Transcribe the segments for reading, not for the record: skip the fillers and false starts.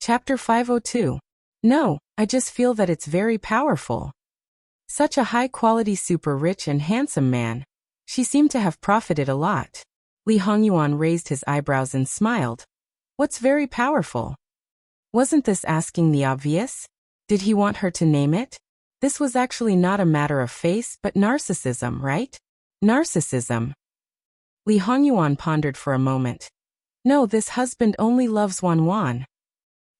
Chapter 502. No, I just feel that it's very powerful. Such a high-quality super rich and handsome man. She seemed to have profited a lot. Li Hongyuan raised his eyebrows and smiled. What's very powerful? Wasn't this asking the obvious? Did he want her to name it? This was actually not a matter of face but narcissism, right? Narcissism. Li Hongyuan pondered for a moment. No, this husband only loves Wan.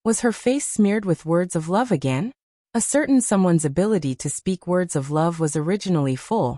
Was her face smeared with words of love again? A certain someone's ability to speak words of love was originally full.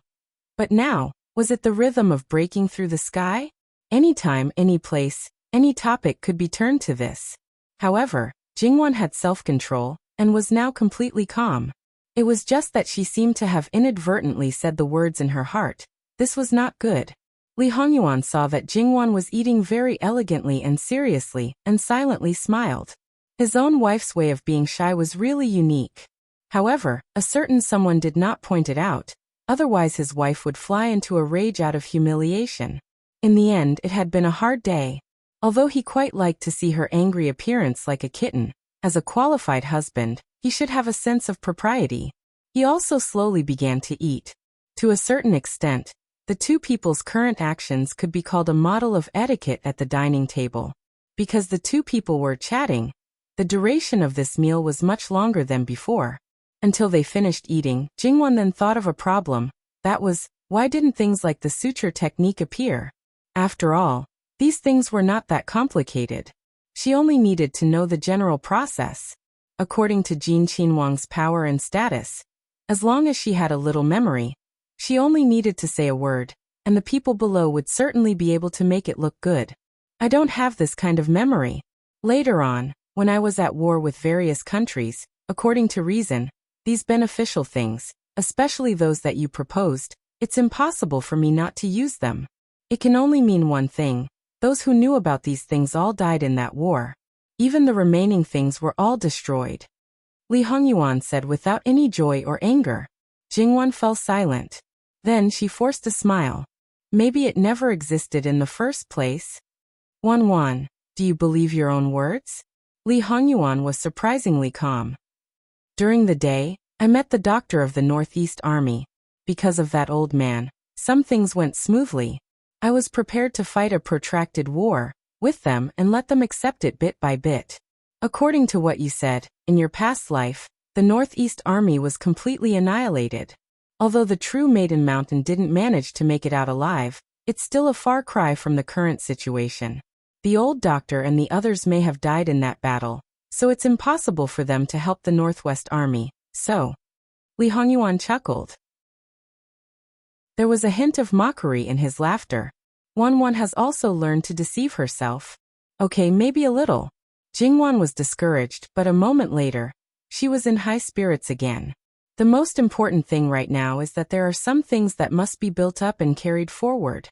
But now, was it the rhythm of breaking through the sky? Anytime, any place, any topic could be turned to this. However, Jingwan had self-control and was now completely calm. It was just that she seemed to have inadvertently said the words in her heart. This was not good. Li Hongyuan saw that Jingwan was eating very elegantly and seriously, and silently smiled. His own wife's way of being shy was really unique. However, a certain someone did not point it out, otherwise his wife would fly into a rage out of humiliation. In the end, it had been a hard day. Although he quite liked to see her angry appearance like a kitten, as a qualified husband, he should have a sense of propriety. He also slowly began to eat. To a certain extent, the two people's current actions could be called a model of etiquette at the dining table. Because the two people were chatting, the duration of this meal was much longer than before. Until they finished eating, Jingwan then thought of a problem. That was, why didn't things like the suture technique appear? After all, these things were not that complicated. She only needed to know the general process. According to Jin Qinhuang's power and status, as long as she had a little memory, she only needed to say a word, and the people below would certainly be able to make it look good. I don't have this kind of memory. Later on, when I was at war with various countries, according to reason, these beneficial things, especially those that you proposed, it's impossible for me not to use them. It can only mean one thing. Those who knew about these things all died in that war. Even the remaining things were all destroyed. Li Hongyuan said without any joy or anger. Jingwan fell silent. Then she forced a smile. Maybe it never existed in the first place. Wan, do you believe your own words? Li Hongyuan was surprisingly calm. During the day, I met the doctor of the Northeast Army. Because of that old man, some things went smoothly. I was prepared to fight a protracted war with them and let them accept it bit by bit. According to what you said, in your past life, the Northeast Army was completely annihilated. Although the true Maiden Mountain didn't manage to make it out alive, it's still a far cry from the current situation. The old doctor and the others may have died in that battle, so it's impossible for them to help the Northwest Army, so. Li Hongyuan chuckled. There was a hint of mockery in his laughter. Wan has also learned to deceive herself. Okay, maybe a little. Jingwan was discouraged, but a moment later, she was in high spirits again. The most important thing right now is that there are some things that must be built up and carried forward.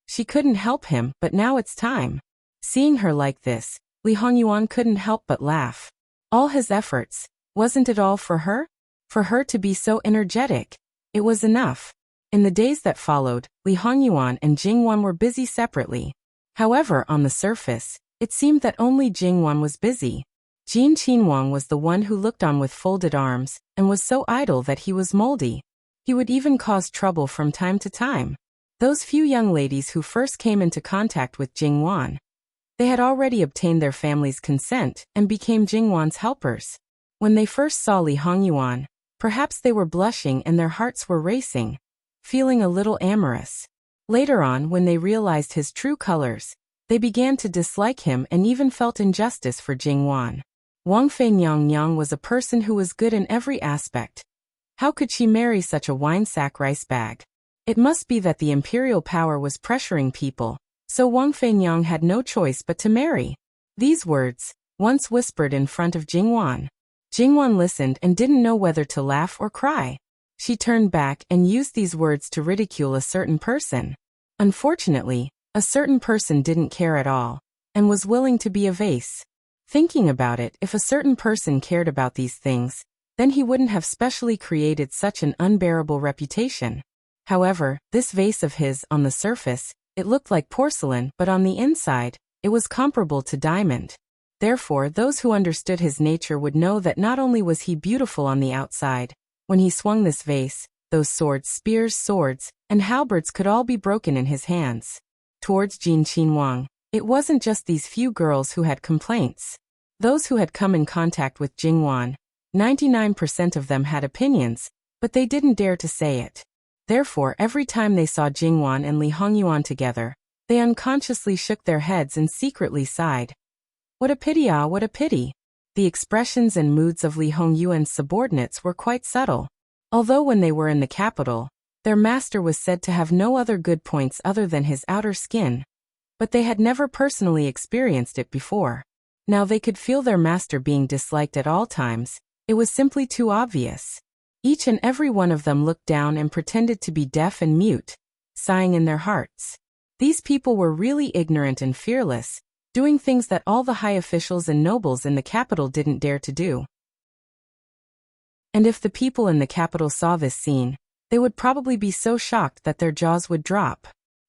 She couldn't help him, but now it's time. Seeing her like this, Li Hongyuan couldn't help but laugh. All his efforts, wasn't it all for her? For her to be so energetic. It was enough. In the days that followed, Li Hongyuan and Jingwan were busy separately. However, on the surface, it seemed that only Jingwan was busy. Jin Qinhuang was the one who looked on with folded arms, and was so idle that he was moldy. He would even cause trouble from time to time. Those few young ladies who first came into contact with Jingwan, they had already obtained their family's consent and became Jingwan's helpers. When they first saw Li Hongyuan, perhaps they were blushing and their hearts were racing, feeling a little amorous. Later on, when they realized his true colors, they began to dislike him and even felt injustice for Jingwan. Wang Fei Nyang was a person who was good in every aspect. How could she marry such a wine-sack rice bag? It must be that the imperial power was pressuring people, so Wang Fei Nyang had no choice but to marry. These words, once whispered in front of Jingwan. Jingwan listened and didn't know whether to laugh or cry. She turned back and used these words to ridicule a certain person. Unfortunately, a certain person didn't care at all, and was willing to be a vase. Thinking about it, if a certain person cared about these things, then he wouldn't have specially created such an unbearable reputation. However, this vase of his, on the surface, it looked like porcelain, but on the inside, it was comparable to diamond. Therefore, those who understood his nature would know that not only was he beautiful on the outside, when he swung this vase, those swords, spears, swords, and halberds could all be broken in his hands. Towards Jin Qinhuang, it wasn't just these few girls who had complaints. Those who had come in contact with Jingwan, 99% of them had opinions, but they didn't dare to say it. Therefore, every time they saw Jingwan and Li Hongyuan together, they unconsciously shook their heads and secretly sighed. What a pity, ah, what a pity. The expressions and moods of Li Hongyuan's subordinates were quite subtle. Although when they were in the capital, their master was said to have no other good points other than his outer skin. But they had never personally experienced it before. Now they could feel their master being disliked at all times. It was simply too obvious. Each and every one of them looked down and pretended to be deaf and mute, sighing in their hearts. These people were really ignorant and fearless, doing things that all the high officials and nobles in the capital didn't dare to do. And if the people in the capital saw this scene, they would probably be so shocked that their jaws would drop.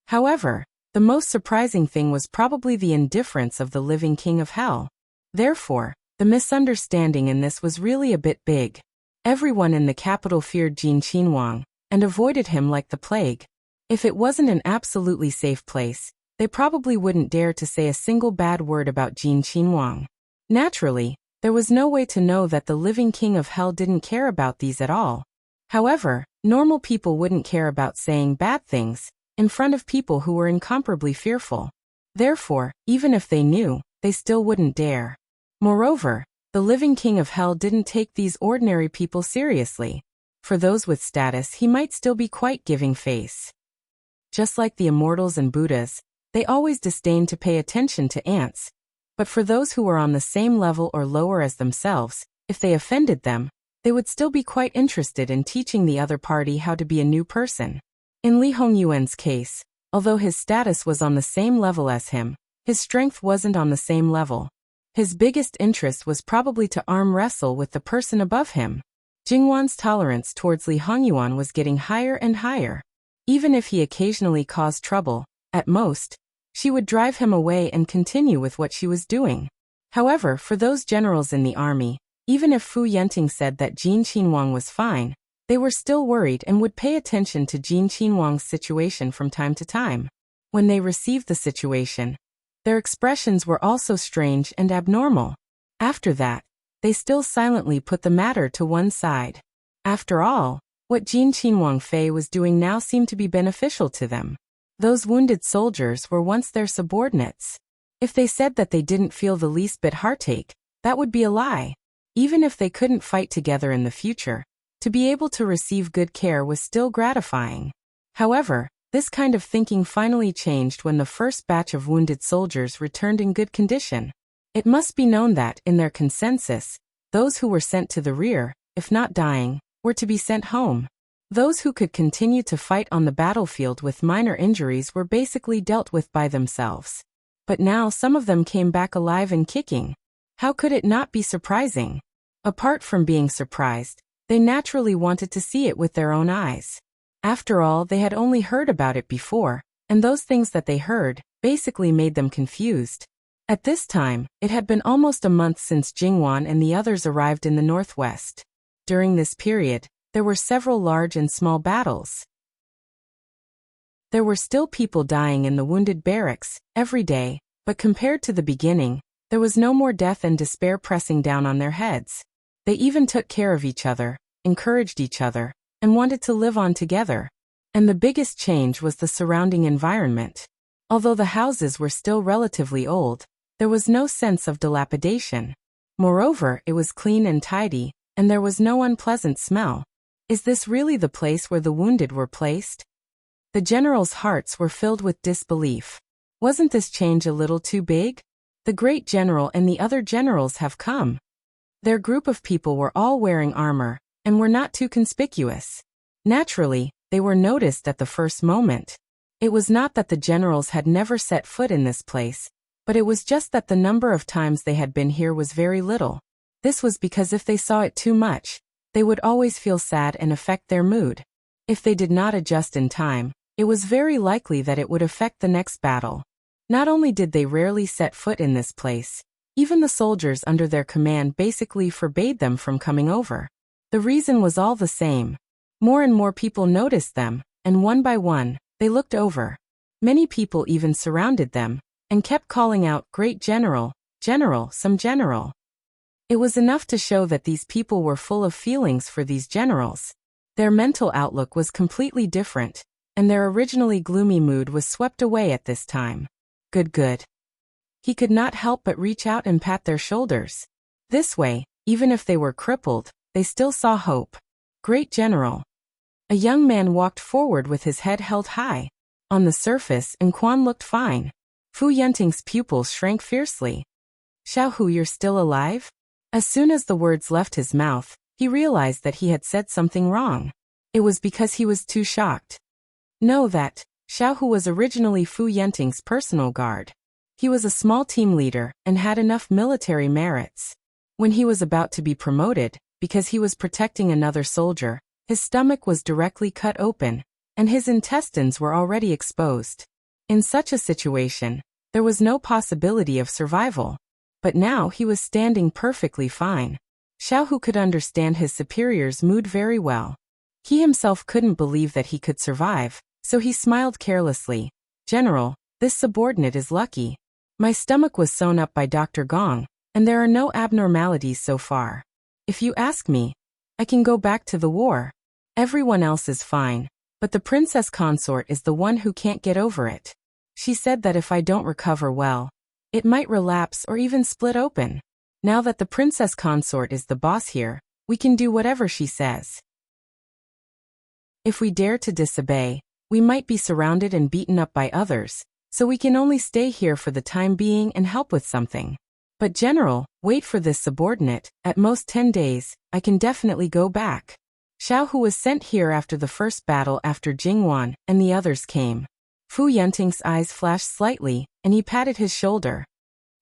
However, the most surprising thing was probably the indifference of the living king of hell. Therefore, the misunderstanding in this was really a bit big. Everyone in the capital feared Jin Qinhuang and avoided him like the plague. If it wasn't an absolutely safe place, they probably wouldn't dare to say a single bad word about Jin Qinhuang. Naturally, there was no way to know that the living king of hell didn't care about these at all. However, normal people wouldn't care about saying bad things in front of people who were incomparably fearful. Therefore, even if they knew, they still wouldn't dare. Moreover, the living king of hell didn't take these ordinary people seriously. For those with status, he might still be quite giving face. Just like the immortals and Buddhas, they always disdained to pay attention to ants. But for those who were on the same level or lower as themselves, if they offended them, they would still be quite interested in teaching the other party how to be a new person. In Li Hongyuan's case, although his status was on the same level as him, his strength wasn't on the same level. His biggest interest was probably to arm wrestle with the person above him. Jingwan's tolerance towards Li Hongyuan was getting higher and higher. Even if he occasionally caused trouble, at most, she would drive him away and continue with what she was doing. However, for those generals in the army, even if Fu Yenting said that Jin Qinhuang was fine, they were still worried and would pay attention to Jin Qinhuang's situation from time to time. When they received the situation, their expressions were also strange and abnormal. After that, they still silently put the matter to one side. After all, what Jin Qinhuang Fei was doing now seemed to be beneficial to them. Those wounded soldiers were once their subordinates. If they said that they didn't feel the least bit heartache, that would be a lie. Even if they couldn't fight together in the future, to be able to receive good care was still gratifying. However, this kind of thinking finally changed when the first batch of wounded soldiers returned in good condition. It must be known that, in their consensus, those who were sent to the rear, if not dying, were to be sent home. Those who could continue to fight on the battlefield with minor injuries were basically dealt with by themselves. But now some of them came back alive and kicking. How could it not be surprising? Apart from being surprised, they naturally wanted to see it with their own eyes. After all, they had only heard about it before, and those things that they heard basically made them confused. At this time, it had been almost a month since Jingwan and the others arrived in the northwest. During this period, there were several large and small battles. There were still people dying in the wounded barracks every day, but compared to the beginning, there was no more death and despair pressing down on their heads. They even took care of each other, encouraged each other, and wanted to live on together. And the biggest change was the surrounding environment. Although the houses were still relatively old, there was no sense of dilapidation. Moreover, it was clean and tidy, and there was no unpleasant smell. Is this really the place where the wounded were placed? The generals' hearts were filled with disbelief. Wasn't this change a little too big? The great general and the other generals have come. Their group of people were all wearing armor, and were not too conspicuous. Naturally, they were noticed at the first moment. It was not that the generals had never set foot in this place, but it was just that the number of times they had been here was very little. This was because if they saw it too much, they would always feel sad and affect their mood. If they did not adjust in time, it was very likely that it would affect the next battle. Not only did they rarely set foot in this place, Even the soldiers under their command basically forbade them from coming over. The reason was all the same. More and more people noticed them, and one by one, they looked over. Many people even surrounded them, and kept calling out, "Great General, General, some general." It was enough to show that these people were full of feelings for these generals. Their mental outlook was completely different, and their originally gloomy mood was swept away at this time. Good. He could not help but reach out and pat their shoulders. This way, even if they were crippled, they still saw hope. "Great General." A young man walked forward with his head held high. On the surface, Quan looked fine. Fu Yenting's pupils shrank fiercely. "Xiaohu, you're still alive?" As soon as the words left his mouth, he realized that he had said something wrong. It was because he was too shocked. Know that Xiaohu was originally Fu Yenting's personal guard. He was a small team leader and had enough military merits. When he was about to be promoted, because he was protecting another soldier, his stomach was directly cut open, and his intestines were already exposed. In such a situation, there was no possibility of survival. But now he was standing perfectly fine. Xiaohu could understand his superior's mood very well. He himself couldn't believe that he could survive, so he smiled carelessly. "General, this subordinate is lucky. My stomach was sewn up by Dr. Gong, and there are no abnormalities so far. If you ask me, I can go back to the war. Everyone else is fine, but the princess consort is the one who can't get over it. She said that if I don't recover well, it might relapse or even split open. Now that the princess consort is the boss here, we can do whatever she says. If we dare to disobey, we might be surrounded and beaten up by others, so we can only stay here for the time being and help with something. But General, wait for this subordinate, at most 10 days, I can definitely go back." Xiaohu was sent here after the first battle after Jingwan and the others came. Fu Yenting's eyes flashed slightly, and he patted his shoulder.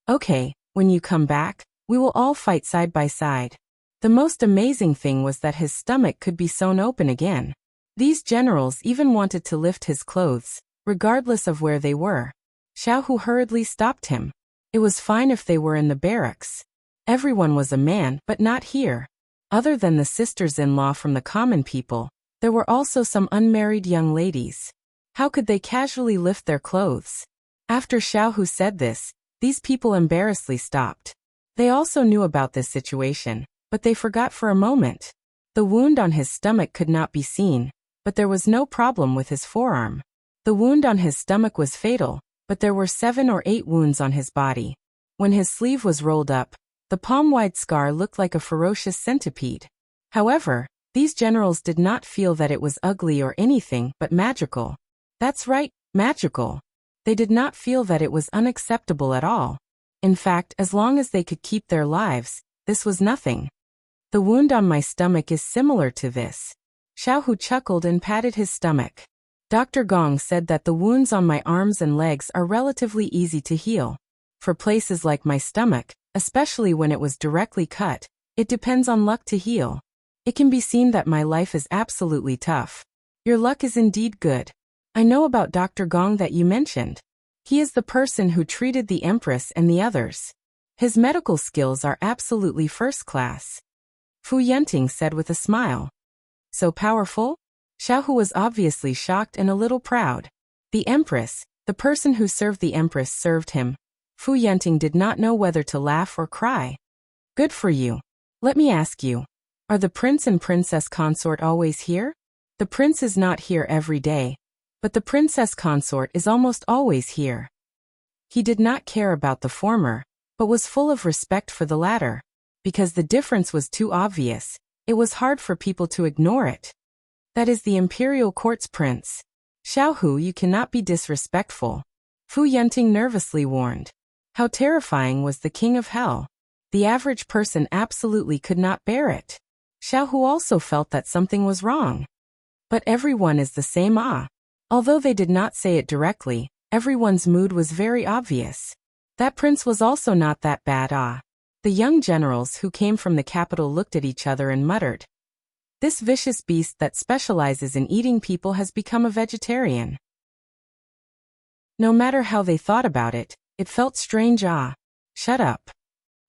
"Okay, when you come back, we will all fight side by side." The most amazing thing was that his stomach could be sewn open again. These generals even wanted to lift his clothes, regardless of where they were. Xiaohu hurriedly stopped him. It was fine if they were in the barracks. Everyone was a man, but not here. Other than the sisters-in-law from the common people, there were also some unmarried young ladies. How could they casually lift their clothes? After Xiaohu said this, these people embarrassedly stopped. They also knew about this situation, but they forgot for a moment. The wound on his stomach could not be seen, but there was no problem with his forearm. The wound on his stomach was fatal, but there were 7 or 8 wounds on his body. When his sleeve was rolled up, the palm-wide scar looked like a ferocious centipede. However, these generals did not feel that it was ugly or anything but magical. That's right, magical. They did not feel that it was unacceptable at all. In fact, as long as they could keep their lives, this was nothing. "The wound on my stomach is similar to this." Xiaohu chuckled and patted his stomach. "Dr. Gong said that the wounds on my arms and legs are relatively easy to heal. For places like my stomach, especially when it was directly cut, it depends on luck to heal. It can be seen that my life is absolutely tough. Your luck is indeed good. I know about Dr. Gong that you mentioned. He is the person who treated the Empress and the others. His medical skills are absolutely first class." Fu Yenting said with a smile. "So powerful?" Xiaohu was obviously shocked and a little proud. The Empress, the person who served the Empress served him. Fu Yenting did not know whether to laugh or cry. "Good for you. Let me ask you, are the prince and princess consort always here?" "The prince is not here every day, but the princess consort is almost always here." He did not care about the former, but was full of respect for the latter. Because the difference was too obvious, it was hard for people to ignore it. "That is the imperial court's prince. Xiaohu, you cannot be disrespectful," Fu Yenting nervously warned. How terrifying was the king of hell? The average person absolutely could not bear it. Xiaohu also felt that something was wrong. But everyone is the same. Although they did not say it directly, everyone's mood was very obvious. That prince was also not that bad. The young generals who came from the capital looked at each other and muttered. This vicious beast that specializes in eating people has become a vegetarian. No matter how they thought about it, it felt strange. Shut up.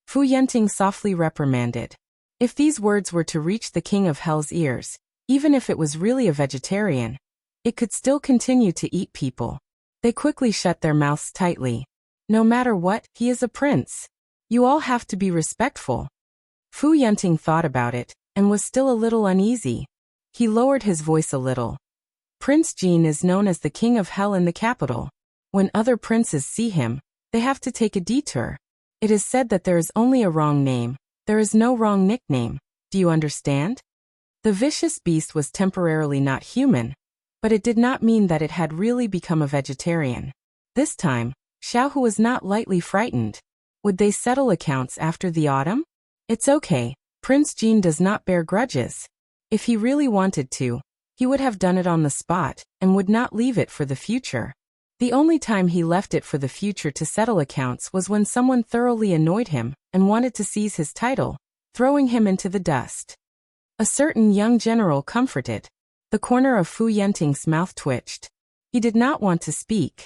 Fu Yenting softly reprimanded. If these words were to reach the king of hell's ears, even if it was really a vegetarian, it could still continue to eat people. They quickly shut their mouths tightly. No matter what, he is a prince. You all have to be respectful. Fu Yenting thought about it, and was still a little uneasy. He lowered his voice a little. Prince Jin is known as the king of hell in the capital. When other princes see him, they have to take a detour. It is said that there is only a wrong name. There is no wrong nickname. Do you understand? The vicious beast was temporarily not human, but it did not mean that it had really become a vegetarian. This time, Xiaohu was not lightly frightened. Would they settle accounts after the autumn? It's okay. Prince Jin does not bear grudges. If he really wanted to, he would have done it on the spot, and would not leave it for the future. The only time he left it for the future to settle accounts was when someone thoroughly annoyed him and wanted to seize his title, throwing him into the dust. A certain young general comforted. The corner of Fu Yenting's mouth twitched. He did not want to speak.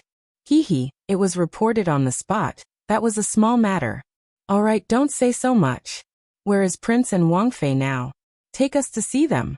It was reported on the spot. That was a small matter. All right, don't say so much. Where is Prince and Wang Fei now? Take us to see them.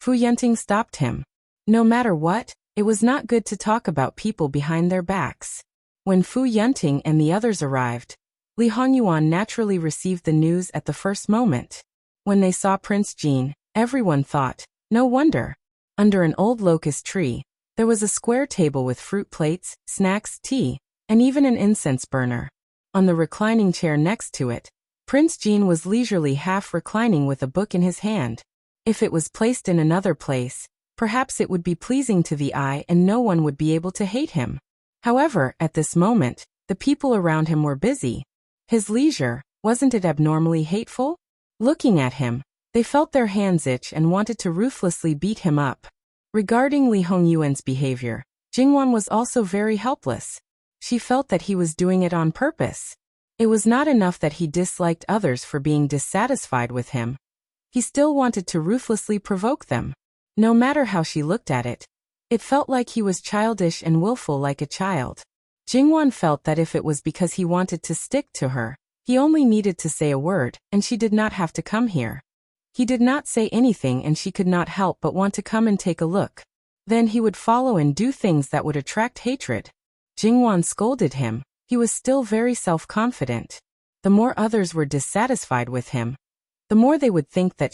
Fu Yenting stopped him. No matter what, it was not good to talk about people behind their backs. When Fu Yenting and the others arrived, Li Hongyuan naturally received the news at the first moment. When they saw Prince Jin, everyone thought, no wonder. Under an old locust tree, there was a square table with fruit plates, snacks, tea, and even an incense burner. On the reclining chair next to it, Prince Jin was leisurely half reclining with a book in his hand. If it was placed in another place, perhaps it would be pleasing to the eye and no one would be able to hate him. However, at this moment, the people around him were busy. His leisure, wasn't it abnormally hateful? Looking at him, they felt their hands itch and wanted to ruthlessly beat him up. Regarding Li Hongyuan's behavior, Jingwan was also very helpless. She felt that he was doing it on purpose. It was not enough that he disliked others for being dissatisfied with him. He still wanted to ruthlessly provoke them. No matter how she looked at it, it felt like he was childish and willful like a child. Jingwan felt that if it was because he wanted to stick to her, he only needed to say a word, and she did not have to come here. He did not say anything and she could not help but want to come and take a look. Then he would follow and do things that would attract hatred. Jingwan scolded him. He was still very self-confident. The more others were dissatisfied with him, the more they would think that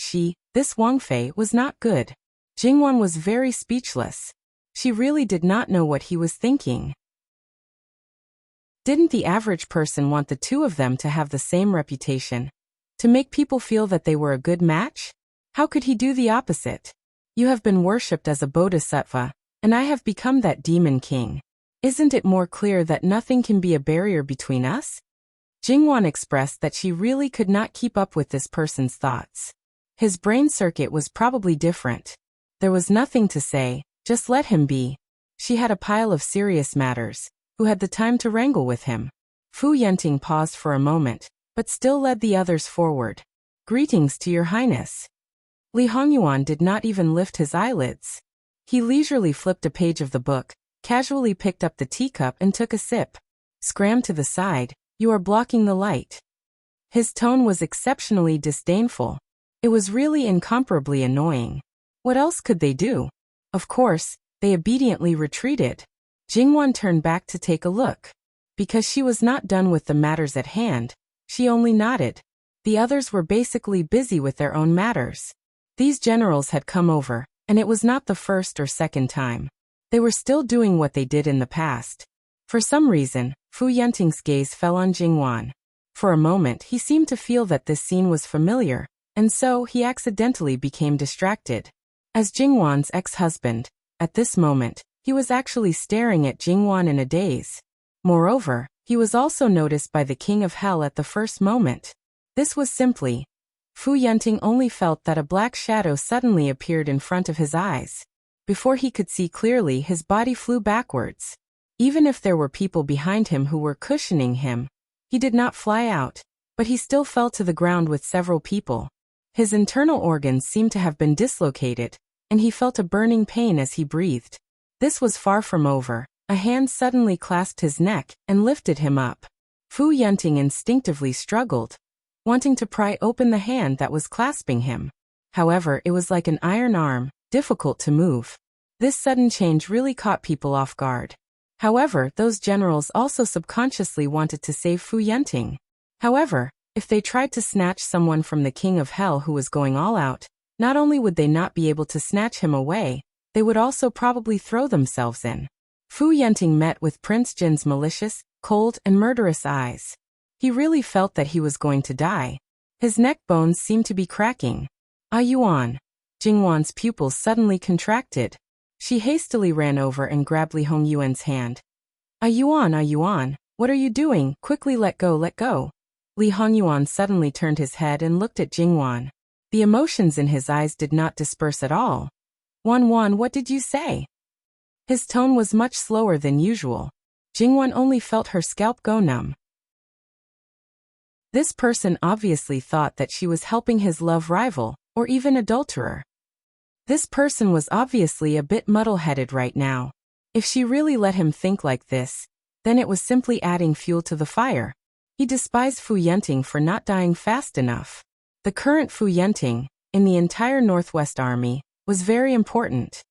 this Wang Fei, was not good. Jingwan was very speechless. She really did not know what he was thinking. Didn't the average person want the two of them to have the same reputation? To make people feel that they were a good match? How could he do the opposite? You have been worshipped as a bodhisattva, and I have become that demon king. Isn't it more clear that nothing can be a barrier between us? Jingwan expressed that she really could not keep up with this person's thoughts. His brain circuit was probably different. There was nothing to say, just let him be. She had a pile of serious matters. Who had the time to wrangle with him? Fu Yenting paused for a moment, but still led the others forward. Greetings to your highness. Li Hongyuan did not even lift his eyelids. He leisurely flipped a page of the book, casually picked up the teacup and took a sip. Scram to the side, you are blocking the light. His tone was exceptionally disdainful. It was really incomparably annoying. What else could they do? Of course, they obediently retreated. Jingwan turned back to take a look. Because she was not done with the matters at hand, she only nodded. The others were basically busy with their own matters. These generals had come over, and it was not the first or second time. They were still doing what they did in the past. For some reason, Fu Yenting's gaze fell on Jingwan. For a moment he seemed to feel that this scene was familiar, and so he accidentally became distracted. As Jingwan's ex-husband, at this moment, he was actually staring at Jingwan in a daze. Moreover, he was also noticed by the King of Hell at the first moment. This was simply. Fu Yenting only felt that a black shadow suddenly appeared in front of his eyes. Before he could see clearly, his body flew backwards. Even if there were people behind him who were cushioning him, he did not fly out, but he still fell to the ground with several people. His internal organs seemed to have been dislocated, and he felt a burning pain as he breathed. This was far from over. A hand suddenly clasped his neck and lifted him up. Fu Yenting instinctively struggled, wanting to pry open the hand that was clasping him. However, it was like an iron arm, difficult to move. This sudden change really caught people off guard. However, those generals also subconsciously wanted to save Fu Yenting. However, if they tried to snatch someone from the King of Hell who was going all out, not only would they not be able to snatch him away, they would also probably throw themselves in. Fu Yenting met with Prince Jin's malicious, cold, and murderous eyes. He really felt that he was going to die. His neck bones seemed to be cracking. Ah Yuan. Jingyuan's pupils suddenly contracted. She hastily ran over and grabbed Li Hongyuan's hand. Ah Yuan, what are you doing? Quickly let go, let go. Li Hongyuan suddenly turned his head and looked at Jingyuan. The emotions in his eyes did not disperse at all. Wan, what did you say? His tone was much slower than usual. Jingyuan only felt her scalp go numb. This person obviously thought that she was helping his love rival, or even adulterer. This person was obviously a bit muddle-headed right now. If she really let him think like this, then it was simply adding fuel to the fire. He despised Fu Yenting for not dying fast enough. The current Fu Yenting, in the entire Northwest Army, was very important.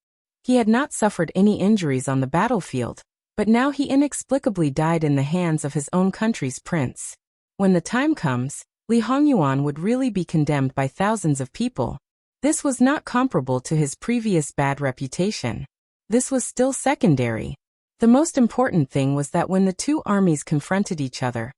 He had not suffered any injuries on the battlefield, but now he inexplicably died in the hands of his own country's prince. When the time comes, Li Hongyuan would really be condemned by thousands of people. This was not comparable to his previous bad reputation. This was still secondary. The most important thing was that when the two armies confronted each other,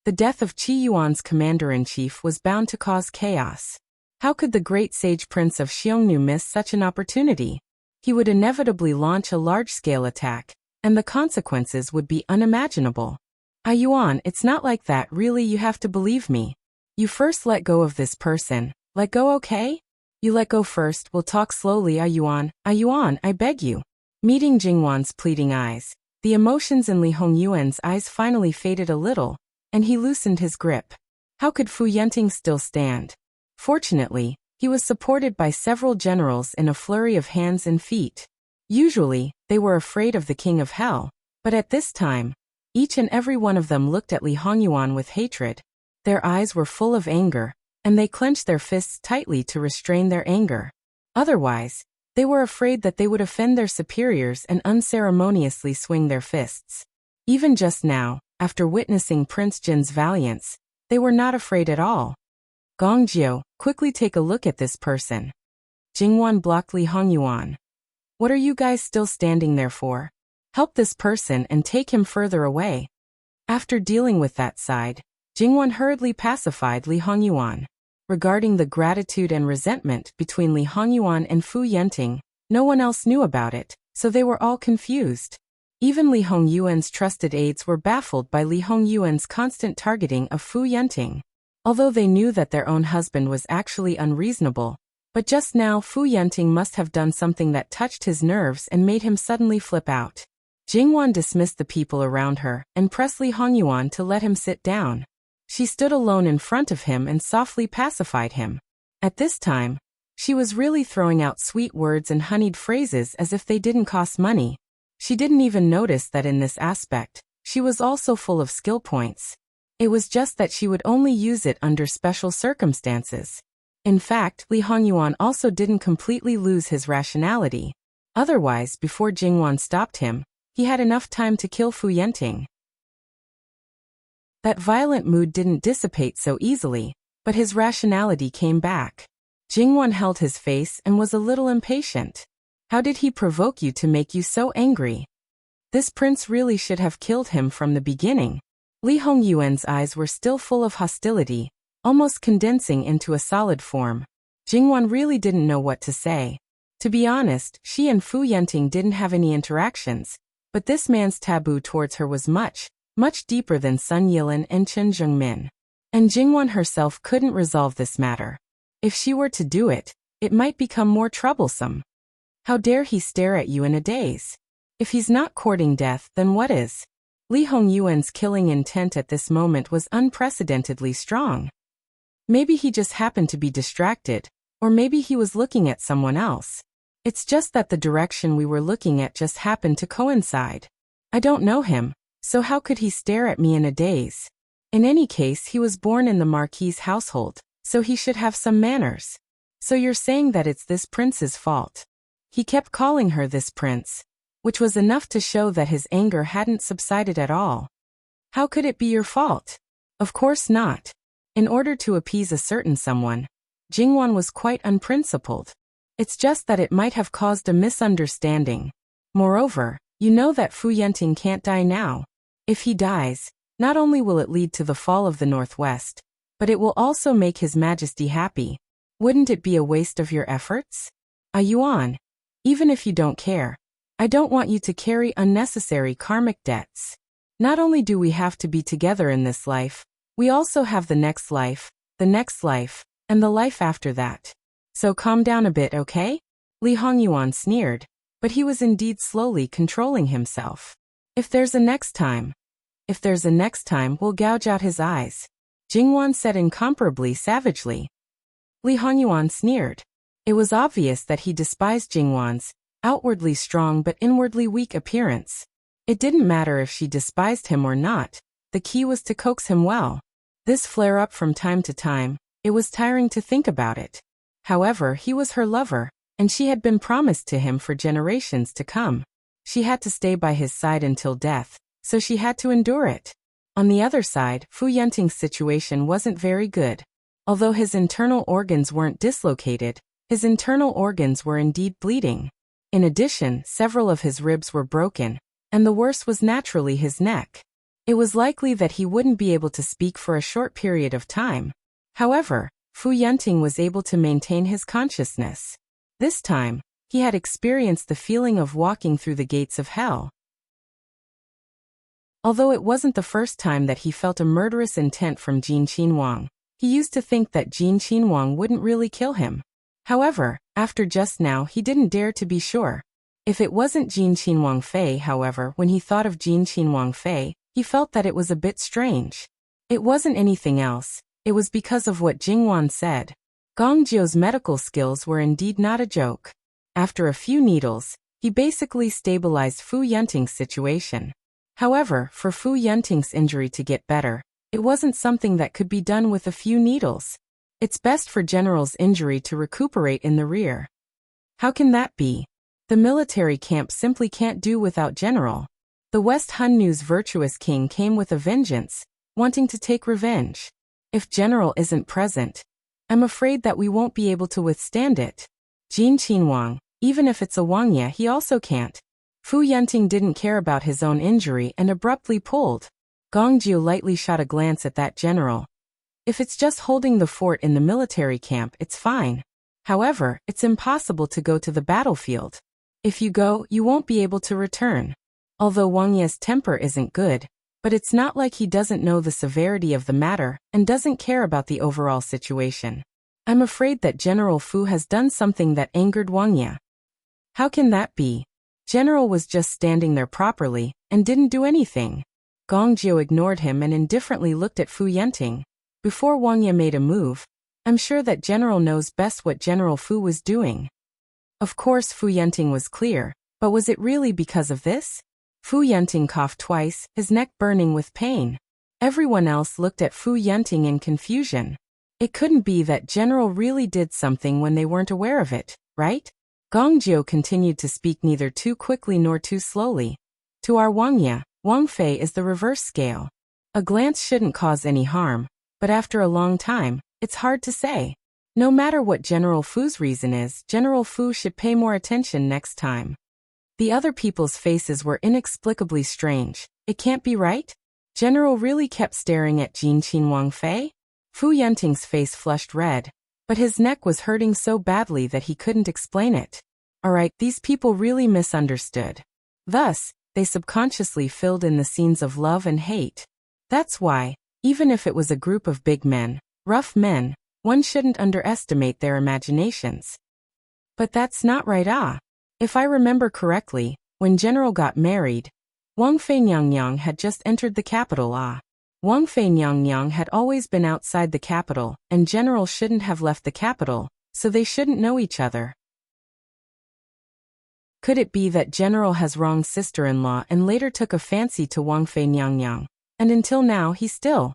the death of Qi Yuan's commander-in-chief was bound to cause chaos. How could the great sage prince of Xiongnu miss such an opportunity? He would inevitably launch a large-scale attack, and the consequences would be unimaginable. Ah Yuan, it's not like that, really, you have to believe me. You first let go of this person. Let go, okay? You let go first, we'll talk slowly. Ah Yuan, I beg you. Meeting Jingyuan's pleading eyes, the emotions in Li Hongyuan's eyes finally faded a little, and he loosened his grip. How could Fu Yenting still stand? Fortunately, he was supported by several generals in a flurry of hands and feet. Usually, they were afraid of the King of Hell, but at this time, each and every one of them looked at Li Hongyuan with hatred. Their eyes were full of anger, and they clenched their fists tightly to restrain their anger. Otherwise, they were afraid that they would offend their superiors and unceremoniously swing their fists. Even just now, after witnessing Prince Jin's valiance, they were not afraid at all. Gongjiu, quickly take a look at this person. Jingyuan blocked Li Hongyuan. What are you guys still standing there for? Help this person and take him further away. After dealing with that side, Jingyuan hurriedly pacified Li Hongyuan. Regarding the gratitude and resentment between Li Hongyuan and Fu Yenting, no one else knew about it, so they were all confused. Even Li Hongyuan's trusted aides were baffled by Li Hongyuan's constant targeting of Fu Yenting. Although they knew that their own husband was actually unreasonable, but just now Fu Yenting must have done something that touched his nerves and made him suddenly flip out. Jingyuan dismissed the people around her and pressed Li Hongyuan to let him sit down. She stood alone in front of him and softly pacified him. At this time, she was really throwing out sweet words and honeyed phrases as if they didn't cost money. She didn't even notice that in this aspect, she was also full of skill points. It was just that she would only use it under special circumstances. In fact, Li Hongyuan also didn't completely lose his rationality. Otherwise, before Jingyuan stopped him, he had enough time to kill Fu Yenting. That violent mood didn't dissipate so easily, but his rationality came back. Jingyuan held his face and was a little impatient. How did he provoke you to make you so angry? This prince really should have killed him from the beginning. Li Hongyuan's eyes were still full of hostility, almost condensing into a solid form. Jingyuan really didn't know what to say. To be honest, she and Fu Yenting didn't have any interactions, but this man's taboo towards her was much deeper than Sun Yilin and Chen Zhengmin. And Jingyuan herself couldn't resolve this matter. If she were to do it, it might become more troublesome. How dare he stare at you in a daze? If he's not courting death, then what is? Li Hongyuan's killing intent at this moment was unprecedentedly strong. Maybe he just happened to be distracted, or maybe he was looking at someone else. It's just that the direction we were looking at just happened to coincide. I don't know him, so how could he stare at me in a daze? In any case, he was born in the Marquis's household, so he should have some manners. So you're saying that it's this prince's fault? He kept calling her this prince, which was enough to show that his anger hadn't subsided at all. How could it be your fault? Of course not. In order to appease a certain someone, Jingwan was quite unprincipled. It's just that it might have caused a misunderstanding. Moreover, you know that Fu Yenting can't die now. If he dies, not only will it lead to the fall of the Northwest, but it will also make His Majesty happy. Wouldn't it be a waste of your efforts? Yuan, even if you don't care, I don't want you to carry unnecessary karmic debts. Not only do we have to be together in this life, we also have the next life, and the life after that. So calm down a bit, okay? Li Hongyuan sneered, but he was indeed slowly controlling himself. If there's a next time, we'll gouge out his eyes, Jingwan said incomparably savagely. Li Hongyuan sneered. It was obvious that he despised Jingwan's outwardly strong but inwardly weak appearance. It didn't matter if she despised him or not, the key was to coax him well. This flare-up from time to time, it was tiring to think about it. However, he was her lover, and she had been promised to him for generations to come. She had to stay by his side until death, so she had to endure it. On the other side, Fu Yenting's situation wasn't very good. Although his internal organs weren't dislocated, his internal organs were indeed bleeding. In addition, several of his ribs were broken, and the worst was naturally his neck. It was likely that he wouldn't be able to speak for a short period of time. However, Fu Yenting was able to maintain his consciousness. This time, he had experienced the feeling of walking through the gates of hell. Although it wasn't the first time that he felt a murderous intent from Jin Qinhuang, he used to think that Jin Qinhuang wouldn't really kill him. However, after just now he didn't dare to be sure. If it wasn't Jin Qinhuang Fei, however, when he thought of Jin Qinhuang Fei, he felt that it was a bit strange. It wasn't anything else, it was because of what Jingwan said. Gong Jiu's medical skills were indeed not a joke. After a few needles, he basically stabilized Fu Yenting's situation. However, for Fu Yenting's injury to get better, it wasn't something that could be done with a few needles. It's best for General's injury to recuperate in the rear. How can that be? The military camp simply can't do without General. The West Hunnu's virtuous king came with a vengeance, wanting to take revenge. If General isn't present, I'm afraid that we won't be able to withstand it. Jin Qinhuang, even if it's a Wangya, he also can't. Fu Yenting didn't care about his own injury and abruptly pulled. Gong Jiu lightly shot a glance at that general. If it's just holding the fort in the military camp, it's fine. However, it's impossible to go to the battlefield. If you go, you won't be able to return. Although Wang Ye's temper isn't good, but it's not like he doesn't know the severity of the matter and doesn't care about the overall situation. I'm afraid that General Fu has done something that angered Wang Ye. How can that be? General was just standing there properly and didn't do anything. Gong Jiu ignored him and indifferently looked at Fu Yenting. Before Wang Ye made a move, I'm sure that General knows best what General Fu was doing. Of course Fu Yenting was clear, but was it really because of this? Fu Yenting coughed twice, his neck burning with pain. Everyone else looked at Fu Yenting in confusion. It couldn't be that General really did something when they weren't aware of it, right? Gong Jiu continued to speak neither too quickly nor too slowly. To our Wang Ye, Wang Fei is the reverse scale. A glance shouldn't cause any harm, but after a long time, it's hard to say. No matter what General Fu's reason is, General Fu should pay more attention next time. The other people's faces were inexplicably strange. It can't be right? General really kept staring at Jin Qinhuang Fei? Fu Yenting's face flushed red, but his neck was hurting so badly that he couldn't explain it. Alright, these people really misunderstood. Thus, they subconsciously filled in the scenes of love and hate. That's why, even if it was a group of big men, rough men, one shouldn't underestimate their imaginations. But that's not right. If I remember correctly, when General got married, Wang Fei Nyang had just entered the capital. Wang Fei Nyang had always been outside the capital, and General shouldn't have left the capital, so they shouldn't know each other. Could it be that General has wronged sister-in-law and later took a fancy to Wang Fei Nyang, and until now he still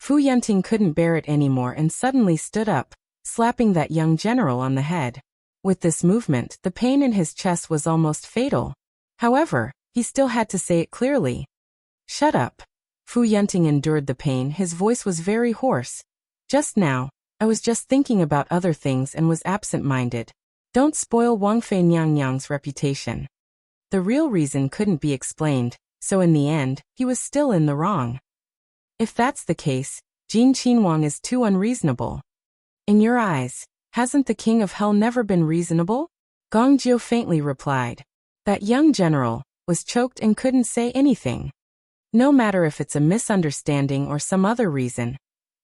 Fu Yunting couldn't bear it anymore and suddenly stood up, slapping that young general on the head. With this movement, the pain in his chest was almost fatal. However, he still had to say it clearly. "Shut up." Fu Yunting endured the pain. His voice was very hoarse. "Just now, I was just thinking about other things and was absent-minded. Don't spoil Wang Fei Nyang's reputation." The real reason couldn't be explained, so in the end, he was still in the wrong. If that's the case, Jin Qinhuang is too unreasonable. In your eyes, hasn't the king of hell never been reasonable? Gong Jiu faintly replied. That young general was choked and couldn't say anything. No matter if it's a misunderstanding or some other reason,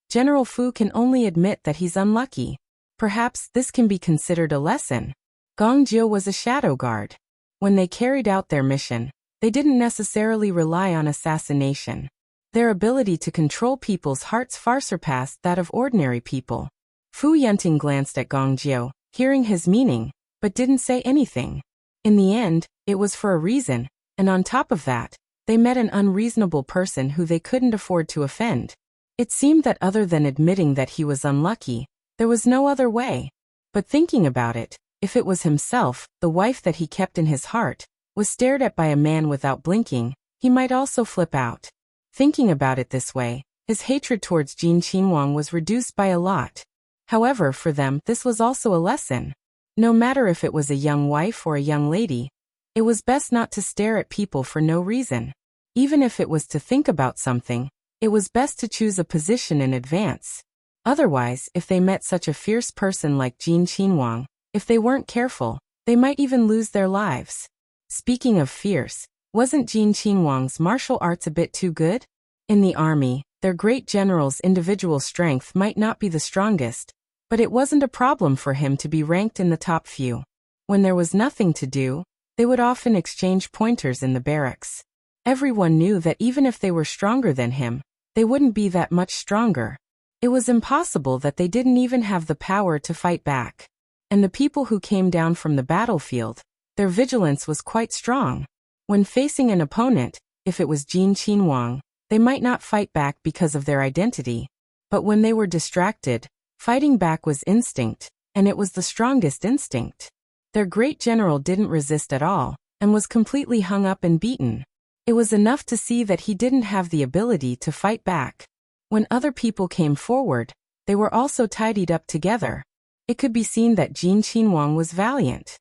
General Fu can only admit that he's unlucky. Perhaps this can be considered a lesson. Gong Jiu was a shadow guard. When they carried out their mission, they didn't necessarily rely on assassination. Their ability to control people's hearts far surpassed that of ordinary people. Fu Yunting glanced at Gong Jiu, hearing his meaning, but didn't say anything. In the end, it was for a reason, and on top of that, they met an unreasonable person who they couldn't afford to offend. It seemed that other than admitting that he was unlucky, there was no other way. But thinking about it, if it was himself, the wife that he kept in his heart, was stared at by a man without blinking, he might also flip out. Thinking about it this way, his hatred towards Jin Qinhuang was reduced by a lot. However, for them, this was also a lesson. No matter if it was a young wife or a young lady, it was best not to stare at people for no reason. Even if it was to think about something, it was best to choose a position in advance. Otherwise, if they met such a fierce person like Jin Qinhuang, if they weren't careful, they might even lose their lives. Speaking of fierce, wasn't Jin Qinhuang's martial arts a bit too good? In the army, their great general's individual strength might not be the strongest, but it wasn't a problem for him to be ranked in the top few. When there was nothing to do, they would often exchange pointers in the barracks. Everyone knew that even if they were stronger than him, they wouldn't be that much stronger. It was impossible that they didn't even have the power to fight back. And the people who came down from the battlefield, their vigilance was quite strong. When facing an opponent, if it was Jin Qinhuang, they might not fight back because of their identity. But when they were distracted, fighting back was instinct, and it was the strongest instinct. Their great general didn't resist at all, and was completely hung up and beaten. It was enough to see that he didn't have the ability to fight back. When other people came forward, they were also tidied up together. It could be seen that Jin Qinhuang was valiant.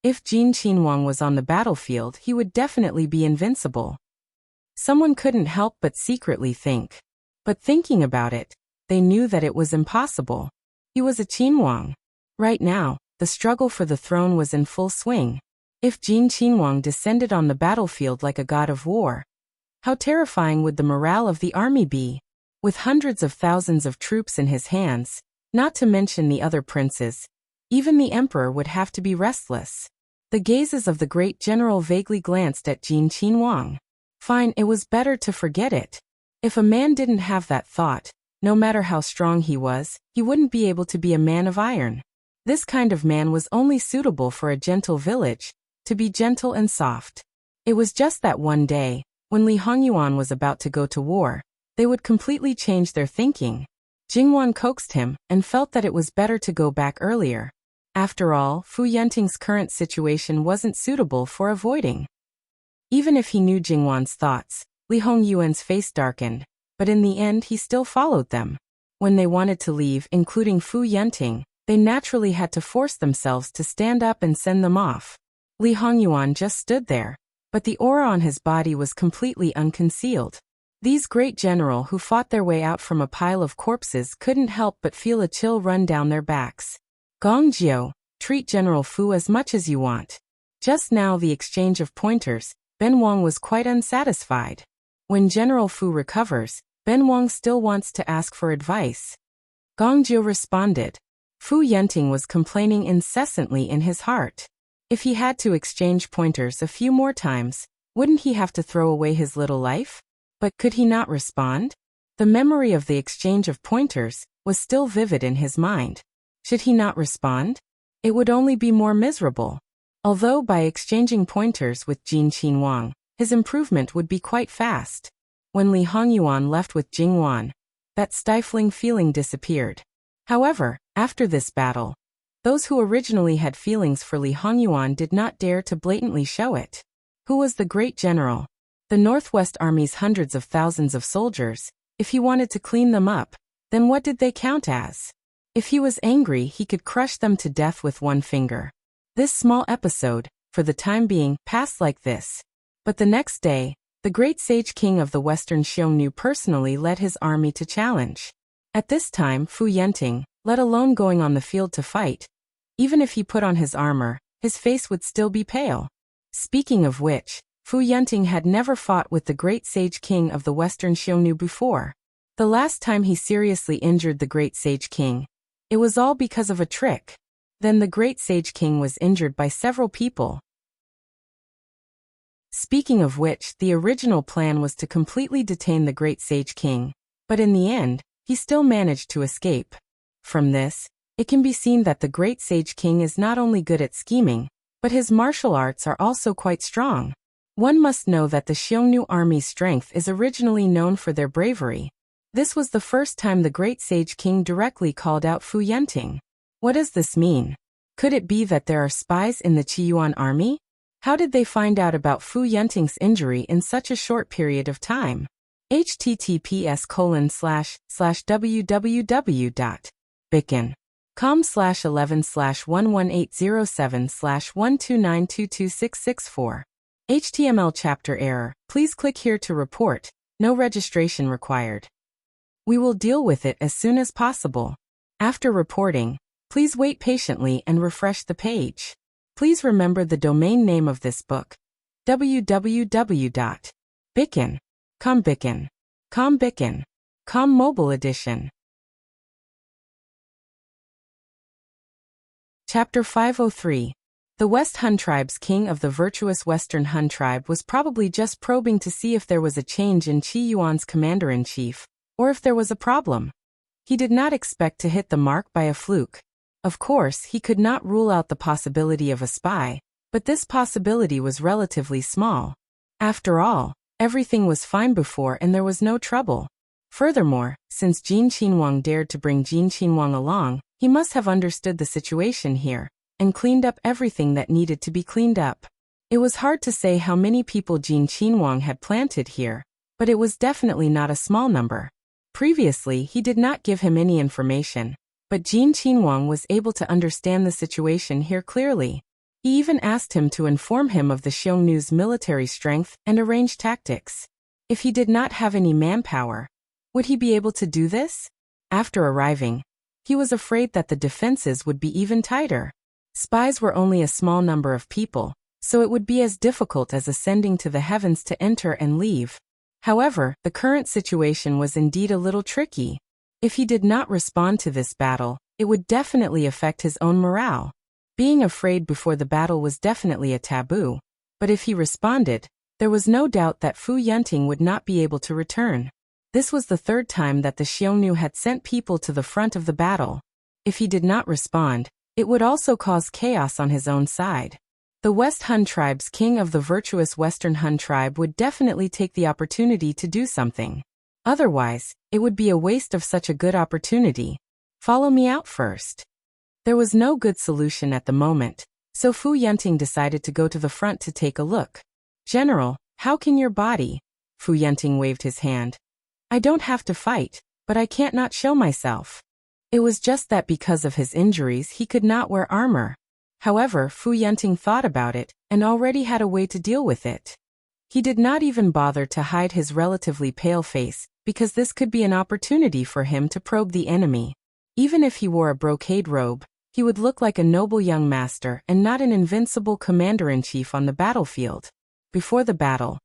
If Jin Qinhuang was on the battlefield, he would definitely be invincible. Someone couldn't help but secretly think. But thinking about it, they knew that it was impossible. He was a Qinhuang. Right now, the struggle for the throne was in full swing. If Jin Qinhuang descended on the battlefield like a god of war, how terrifying would the morale of the army be? With hundreds of thousands of troops in his hands, not to mention the other princes, even the emperor would have to be restless. The gazes of the great general vaguely glanced at Jin Qinhuang. Fine, it was better to forget it. If a man didn't have that thought, no matter how strong he was, he wouldn't be able to be a man of iron. This kind of man was only suitable for a gentle village, to be gentle and soft. It was just that one day, when Li Hongyuan was about to go to war, they would completely change their thinking. Jingwan coaxed him and felt that it was better to go back earlier. After all, Fu Yunting's current situation wasn't suitable for avoiding. Even if he knew Jingwan's thoughts, Li Hongyuan's face darkened, but in the end he still followed them. When they wanted to leave, including Fu Yunting, they naturally had to force themselves to stand up and send them off. Li Hongyuan just stood there, but the aura on his body was completely unconcealed. These great general who fought their way out from a pile of corpses couldn't help but feel a chill run down their backs. Gong Jiu, treat General Fu as much as you want. Just now the exchange of pointers, Ben Wang was quite unsatisfied. When General Fu recovers, Ben Wang still wants to ask for advice. Gong Jiu responded. Fu Yunting was complaining incessantly in his heart. If he had to exchange pointers a few more times, wouldn't he have to throw away his little life? But could he not respond? The memory of the exchange of pointers was still vivid in his mind. Should he not respond? It would only be more miserable. Although by exchanging pointers with Jin Qinhuang, his improvement would be quite fast. When Li Hongyuan left with Jingwan, that stifling feeling disappeared. However, after this battle, those who originally had feelings for Li Hongyuan did not dare to blatantly show it. Who was the great general? The Northwest Army's hundreds of thousands of soldiers. If he wanted to clean them up, then what did they count as? If he was angry, he could crush them to death with one finger. This small episode, for the time being, passed like this. But the next day, the great sage king of the Western Xiongnu personally led his army to challenge. At this time, Fu Yenting, let alone going on the field to fight, even if he put on his armor, his face would still be pale. Speaking of which, Fu Yenting had never fought with the great sage king of the Western Xiongnu before. The last time he seriously injured the great sage king, it was all because of a trick. Then the great sage king was injured by several people. Speaking of which, the original plan was to completely detain the great sage king, but in the end, he still managed to escape. From this, it can be seen that the great sage king is not only good at scheming, but his martial arts are also quite strong. One must know that the Xiongnu army's strength is originally known for their bravery. This was the first time the great sage king directly called out Fu Yenting. What does this mean? Could it be that there are spies in the Qiyuan army? How did they find out about Fu Yenting's injury in such a short period of time? https://www.bicken.com/11/11807/129226664. HTML chapter error. Please click here to report. No registration required. We will deal with it as soon as possible. After reporting, please wait patiently and refresh the page. Please remember the domain name of this book: www.bicken.com mobile edition. Chapter 503. The West Hun tribe's king of the virtuous Western Hun tribe was probably just probing to see if there was a change in Qi Yuan's commander-in-chief, or if there was a problem. He did not expect to hit the mark by a fluke. Of course, he could not rule out the possibility of a spy, but this possibility was relatively small. After all, everything was fine before and there was no trouble. Furthermore, since Jin Qinhuang dared to bring Jin Qinhuang along, he must have understood the situation here, and cleaned up everything that needed to be cleaned up. It was hard to say how many people Jin Qinhuang had planted here, but it was definitely not a small number. Previously, he did not give him any information, but Jin Qinhuang was able to understand the situation here clearly. He even asked him to inform him of the Xiongnu's military strength and arrange tactics. If he did not have any manpower, would he be able to do this? After arriving, he was afraid that the defenses would be even tighter. Spies were only a small number of people, so it would be as difficult as ascending to the heavens to enter and leave. However, the current situation was indeed a little tricky. If he did not respond to this battle, it would definitely affect his own morale. Being afraid before the battle was definitely a taboo, but if he responded, there was no doubt that Fu Yenting would not be able to return. This was the third time that the Xiongnu had sent people to the front of the battle. If he did not respond, it would also cause chaos on his own side. The West Hun tribe's king of the virtuous Western Hun tribe would definitely take the opportunity to do something. Otherwise, it would be a waste of such a good opportunity. Follow me out first. There was no good solution at the moment, so Fu Yenting decided to go to the front to take a look. General, how can your body? Fu Yenting waved his hand. I don't have to fight, but I can't not show myself. It was just that because of his injuries he could not wear armor. However, Fu Yenting thought about it, and already had a way to deal with it. He did not even bother to hide his relatively pale face, because this could be an opportunity for him to probe the enemy. Even if he wore a brocade robe, he would look like a noble young master and not an invincible commander-in-chief on the battlefield. Before the battle,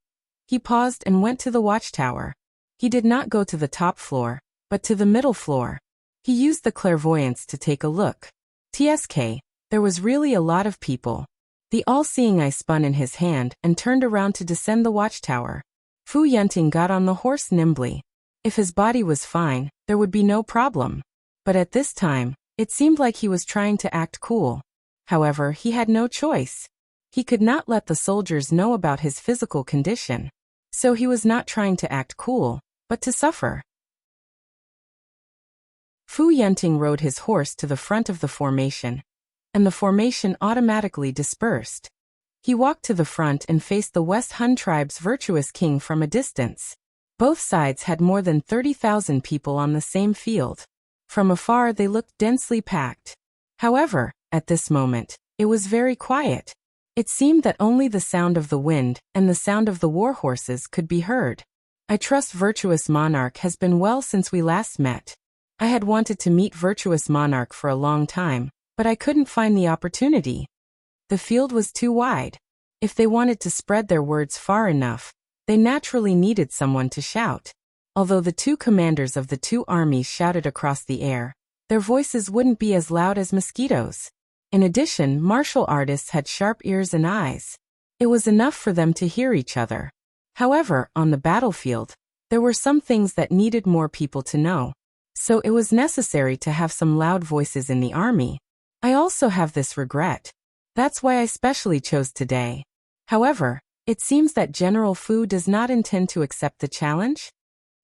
he paused and went to the watchtower. He did not go to the top floor, but to the middle floor. He used the clairvoyance to take a look. TSK, there was really a lot of people. The all-seeing eye spun in his hand and turned around to descend the watchtower. Fu Yenting got on the horse nimbly. If his body was fine, there would be no problem. But at this time, it seemed like he was trying to act cool. However, he had no choice. He could not let the soldiers know about his physical condition. So he was not trying to act cool, but to suffer. Fu Yenting rode his horse to the front of the formation, and the formation automatically dispersed. He walked to the front and faced the West Han tribe's virtuous king from a distance. Both sides had more than 30,000 people on the same field. From afar they looked densely packed. However, at this moment, it was very quiet. It seemed that only the sound of the wind and the sound of the war horses could be heard. I trust Virtuous Monarch has been well since we last met. I had wanted to meet Virtuous Monarch for a long time, but I couldn't find the opportunity. The field was too wide. If they wanted to spread their words far enough, they naturally needed someone to shout. Although the two commanders of the two armies shouted across the air, their voices wouldn't be as loud as mosquitoes. In addition, martial artists had sharp ears and eyes. It was enough for them to hear each other. However, on the battlefield, there were some things that needed more people to know. So it was necessary to have some loud voices in the army. I also have this regret. That's why I specially chose today. However, it seems that General Fu does not intend to accept the challenge.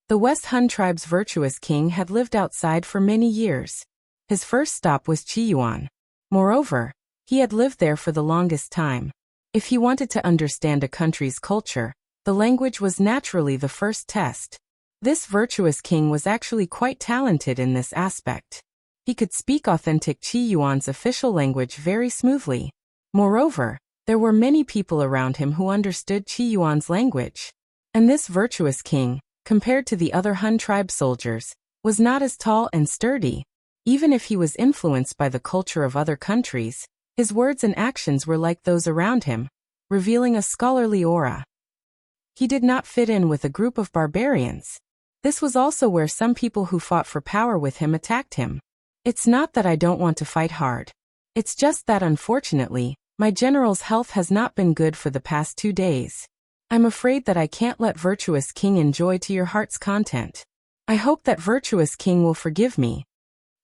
The West Han tribe's virtuous king had lived outside for many years. His first stop was Qiyuan. Moreover, he had lived there for the longest time. If he wanted to understand a country's culture, the language was naturally the first test. This virtuous king was actually quite talented in this aspect. He could speak authentic Qiyuan's official language very smoothly. Moreover, there were many people around him who understood Qiyuan's language. And this virtuous king, compared to the other Han tribe soldiers, was not as tall and sturdy. Even if he was influenced by the culture of other countries, his words and actions were like those around him, revealing a scholarly aura. He did not fit in with a group of barbarians. This was also where some people who fought for power with him attacked him. It's not that I don't want to fight hard. It's just that unfortunately, my general's health has not been good for the past 2 days. I'm afraid that I can't let Virtuous King enjoy to your heart's content. I hope that Virtuous King will forgive me.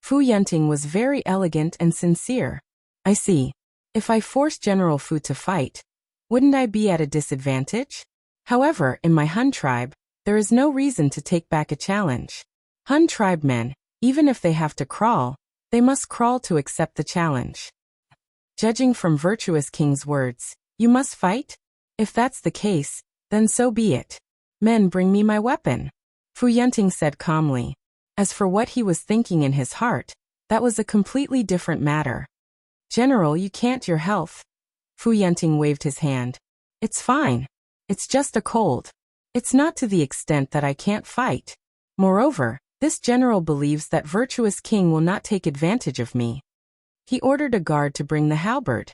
Fu Yenting was very elegant and sincere. I see. If I force General Fu to fight, wouldn't I be at a disadvantage? However, in my Han tribe, there is no reason to take back a challenge. Han tribe men, even if they have to crawl, they must crawl to accept the challenge. Judging from Virtuous King's words, you must fight? If that's the case, then so be it. Men, bring me my weapon. Fu Yenting said calmly. As for what he was thinking in his heart, that was a completely different matter. General, you can't, your health. Fu Yenting waved his hand. It's fine. It's just a cold. It's not to the extent that I can't fight. Moreover, this general believes that Virtuous King will not take advantage of me. He ordered a guard to bring the halberd.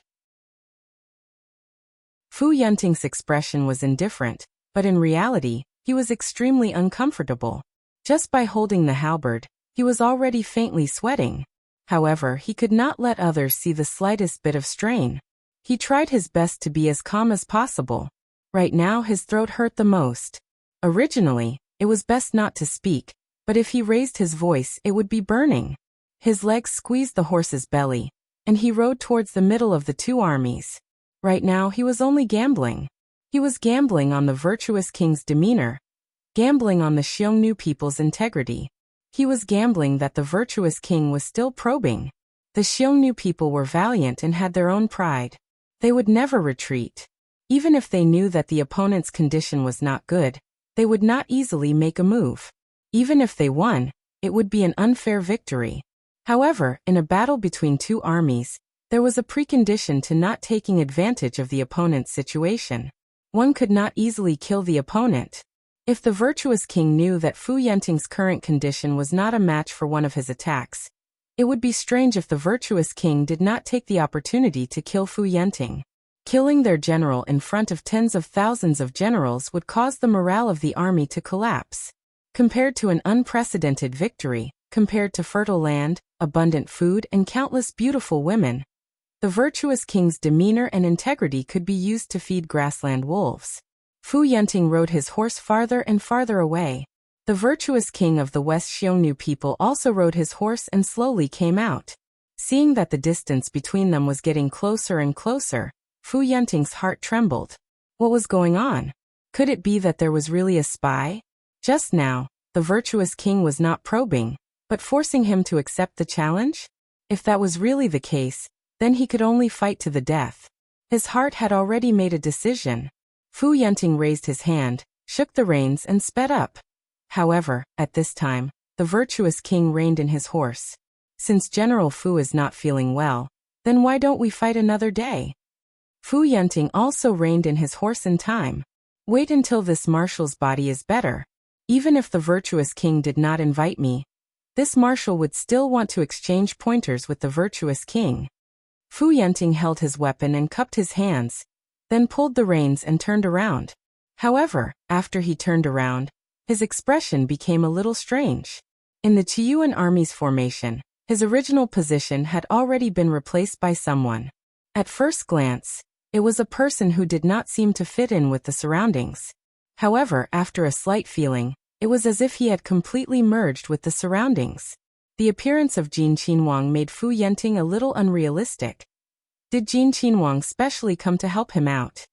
Fu Yenting's expression was indifferent, but in reality, he was extremely uncomfortable. Just by holding the halberd, he was already faintly sweating. However, he could not let others see the slightest bit of strain. He tried his best to be as calm as possible. Right now his throat hurt the most. Originally, it was best not to speak, but if he raised his voice it would be burning. His legs squeezed the horse's belly, and he rode towards the middle of the two armies. Right now he was only gambling. He was gambling on the Virtuous King's demeanor, gambling on the Xiongnu people's integrity. He was gambling that the Virtuous King was still probing. The Xiongnu people were valiant and had their own pride. They would never retreat. Even if they knew that the opponent's condition was not good, they would not easily make a move. Even if they won, it would be an unfair victory. However, in a battle between two armies, there was a precondition to not taking advantage of the opponent's situation. One could not easily kill the opponent. If the Virtuous King knew that Fu Yenting's current condition was not a match for one of his attacks, it would be strange if the Virtuous King did not take the opportunity to kill Fu Yenting. Killing their general in front of tens of thousands of generals would cause the morale of the army to collapse. Compared to an unprecedented victory, compared to fertile land, abundant food, and countless beautiful women, the Virtuous King's demeanor and integrity could be used to feed grassland wolves. Fu Yenting rode his horse farther and farther away. The Virtuous King of the West Xiongnu people also rode his horse and slowly came out. Seeing that the distance between them was getting closer and closer, Fu Yenting's heart trembled. What was going on? Could it be that there was really a spy? Just now, the virtuous king was not probing, but forcing him to accept the challenge? If that was really the case, then he could only fight to the death. His heart had already made a decision. Fu Yenting raised his hand, shook the reins and sped up. However, at this time, the virtuous king reined in his horse. Since General Fu is not feeling well, then why don't we fight another day? Fu Yenting also reined in his horse in time. Wait until this marshal's body is better. Even if the virtuous king did not invite me, this marshal would still want to exchange pointers with the virtuous king. Fu Yenting held his weapon and cupped his hands, then pulled the reins and turned around. However, after he turned around, his expression became a little strange. In the Qiyuan army's formation, his original position had already been replaced by someone. At first glance, it was a person who did not seem to fit in with the surroundings. However, after a slight feeling, it was as if he had completely merged with the surroundings. The appearance of Jin Qinhuang made Fu Yenting a little unrealistic. Did Jin Qinhuang specially come to help him out?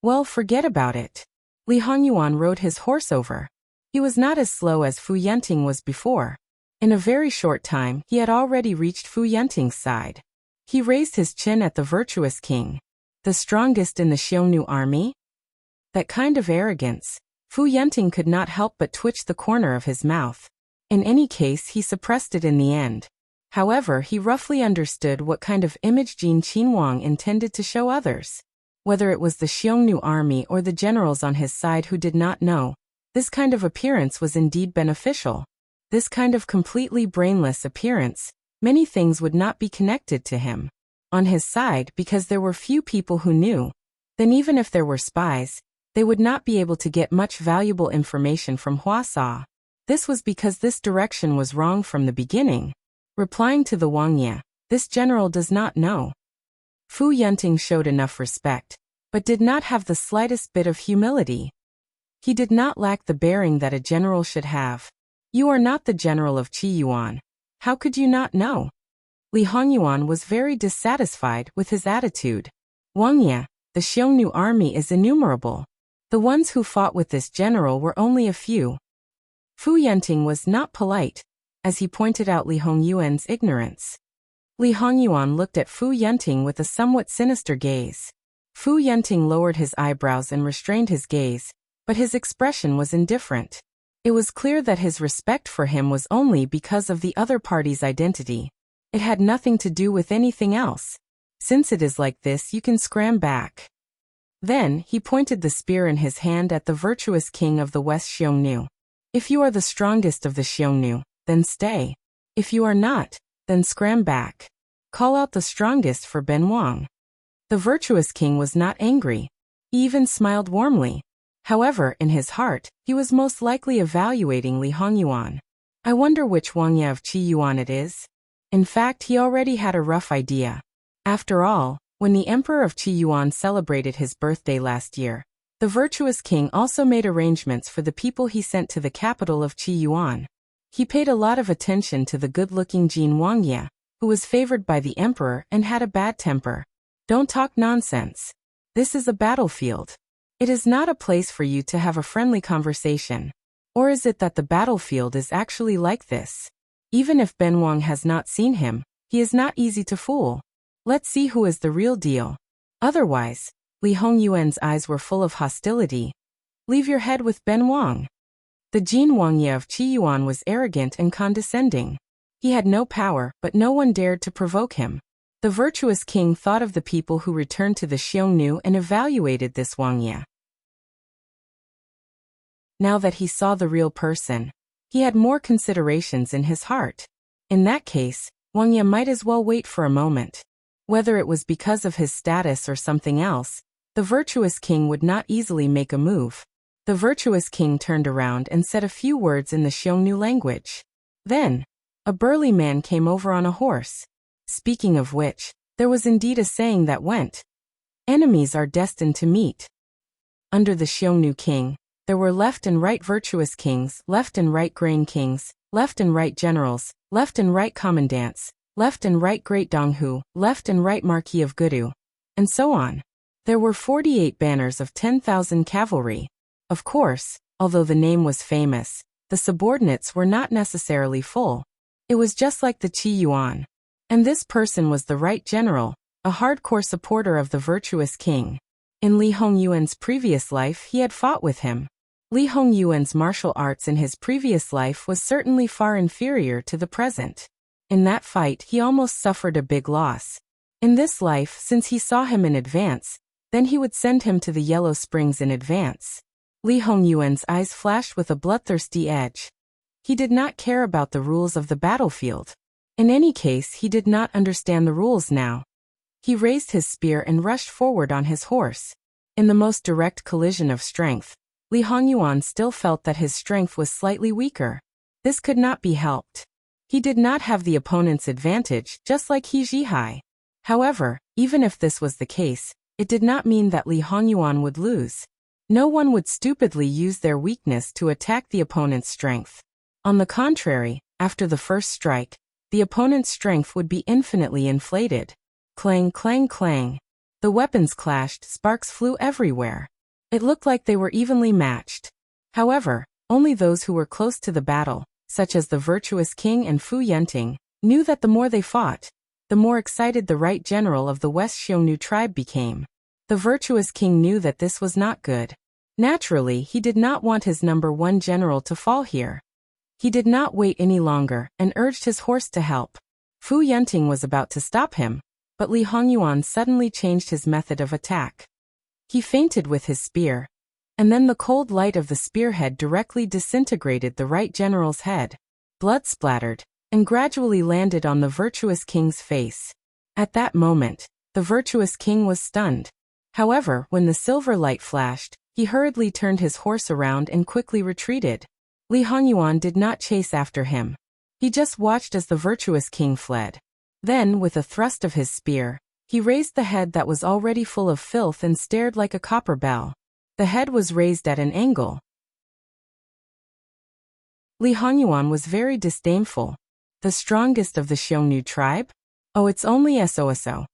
Well, forget about it. Li Hongyuan rode his horse over. He was not as slow as Fu Yenting was before. In a very short time, he had already reached Fu Yenting's side. He raised his chin at the virtuous king. The strongest in the Xiongnu army? That kind of arrogance. Fu Yenting could not help but twitch the corner of his mouth. In any case, he suppressed it in the end. However, he roughly understood what kind of image Jin Qinhuang intended to show others. Whether it was the Xiongnu army or the generals on his side who did not know, this kind of appearance was indeed beneficial. This kind of completely brainless appearance, many things would not be connected to him. On his side, because there were few people who knew, then even if there were spies, they would not be able to get much valuable information from Huasa. This was because this direction was wrong from the beginning. Replying to the Wangye, this general does not know. Fu Yenting showed enough respect, but did not have the slightest bit of humility. He did not lack the bearing that a general should have. You are not the general of Qiyuan. How could you not know? Li Hongyuan was very dissatisfied with his attitude. Wangye, the Xiongnu army is innumerable. The ones who fought with this general were only a few. Fu Yenting was not polite, as he pointed out Li Hongyuan's ignorance. Li Hongyuan looked at Fu Yenting with a somewhat sinister gaze. Fu Yenting lowered his eyebrows and restrained his gaze, but his expression was indifferent. It was clear that his respect for him was only because of the other party's identity. It had nothing to do with anything else. Since it is like this, you can scram back. Then, he pointed the spear in his hand at the virtuous king of the West Xiongnu. If you are the strongest of the Xiongnu, then stay. If you are not, then scram back. Call out the strongest for Ben Wang. The virtuous king was not angry. He even smiled warmly. However, in his heart, he was most likely evaluating Li Hongyuan. I wonder which Wangye of Qiyuan it is. In fact, he already had a rough idea. After all, when the emperor of Qiyuan celebrated his birthday last year, the virtuous king also made arrangements for the people he sent to the capital of Qiyuan. He paid a lot of attention to the good-looking Jin Wangye, who was favored by the emperor and had a bad temper. Don't talk nonsense. This is a battlefield. It is not a place for you to have a friendly conversation. Or is it that the battlefield is actually like this? Even if Ben Wang has not seen him, he is not easy to fool. Let's see who is the real deal. Otherwise, Li Hongyuan's eyes were full of hostility. Leave your head with Ben Wang. The Jin Wangye of Qiyuan was arrogant and condescending. He had no power, but no one dared to provoke him. The virtuous king thought of the people who returned to the Xiongnu and evaluated this Wangye. Now that he saw the real person, he had more considerations in his heart. In that case, Wangye might as well wait for a moment. Whether it was because of his status or something else, the virtuous king would not easily make a move. The virtuous king turned around and said a few words in the Xiongnu language. Then, a burly man came over on a horse. Speaking of which, there was indeed a saying that went, "Enemies are destined to meet." Under the Xiongnu king, there were left and right virtuous kings, left and right grain kings, left and right generals, left and right commandants, left and right great Donghu, left and right marquis of Gudu, and so on. There were 48 banners of 10,000 cavalry. Of course, although the name was famous, the subordinates were not necessarily full. It was just like the Qi Yuan. And this person was the right general, a hardcore supporter of the virtuous king. In Li Hongyuan's previous life he had fought with him. Li Hongyuan's martial arts in his previous life was certainly far inferior to the present. In that fight he almost suffered a big loss. In this life, since he saw him in advance, then he would send him to the Yellow Springs in advance. Li Hongyuan's eyes flashed with a bloodthirsty edge. He did not care about the rules of the battlefield. In any case, he did not understand the rules now. He raised his spear and rushed forward on his horse. In the most direct collision of strength, Li Hongyuan still felt that his strength was slightly weaker. This could not be helped. He did not have the opponent's advantage, just like He Zhihai. However, even if this was the case, it did not mean that Li Hongyuan would lose. No one would stupidly use their weakness to attack the opponent's strength. On the contrary, after the first strike, the opponent's strength would be infinitely inflated. Clang, clang, clang. The weapons clashed, sparks flew everywhere. It looked like they were evenly matched. However, only those who were close to the battle, such as the virtuous king and Fu Yenting, knew that the more they fought, the more excited the right general of the West Xiongnu tribe became. The virtuous king knew that this was not good. Naturally, he did not want his number one general to fall here. He did not wait any longer and urged his horse to help. Fu Yenting was about to stop him, but Li Hongyuan suddenly changed his method of attack. He feinted with his spear, and then the cold light of the spearhead directly disintegrated the right general's head. Blood splattered, and gradually landed on the virtuous king's face. At that moment, the virtuous king was stunned. However, when the silver light flashed, he hurriedly turned his horse around and quickly retreated. Li Hongyuan did not chase after him. He just watched as the virtuous king fled. Then, with a thrust of his spear, he raised the head that was already full of filth and stared like a copper bell. The head was raised at an angle. Li Hongyuan was very disdainful. The strongest of the Xiongnu tribe? Oh, it's only SOSO.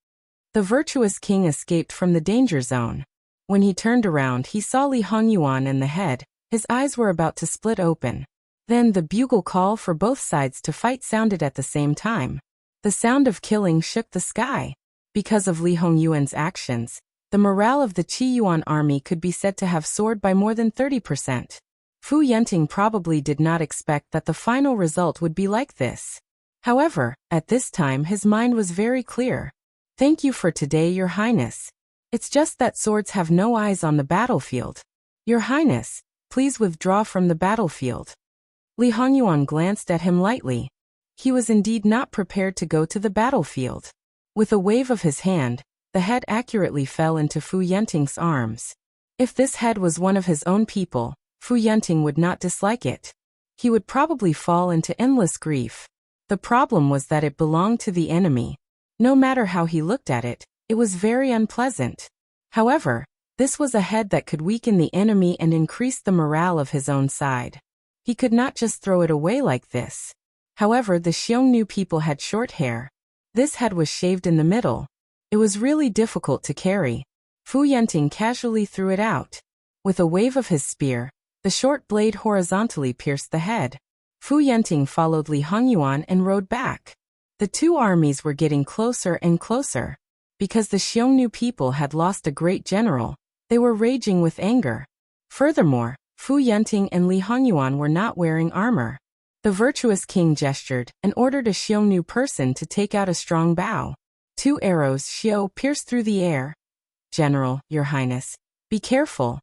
The virtuous king escaped from the danger zone. When he turned around, he saw Li Hongyuan and the head. His eyes were about to split open. Then the bugle call for both sides to fight sounded at the same time. The sound of killing shook the sky. Because of Li Hongyuan's actions, the morale of the Qi Yuan army could be said to have soared by more than 30%. Fu Yenting probably did not expect that the final result would be like this. However, at this time his mind was very clear. Thank you for today, Your Highness. It's just that swords have no eyes on the battlefield. Your Highness, please withdraw from the battlefield. Li Hongyuan glanced at him lightly. He was indeed not prepared to go to the battlefield. With a wave of his hand, the head accurately fell into Fu Yenting's arms. If this head was one of his own people, Fu Yenting would not dislike it. He would probably fall into endless grief. The problem was that it belonged to the enemy. No matter how he looked at it, it was very unpleasant. However, this was a head that could weaken the enemy and increase the morale of his own side. He could not just throw it away like this. However, the Xiongnu people had short hair. This head was shaved in the middle. It was really difficult to carry. Fu Yenting casually threw it out. With a wave of his spear, the short blade horizontally pierced the head. Fu Yenting followed Li Hongyuan and rode back. The two armies were getting closer and closer. Because the Xiongnu people had lost a great general, they were raging with anger. Furthermore, Fu Yenting and Li Hongyuan were not wearing armor. The virtuous king gestured and ordered a Xiongnu person to take out a strong bow. 2 arrows Xiao pierced through the air. General, Your Highness, be careful.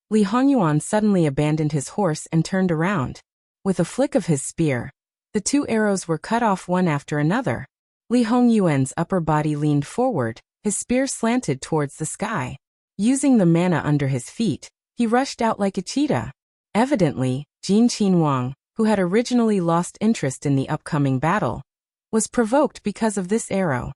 Li Hongyuan suddenly abandoned his horse and turned around. With a flick of his spear, the 2 arrows were cut off one after another. Li Hongyuan's upper body leaned forward, his spear slanted towards the sky. Using the mana under his feet, he rushed out like a cheetah. Evidently, Jin Qinhuang, who had originally lost interest in the upcoming battle, was provoked because of this arrow.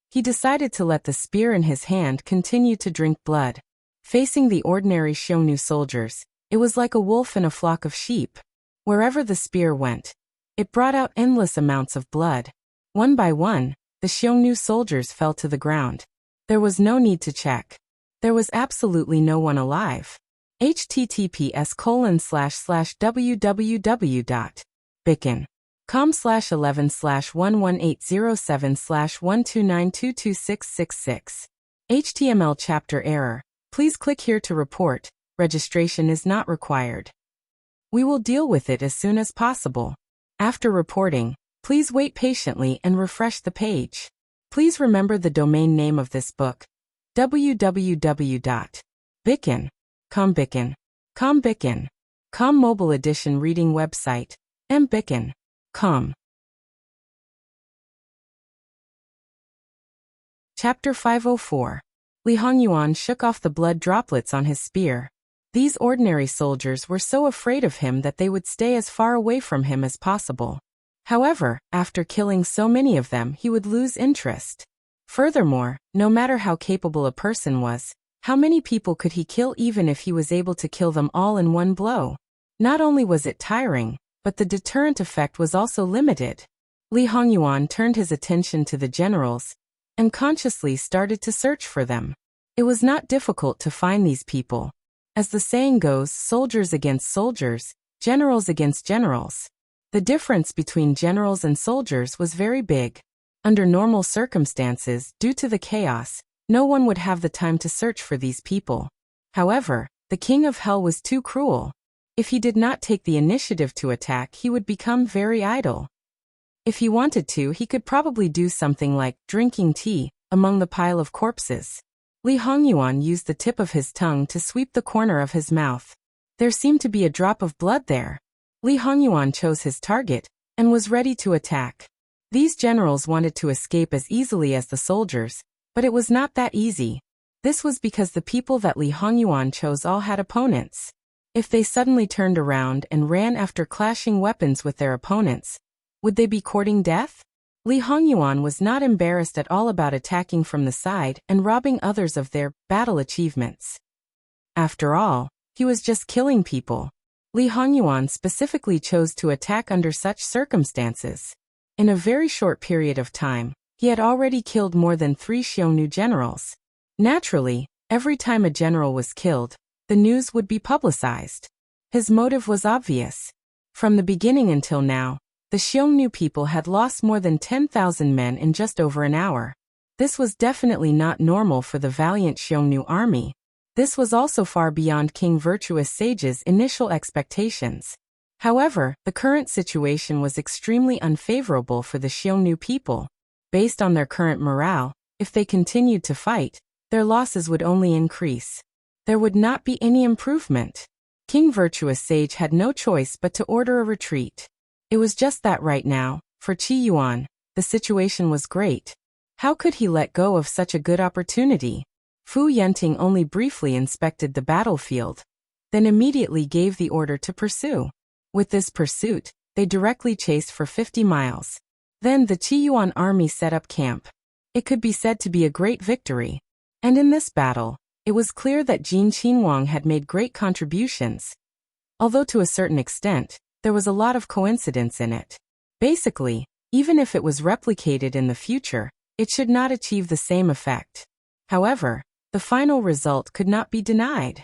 He decided to let the spear in his hand continue to drink blood. Facing the ordinary Xiongnu soldiers, it was like a wolf in a flock of sheep. Wherever the spear went, it brought out endless amounts of blood. One by one, the Xiongnu soldiers fell to the ground. There was no need to check. There was absolutely no one alive. https://www.bicken.com/11/11807/129226666. HTML chapter error. Please click here to report. Registration is not required. We will deal with it as soon as possible. After reporting, please wait patiently and refresh the page. Please remember the domain name of this book: www.bicken.com mobile edition reading website, mbicken.com. Chapter 504. Li Hongyuan shook off the blood droplets on his spear. These ordinary soldiers were so afraid of him that they would stay as far away from him as possible. However, after killing so many of them, he would lose interest. Furthermore, no matter how capable a person was, how many people could he kill even if he was able to kill them all in one blow? Not only was it tiring, but the deterrent effect was also limited. Li Hongyuan turned his attention to the generals and consciously started to search for them. It was not difficult to find these people. As the saying goes, soldiers against soldiers, generals against generals. The difference between generals and soldiers was very big. Under normal circumstances, due to the chaos, no one would have the time to search for these people. However, the King of Hell was too cruel. If he did not take the initiative to attack, he would become very idle. If he wanted to, he could probably do something like drinking tea among the pile of corpses. Li Hongyuan used the tip of his tongue to sweep the corner of his mouth. There seemed to be a drop of blood there. Li Hongyuan chose his target and was ready to attack. These generals wanted to escape as easily as the soldiers, but it was not that easy. This was because the people that Li Hongyuan chose all had opponents. If they suddenly turned around and ran after clashing weapons with their opponents, would they be courting death? Li Hongyuan was not embarrassed at all about attacking from the side and robbing others of their battle achievements. After all, he was just killing people. Li Hongyuan specifically chose to attack under such circumstances. In a very short period of time, he had already killed more than 3 Xiongnu generals. Naturally, every time a general was killed, the news would be publicized. His motive was obvious. From the beginning until now, the Xiongnu people had lost more than 10,000 men in just over an hour. This was definitely not normal for the valiant Xiongnu army. This was also far beyond King Virtuous Sage's initial expectations. However, the current situation was extremely unfavorable for the Xiongnu people. Based on their current morale, if they continued to fight, their losses would only increase. There would not be any improvement. King Virtuous Sage had no choice but to order a retreat. It was just that right now, for Qi Yuan, the situation was great. How could he let go of such a good opportunity? Fu Yenting only briefly inspected the battlefield, then immediately gave the order to pursue. With this pursuit, they directly chased for 50 miles. Then the Qi Yuan army set up camp. It could be said to be a great victory. And in this battle, it was clear that Jin Qinhuang had made great contributions. Although to a certain extent, there was a lot of coincidence in it. Basically, even if it was replicated in the future, it should not achieve the same effect. However, the final result could not be denied.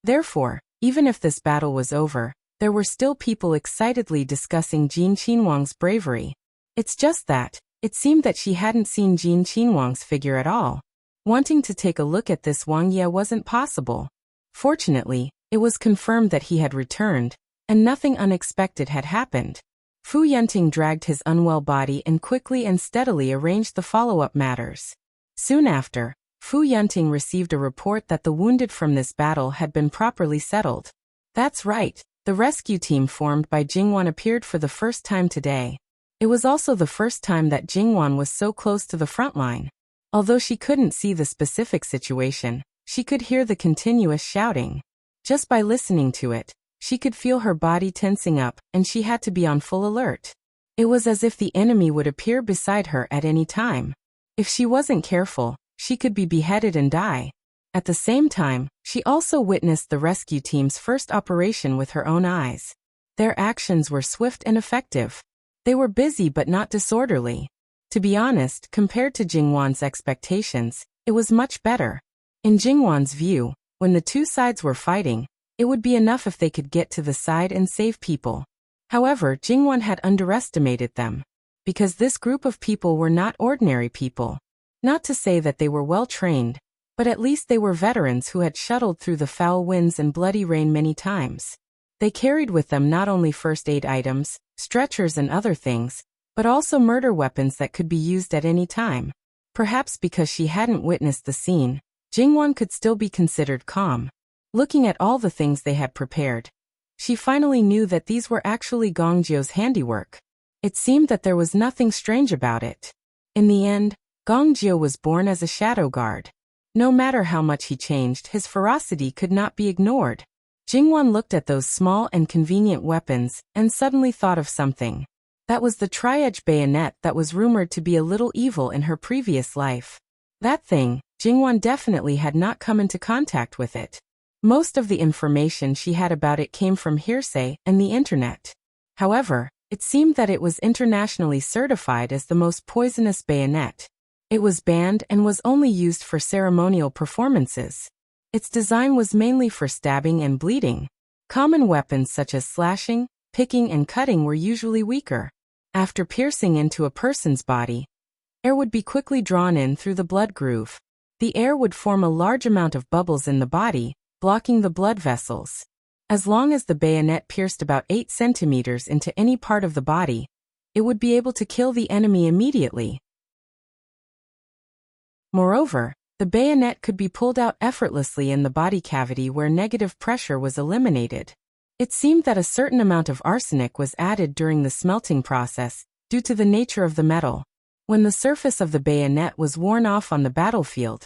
Therefore, even if this battle was over, there were still people excitedly discussing Jin Qinhuang's bravery. It's just that, it seemed that she hadn't seen Jin Qinhuang's figure at all. Wanting to take a look at this Wang Ye wasn't possible. Fortunately, it was confirmed that he had returned, and nothing unexpected had happened. Fu Yenting dragged his unwell body and quickly and steadily arranged the follow-up matters. Soon after, Fu Yenting received a report that the wounded from this battle had been properly settled. That's right, the rescue team formed by Jingwan appeared for the first time today. It was also the first time that Jingwan was so close to the front line. Although she couldn't see the specific situation, she could hear the continuous shouting. Just by listening to it, she could feel her body tensing up, and she had to be on full alert. It was as if the enemy would appear beside her at any time. If she wasn't careful, she could be beheaded and die. At the same time, she also witnessed the rescue team's first operation with her own eyes. Their actions were swift and effective. They were busy but not disorderly. To be honest, compared to Jingwan's expectations, It was much better. In Jingwan's view, when the two sides were fighting, it would be enough if they could get to the side and save people. However, Jingwan had underestimated them. Because this group of people were not ordinary people. Not to say that they were well trained, but at least they were veterans who had shuttled through the foul winds and bloody rain many times. They carried with them not only first aid items, stretchers and other things, but also murder weapons that could be used at any time. Perhaps because she hadn't witnessed the scene, Jingwan could still be considered calm. Looking at all the things they had prepared, she finally knew that these were actually Gongjiu's handiwork. It seemed that there was nothing strange about it. In the end, Gongjiu was born as a shadow guard. No matter how much he changed, his ferocity could not be ignored. Jingwan looked at those small and convenient weapons and suddenly thought of something. That was the tri-edge bayonet that was rumored to be a little evil in her previous life. That thing, Jingwan definitely had not come into contact with it. Most of the information she had about it came from hearsay and the internet. However, it seemed that it was internationally certified as the most poisonous bayonet. It was banned and was only used for ceremonial performances. Its design was mainly for stabbing and bleeding. Common weapons such as slashing, picking and cutting were usually weaker. After piercing into a person's body, air would be quickly drawn in through the blood groove. The air would form a large amount of bubbles in the body, blocking the blood vessels. As long as the bayonet pierced about 8 centimeters into any part of the body, it would be able to kill the enemy immediately. Moreover, the bayonet could be pulled out effortlessly in the body cavity where negative pressure was eliminated. It seemed that a certain amount of arsenic was added during the smelting process, due to the nature of the metal. When the surface of the bayonet was worn off on the battlefield,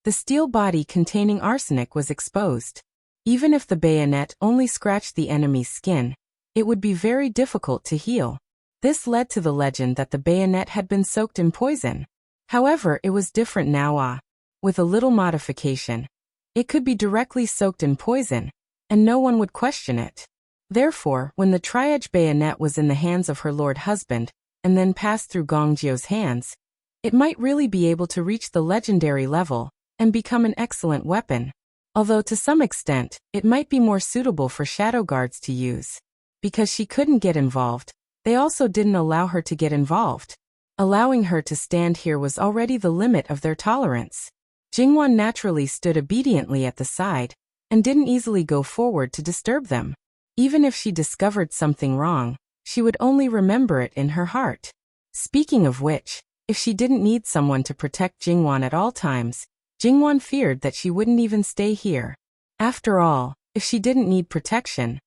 the steel body containing arsenic was exposed. Even if the bayonet only scratched the enemy's skin, it would be very difficult to heal. This led to the legend that the bayonet had been soaked in poison. However, it was different now. With a little modification, it could be directly soaked in poison, and no one would question it. Therefore, when the tri-edge bayonet was in the hands of her lord husband, and then passed through Gongjiu's hands, it might really be able to reach the legendary level, and become an excellent weapon. Although to some extent, it might be more suitable for shadow guards to use. Because she couldn't get involved, they also didn't allow her to get involved. Allowing her to stand here was already the limit of their tolerance. Jingwan naturally stood obediently at the side, and didn't easily go forward to disturb them. Even if she discovered something wrong, she would only remember it in her heart. Speaking of which, if she didn't need someone to protect Jingwan at all times, Jingwan feared that she wouldn't even stay here. After all, if she didn't need protection,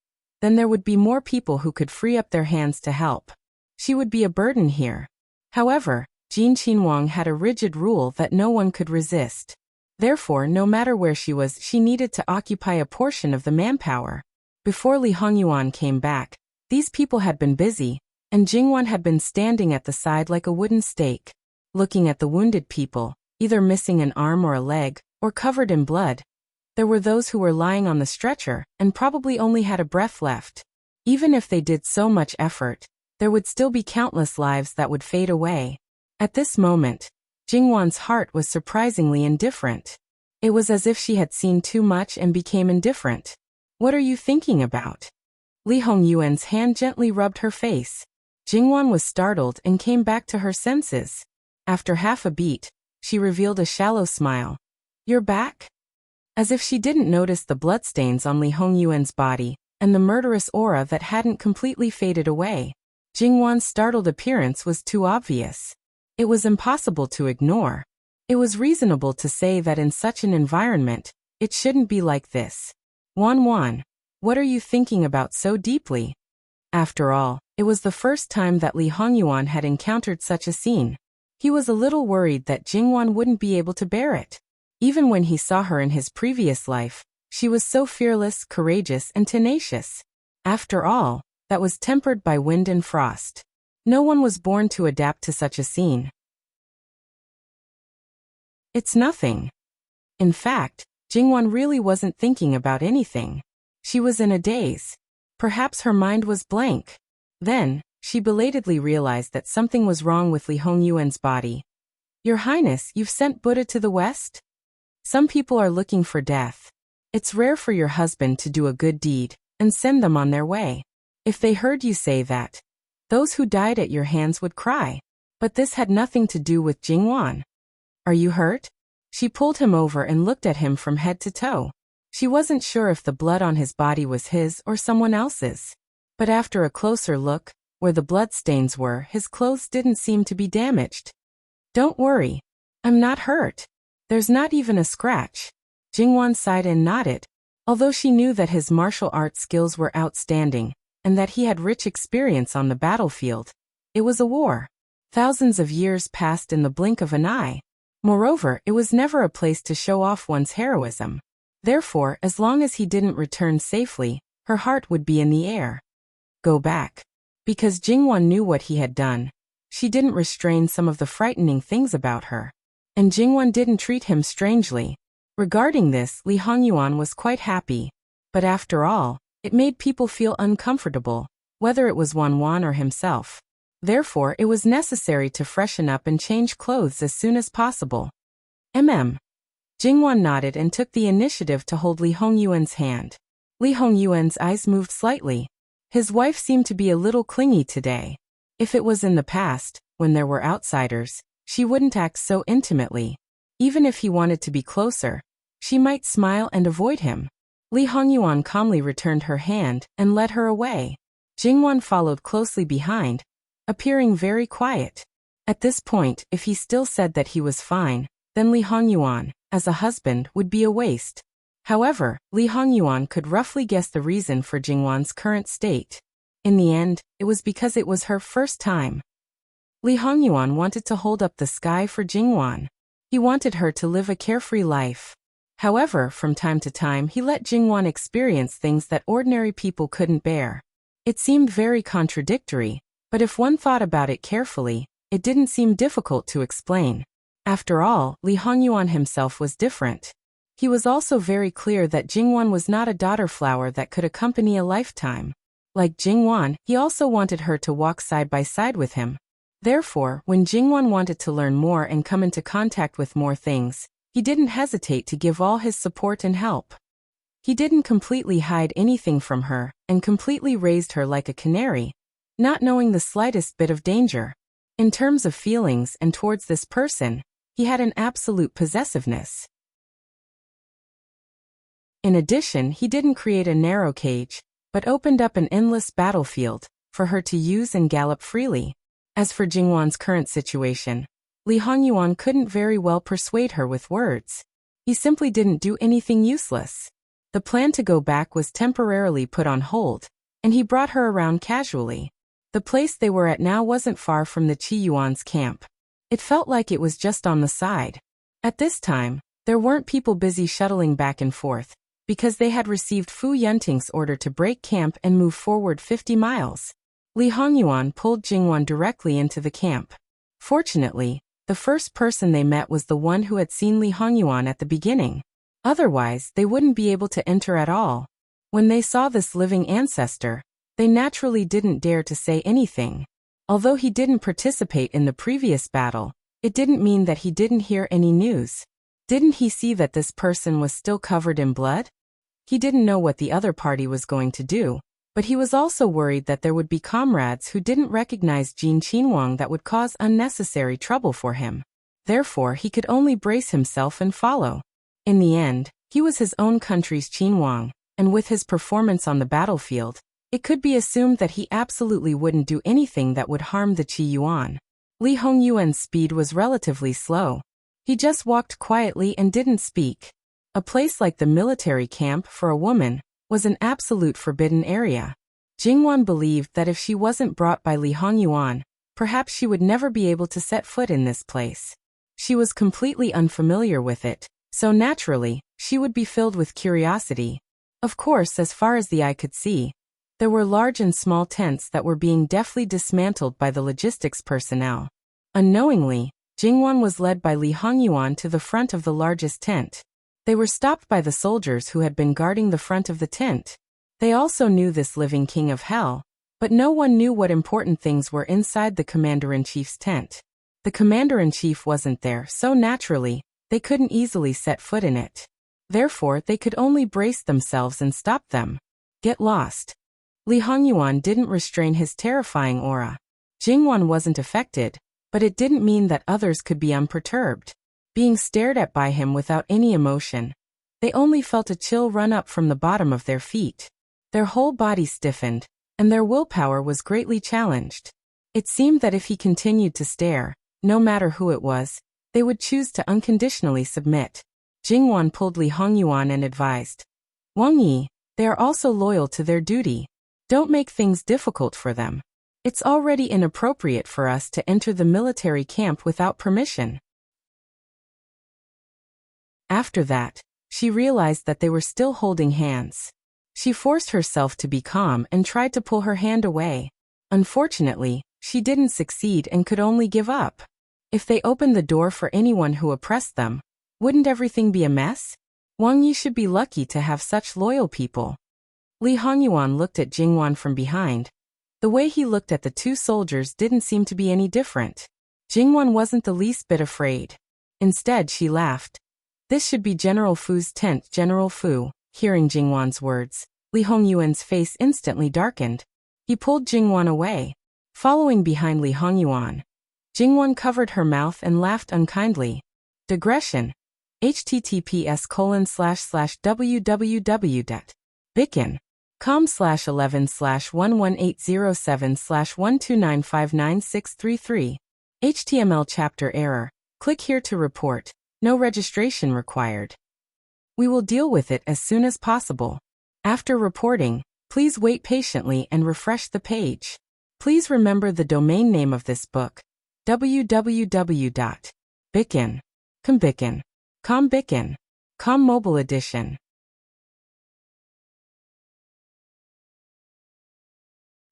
then there would be more people who could free up their hands to help. She would be a burden here. However, Jin Qinhuang had a rigid rule that no one could resist. Therefore, no matter where she was, she needed to occupy a portion of the manpower. Before Li Hongyuan came back, these people had been busy, and Jingwan had been standing at the side like a wooden stake, looking at the wounded people, either missing an arm or a leg, or covered in blood. There were those who were lying on the stretcher, and probably only had a breath left. Even if they did so much effort, there would still be countless lives that would fade away. At this moment, Jingwan's heart was surprisingly indifferent. It was as if she had seen too much and became indifferent. What are you thinking about? Li Hongyuan's hand gently rubbed her face. Jingwan was startled and came back to her senses. After half a beat, she revealed a shallow smile. You're back? As if she didn't notice the bloodstains on Li Hongyuan's body, and the murderous aura that hadn't completely faded away. Jingwan's startled appearance was too obvious. It was impossible to ignore. It was reasonable to say that in such an environment, it shouldn't be like this. Wan, what are you thinking about so deeply? After all, it was the first time that Li Hongyuan had encountered such a scene. He was a little worried that Jingwan wouldn't be able to bear it. Even when he saw her in his previous life, she was so fearless, courageous, and tenacious. After all, that was tempered by wind and frost. No one was born to adapt to such a scene. It's nothing. In fact, Jingwan really wasn't thinking about anything. She was in a daze. Perhaps her mind was blank. Then, she belatedly realized that something was wrong with Li Hongyuan's body. Your Highness, you've sent Buddha to the west? Some people are looking for death. It's rare for your husband to do a good deed and send them on their way. If they heard you say that, those who died at your hands would cry. But this had nothing to do with Jingwan. Are you hurt? She pulled him over and looked at him from head to toe. She wasn't sure if the blood on his body was his or someone else's. But after a closer look, where the bloodstains were, his clothes didn't seem to be damaged. Don't worry. I'm not hurt. There's not even a scratch. Jingwan sighed and nodded. Although she knew that his martial arts skills were outstanding, and that he had rich experience on the battlefield, it was a war. Thousands of years passed in the blink of an eye. Moreover, it was never a place to show off one's heroism. Therefore, as long as he didn't return safely, her heart would be in the air. Go back. Because Jingwan knew what he had done, she didn't restrain some of the frightening things about her. And Jingwan didn't treat him strangely. Regarding this, Li Hongyuan was quite happy. But after all, it made people feel uncomfortable, whether it was Wanwan or himself. Therefore, it was necessary to freshen up and change clothes as soon as possible. Jingwan nodded and took the initiative to hold Li Hongyuan's hand. Li Hongyuan's eyes moved slightly. His wife seemed to be a little clingy today. If it was in the past, when there were outsiders, she wouldn't act so intimately. Even if he wanted to be closer, she might smile and avoid him. Li Hongyuan calmly returned her hand and led her away. Jingwan followed closely behind, appearing very quiet. At this point, if he still said that he was fine, then Li Hongyuan, as a husband, would be a waste. However, Li Hongyuan could roughly guess the reason for Jingwan's current state. In the end, it was because it was her first time. Li Hongyuan wanted to hold up the sky for Jingwan. He wanted her to live a carefree life. However, from time to time he let Jingwan experience things that ordinary people couldn't bear. It seemed very contradictory, but if one thought about it carefully, it didn't seem difficult to explain. After all, Li Hongyuan himself was different. He was also very clear that Jingwan was not a daughter flower that could accompany a lifetime. Like Jingwan, he also wanted her to walk side by side with him. Therefore, when Jingwan wanted to learn more and come into contact with more things, he didn't hesitate to give all his support and help. He didn't completely hide anything from her, and completely raised her like a canary, not knowing the slightest bit of danger. In terms of feelings and towards this person, he had an absolute possessiveness. In addition, he didn't create a narrow cage, but opened up an endless battlefield for her to use and gallop freely. As for Jingwan's current situation, Li Hongyuan couldn't very well persuade her with words. He simply didn't do anything useless. The plan to go back was temporarily put on hold, and he brought her around casually. The place they were at now wasn't far from the Qi Yuan's camp. It felt like it was just on the side. At this time, there weren't people busy shuttling back and forth, because they had received Fu Yunting's order to break camp and move forward 50 miles. Li Hongyuan pulled Jingwan directly into the camp. Fortunately, the first person they met was the one who had seen Li Hongyuan at the beginning. Otherwise, they wouldn't be able to enter at all. When they saw this living ancestor, they naturally didn't dare to say anything. Although he didn't participate in the previous battle, it didn't mean that he didn't hear any news. Didn't he see that this person was still covered in blood? He didn't know what the other party was going to do, but he was also worried that there would be comrades who didn't recognize Jin Qinhuang that would cause unnecessary trouble for him. Therefore, he could only brace himself and follow. In the end, he was his own country's Qinhuang, and with his performance on the battlefield, it could be assumed that he absolutely wouldn't do anything that would harm the Qi Yuan. Li Hongyuan's speed was relatively slow. He just walked quietly and didn't speak. A place like the military camp for a woman was an absolute forbidden area. Jingwan believed that if she wasn't brought by Li Hongyuan, perhaps she would never be able to set foot in this place. She was completely unfamiliar with it, so naturally, she would be filled with curiosity. Of course, as far as the eye could see, there were large and small tents that were being deftly dismantled by the logistics personnel. Unknowingly, Jingwan was led by Li Hongyuan to the front of the largest tent. They were stopped by the soldiers who had been guarding the front of the tent. They also knew this living king of hell, but no one knew what important things were inside the commander-in-chief's tent. The commander-in-chief wasn't there, so naturally, they couldn't easily set foot in it. Therefore, they could only brace themselves and stop them. Get lost. Li Hongyuan didn't restrain his terrifying aura. Jingwan wasn't affected, but it didn't mean that others could be unperturbed. Being stared at by him without any emotion, they only felt a chill run up from the bottom of their feet. Their whole body stiffened, and their willpower was greatly challenged. It seemed that if he continued to stare, no matter who it was, they would choose to unconditionally submit. Jingwan pulled Li Hongyuan and advised, Wang Yi, they are also loyal to their duty. Don't make things difficult for them. It's already inappropriate for us to enter the military camp without permission. After that, she realized that they were still holding hands. She forced herself to be calm and tried to pull her hand away. Unfortunately, she didn't succeed and could only give up. If they opened the door for anyone who oppressed them, wouldn't everything be a mess? Wang Yi should be lucky to have such loyal people. Li Hongyuan looked at Jingwan from behind. The way he looked at the two soldiers didn't seem to be any different. Jingwan wasn't the least bit afraid. Instead, she laughed. This should be General Fu's tent. General Fu, hearing Jingwan's words, Li Hongyuan's face instantly darkened. He pulled Jingwan away. Following behind Li Hongyuan, Jingwan covered her mouth and laughed unkindly. Digression. https://www.bicken.com/11/11807/129599633. HTML chapter error. Click here to report. No registration required. We will deal with it as soon as possible. After reporting, please wait patiently and refresh the page. Please remember the domain name of this book, www.bicken.com mobile edition.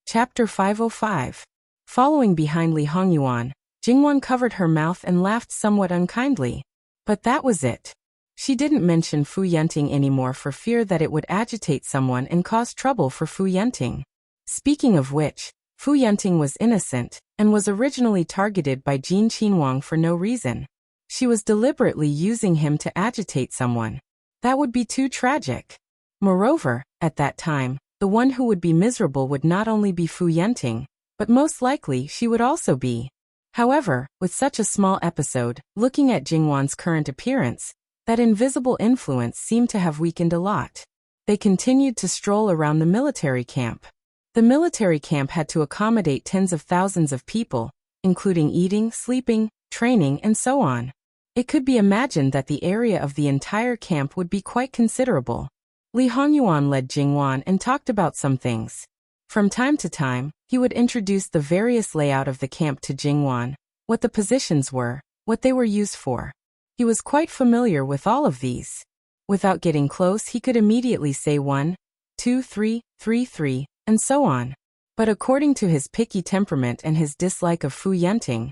Chapter 505. Following behind Li Hongyuan, Jingwan covered her mouth and laughed somewhat unkindly. But that was it. She didn't mention Fu Yenting anymore for fear that it would agitate someone and cause trouble for Fu Yenting. Speaking of which, Fu Yenting was innocent, and was originally targeted by Jin Qinhuang for no reason. She was deliberately using him to agitate someone. That would be too tragic. Moreover, at that time, the one who would be miserable would not only be Fu Yenting, but most likely she would also be. However, with such a small episode, looking at Jingwan's current appearance, that invisible influence seemed to have weakened a lot. They continued to stroll around the military camp. The military camp had to accommodate tens of thousands of people, including eating, sleeping, training, and so on. It could be imagined that the area of the entire camp would be quite considerable. Li Hongyuan led Jingwan and talked about some things. From time to time, he would introduce the various layout of the camp to Jingwan, what the positions were, what they were used for. He was quite familiar with all of these. Without getting close, he could immediately say 1, 2, 3, 3, 3, and so on. But according to his picky temperament and his dislike of Fu Yenting,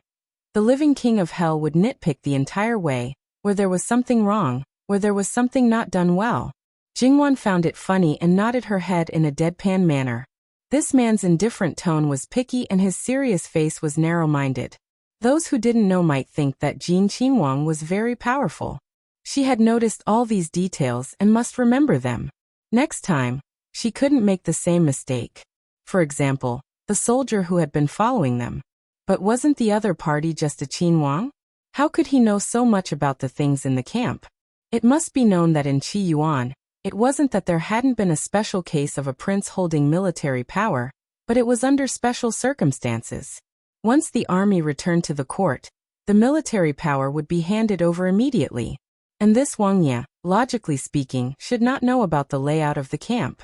the living king of hell would nitpick the entire way, where there was something wrong, where there was something not done well. Jingwan found it funny and nodded her head in a deadpan manner. This man's indifferent tone was picky and his serious face was narrow-minded. Those who didn't know might think that Jin Qinhuang was very powerful. She had noticed all these details and must remember them. Next time, she couldn't make the same mistake. For example, the soldier who had been following them. But wasn't the other party just a Qinhuang? How could he know so much about the things in the camp? It must be known that in Qi Yuan, it wasn't that there hadn't been a special case of a prince holding military power, but it was under special circumstances. Once the army returned to the court, the military power would be handed over immediately. And this Wang Ye, logically speaking, should not know about the layout of the camp.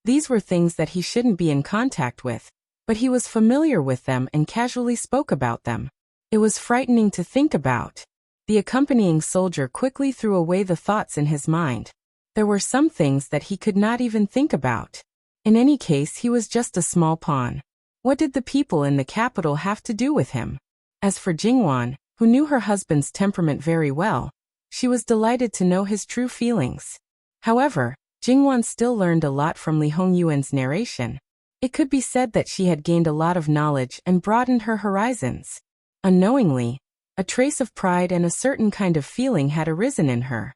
These were things that he shouldn't be in contact with, but he was familiar with them and casually spoke about them. It was frightening to think about. The accompanying soldier quickly threw away the thoughts in his mind. There were some things that he could not even think about. In any case, he was just a small pawn. What did the people in the capital have to do with him? As for Jingwan, who knew her husband's temperament very well, she was delighted to know his true feelings. However, Jingwan still learned a lot from Li Hongyuan's narration. It could be said that she had gained a lot of knowledge and broadened her horizons. Unknowingly, A trace of pride and a certain kind of feeling had arisen in her.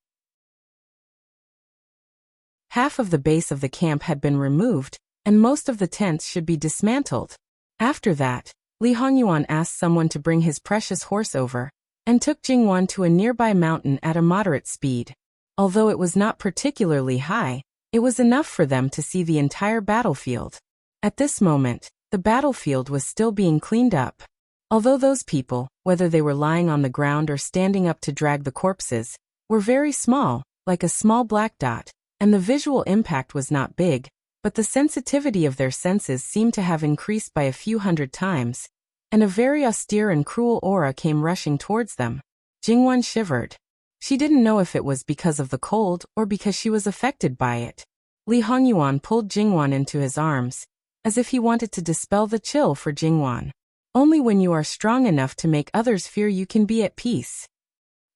Half of the base of the camp had been removed, and most of the tents should be dismantled. After that, Li Hongyuan asked someone to bring his precious horse over, and took Jingwan to a nearby mountain at a moderate speed. Although it was not particularly high, it was enough for them to see the entire battlefield. At this moment, the battlefield was still being cleaned up. Although those people, whether they were lying on the ground or standing up to drag the corpses, were very small, like a small black dot, and the visual impact was not big, but the sensitivity of their senses seemed to have increased by a few hundred times, and a very austere and cruel aura came rushing towards them. Jingwan shivered. She didn't know if it was because of the cold or because she was affected by it. Li Hongyuan pulled Jingwan into his arms, as if he wanted to dispel the chill for Jingwan. Only when you are strong enough to make others fear you can be at peace.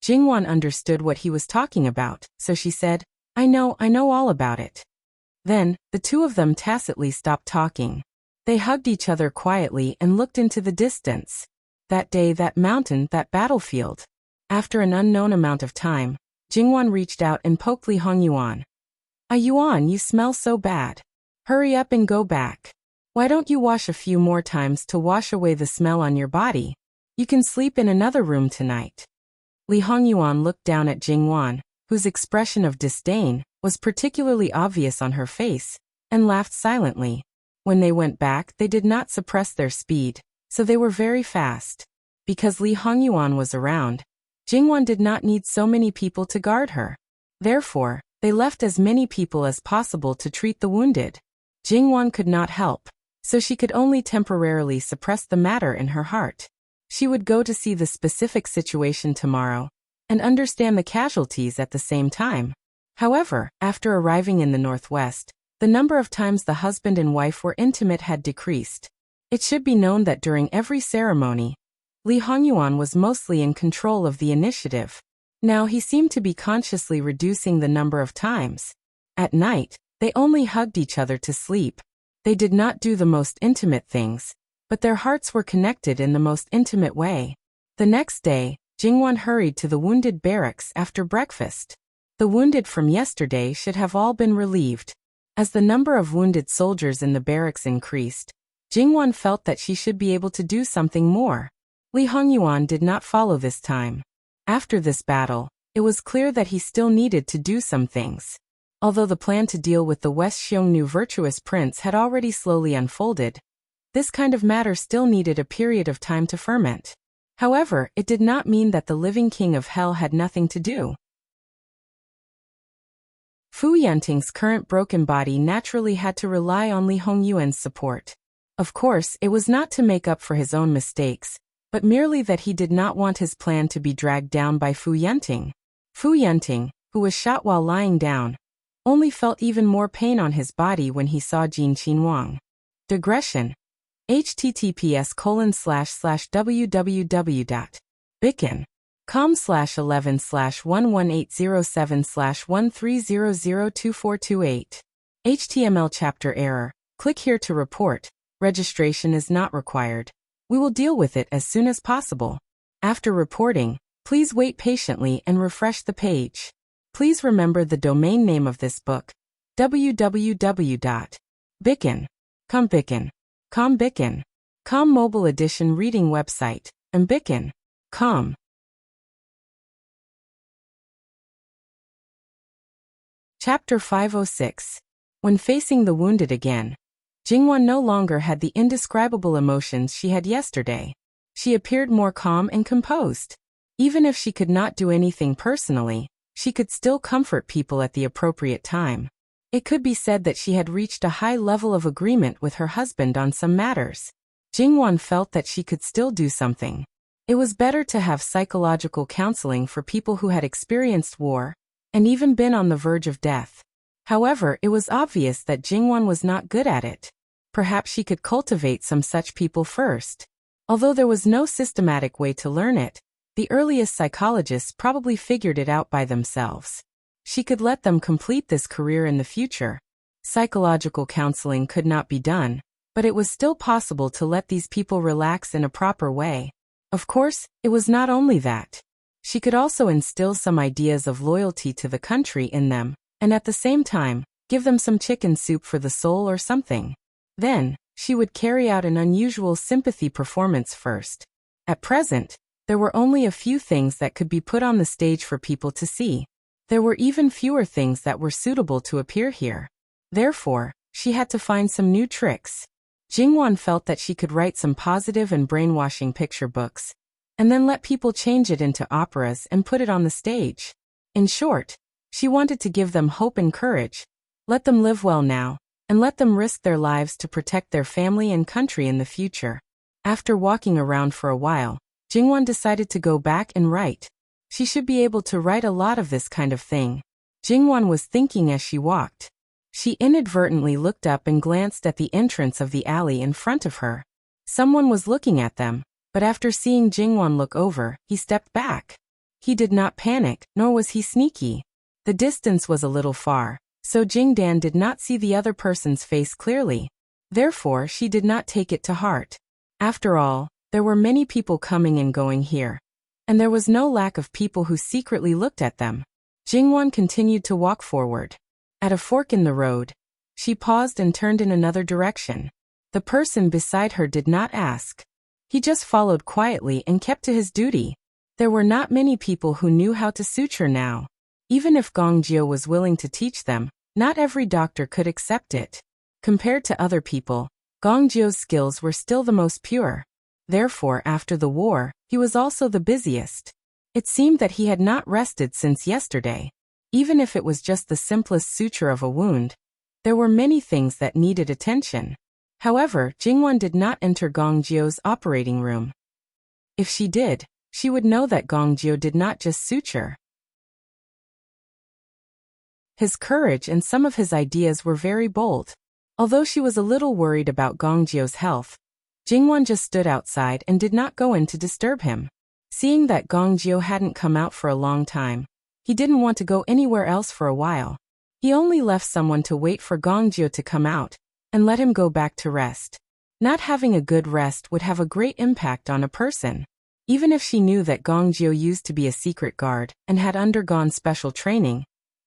Jingwan understood what he was talking about, so she said, I know all about it. Then, the two of them tacitly stopped talking. They hugged each other quietly and looked into the distance. That day, that mountain, that battlefield. After an unknown amount of time, Jingwan reached out and poked Li Hongyuan. Yuan, you smell so bad. Hurry up and go back. Why don't you wash a few more times to wash away the smell on your body? You can sleep in another room tonight. Li Hongyuan looked down at Jingwan, whose expression of disdain was particularly obvious on her face, and laughed silently. When they went back, they did not suppress their speed, so they were very fast. Because Li Hongyuan was around, Jingwan did not need so many people to guard her. Therefore, they left as many people as possible to treat the wounded. Jingwan could not help, so she could only temporarily suppress the matter in her heart. She would go to see the specific situation tomorrow, and understand the casualties at the same time. However, after arriving in the northwest, the number of times the husband and wife were intimate had decreased. It should be known that during every ceremony, Li Hongyuan was mostly in control of the initiative. Now he seemed to be consciously reducing the number of times. At night, they only hugged each other to sleep. They did not do the most intimate things, but their hearts were connected in the most intimate way. The next day, Jingwan hurried to the wounded barracks after breakfast. The wounded from yesterday should have all been relieved. As the number of wounded soldiers in the barracks increased, Jingwan felt that she should be able to do something more. Li Hongyuan did not follow this time. After this battle, it was clear that he still needed to do some things. Although the plan to deal with the West Xiongnu virtuous prince had already slowly unfolded, this kind of matter still needed a period of time to ferment. However, it did not mean that the living king of hell had nothing to do. Fu Yanting's current broken body naturally had to rely on Li Hongyuan's support. Of course, it was not to make up for his own mistakes, but merely that he did not want his plan to be dragged down by Fu Yanting. Fu Yanting, who was shot while lying down, only felt even more pain on his body when he saw Jin Qinhuang. Digression. https://www.bicken.com/11/11807/13002428. HTML chapter error. Click here to report. Registration is not required. We will deal with it as soon as possible. After reporting, please wait patiently and refresh the page. Please remember the domain name of this book, www.bicken.com mobile edition reading website, and bicken.com. Chapter 506. When facing the wounded again, Jingwan no longer had the indescribable emotions she had yesterday. She appeared more calm and composed. Even if she could not do anything personally, she could still comfort people at the appropriate time. It could be said that she had reached a high level of agreement with her husband on some matters. Jingwan felt that she could still do something. It was better to have psychological counseling for people who had experienced war, and even been on the verge of death. However, it was obvious that Jingwan was not good at it. Perhaps she could cultivate some such people first. Although there was no systematic way to learn it, the earliest psychologists probably figured it out by themselves. She could let them complete this career in the future. Psychological counseling could not be done, but it was still possible to let these people relax in a proper way. Of course, it was not only that. She could also instill some ideas of loyalty to the country in them, and at the same time, give them some chicken soup for the soul or something. Then, she would carry out an unusual sympathy performance first. At present, there were only a few things that could be put on the stage for people to see. There were even fewer things that were suitable to appear here. Therefore, she had to find some new tricks. Jingwan felt that she could write some positive and brainwashing picture books, and then let people change it into operas and put it on the stage. In short, she wanted to give them hope and courage, let them live well now, and let them risk their lives to protect their family and country in the future. After walking around for a while, Jingwan decided to go back and write. She should be able to write a lot of this kind of thing. Jingwan was thinking as she walked. She inadvertently looked up and glanced at the entrance of the alley in front of her. Someone was looking at them, but after seeing Jingwan look over, he stepped back. He did not panic, nor was he sneaky. The distance was a little far, so Jingdan did not see the other person's face clearly. Therefore, she did not take it to heart. After all, there were many people coming and going here, and there was no lack of people who secretly looked at them. Jingwan continued to walk forward. At a fork in the road, she paused and turned in another direction. The person beside her did not ask. He just followed quietly and kept to his duty. There were not many people who knew how to suture now. Even if Gongjio was willing to teach them, not every doctor could accept it. Compared to other people, Gongjio's skills were still the most pure. Therefore, after the war, he was also the busiest. It seemed that he had not rested since yesterday. Even if it was just the simplest suture of a wound, there were many things that needed attention. However, Jingwan did not enter Gongjio's operating room. If she did, she would know that Gongjio did not just suture. His courage and some of his ideas were very bold. Although she was a little worried about Gongjio's health, Jingwan just stood outside and did not go in to disturb him. Seeing that Gongjio hadn't come out for a long time, he didn't want to go anywhere else for a while. He only left someone to wait for Gongjio to come out, and let him go back to rest. Not having a good rest would have a great impact on a person. Even if she knew that Gongjio used to be a secret guard and had undergone special training,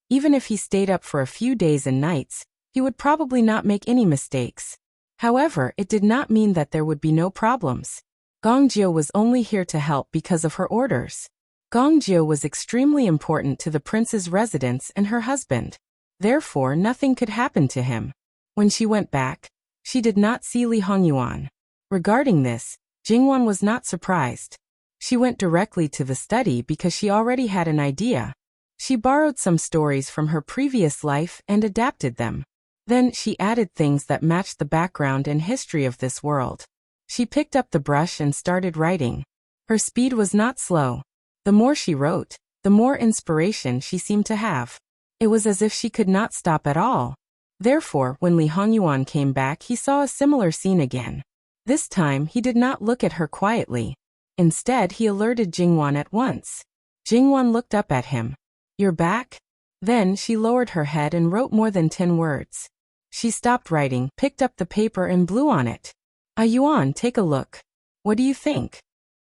even if he stayed up for a few days and nights, he would probably not make any mistakes. However, it did not mean that there would be no problems. Gongjio was only here to help because of her orders. Gongjio was extremely important to the prince's residence and her husband. Therefore, nothing could happen to him. When she went back, she did not see Li Hongyuan. Regarding this, Jingwan was not surprised. She went directly to the study because she already had an idea. She borrowed some stories from her previous life and adapted them. Then she added things that matched the background and history of this world. She picked up the brush and started writing. Her speed was not slow. The more she wrote, the more inspiration she seemed to have. It was as if she could not stop at all. Therefore, when Li Hongyuan came back, he saw a similar scene again. This time, he did not look at her quietly. Instead, he alerted Jingwan at once. Jingwan looked up at him. "You're back?" Then she lowered her head and wrote more than 10 words. She stopped writing, picked up the paper and blew on it. "Yuan, take a look. What do you think?"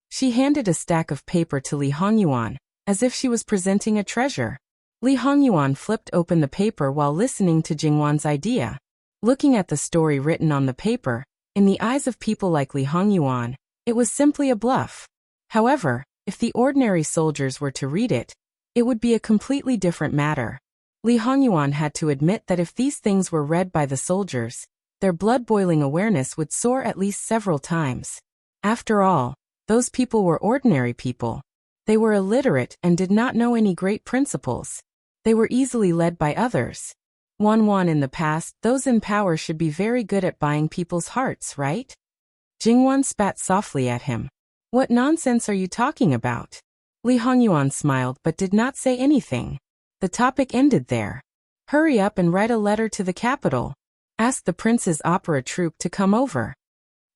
She handed a stack of paper to Li Hongyuan, as if she was presenting a treasure. Li Hongyuan flipped open the paper while listening to Jingwan's idea. Looking at the story written on the paper, in the eyes of people like Li Hongyuan, it was simply a bluff. However, if the ordinary soldiers were to read it, it would be a completely different matter. Li Hongyuan had to admit that if these things were read by the soldiers, their blood-boiling awareness would soar at least several times. After all, those people were ordinary people. They were illiterate and did not know any great principles. They were easily led by others. Wan in the past, those in power should be very good at buying people's hearts, right? Jingwan spat softly at him. "What nonsense are you talking about?" Li Hongyuan smiled but did not say anything. The topic ended there. "Hurry up and write a letter to the capital. Ask the prince's opera troupe to come over.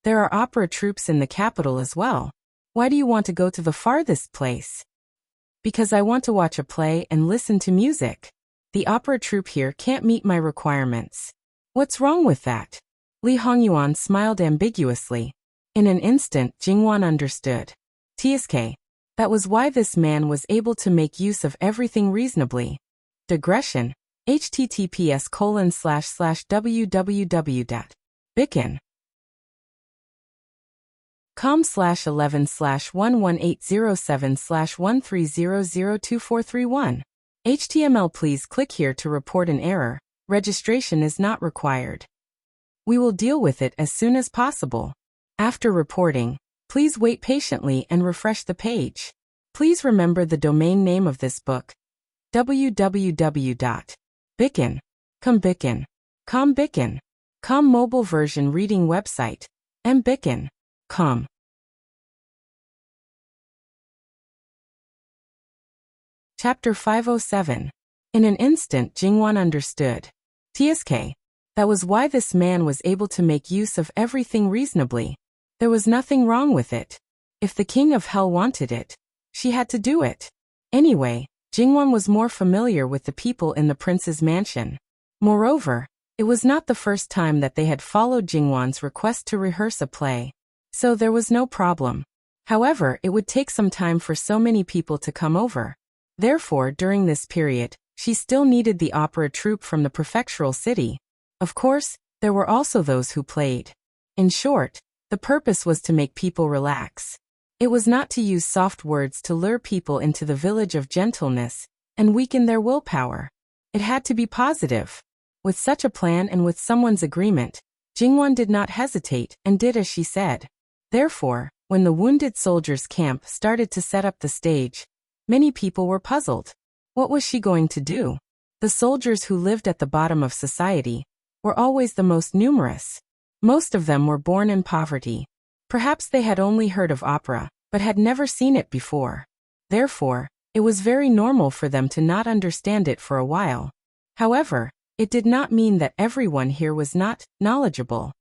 There are opera troupes in the capital as well. Why do you want to go to the farthest place?" "Because I want to watch a play and listen to music. The opera troupe here can't meet my requirements." "What's wrong with that?" Li Hongyuan smiled ambiguously. In an instant, Jingwan understood. TSK. That was why this man was able to make use of everything reasonably. Digression. https://www.bicken.com/11/11807/13002431. HTML. Please click here to report an error. Registration is not required. We will deal with it as soon as possible. After reporting, please wait patiently and refresh the page. Please remember the domain name of this book: www.bicken.com. Mobile version reading website: mbicken.com. Chapter 507. In an instant, Jingwan understood. TSK. That was why this man was able to make use of everything reasonably. There was nothing wrong with it. If the king of hell wanted it, she had to do it. Anyway, Jingwan was more familiar with the people in the prince's mansion. Moreover, it was not the first time that they had followed Jingwan's request to rehearse a play. So there was no problem. However, it would take some time for so many people to come over. Therefore, during this period, she still needed the opera troupe from the prefectural city. Of course, there were also those who played. In short, the purpose was to make people relax. It was not to use soft words to lure people into the village of gentleness and weaken their willpower. It had to be positive. With such a plan and with someone's agreement, Jingwan did not hesitate and did as she said. Therefore, when the wounded soldiers' camp started to set up the stage, many people were puzzled. What was she going to do? The soldiers who lived at the bottom of society were always the most numerous. Most of them were born in poverty. Perhaps they had only heard of opera, but had never seen it before. Therefore, it was very normal for them to not understand it for a while. However, it did not mean that everyone here was not knowledgeable.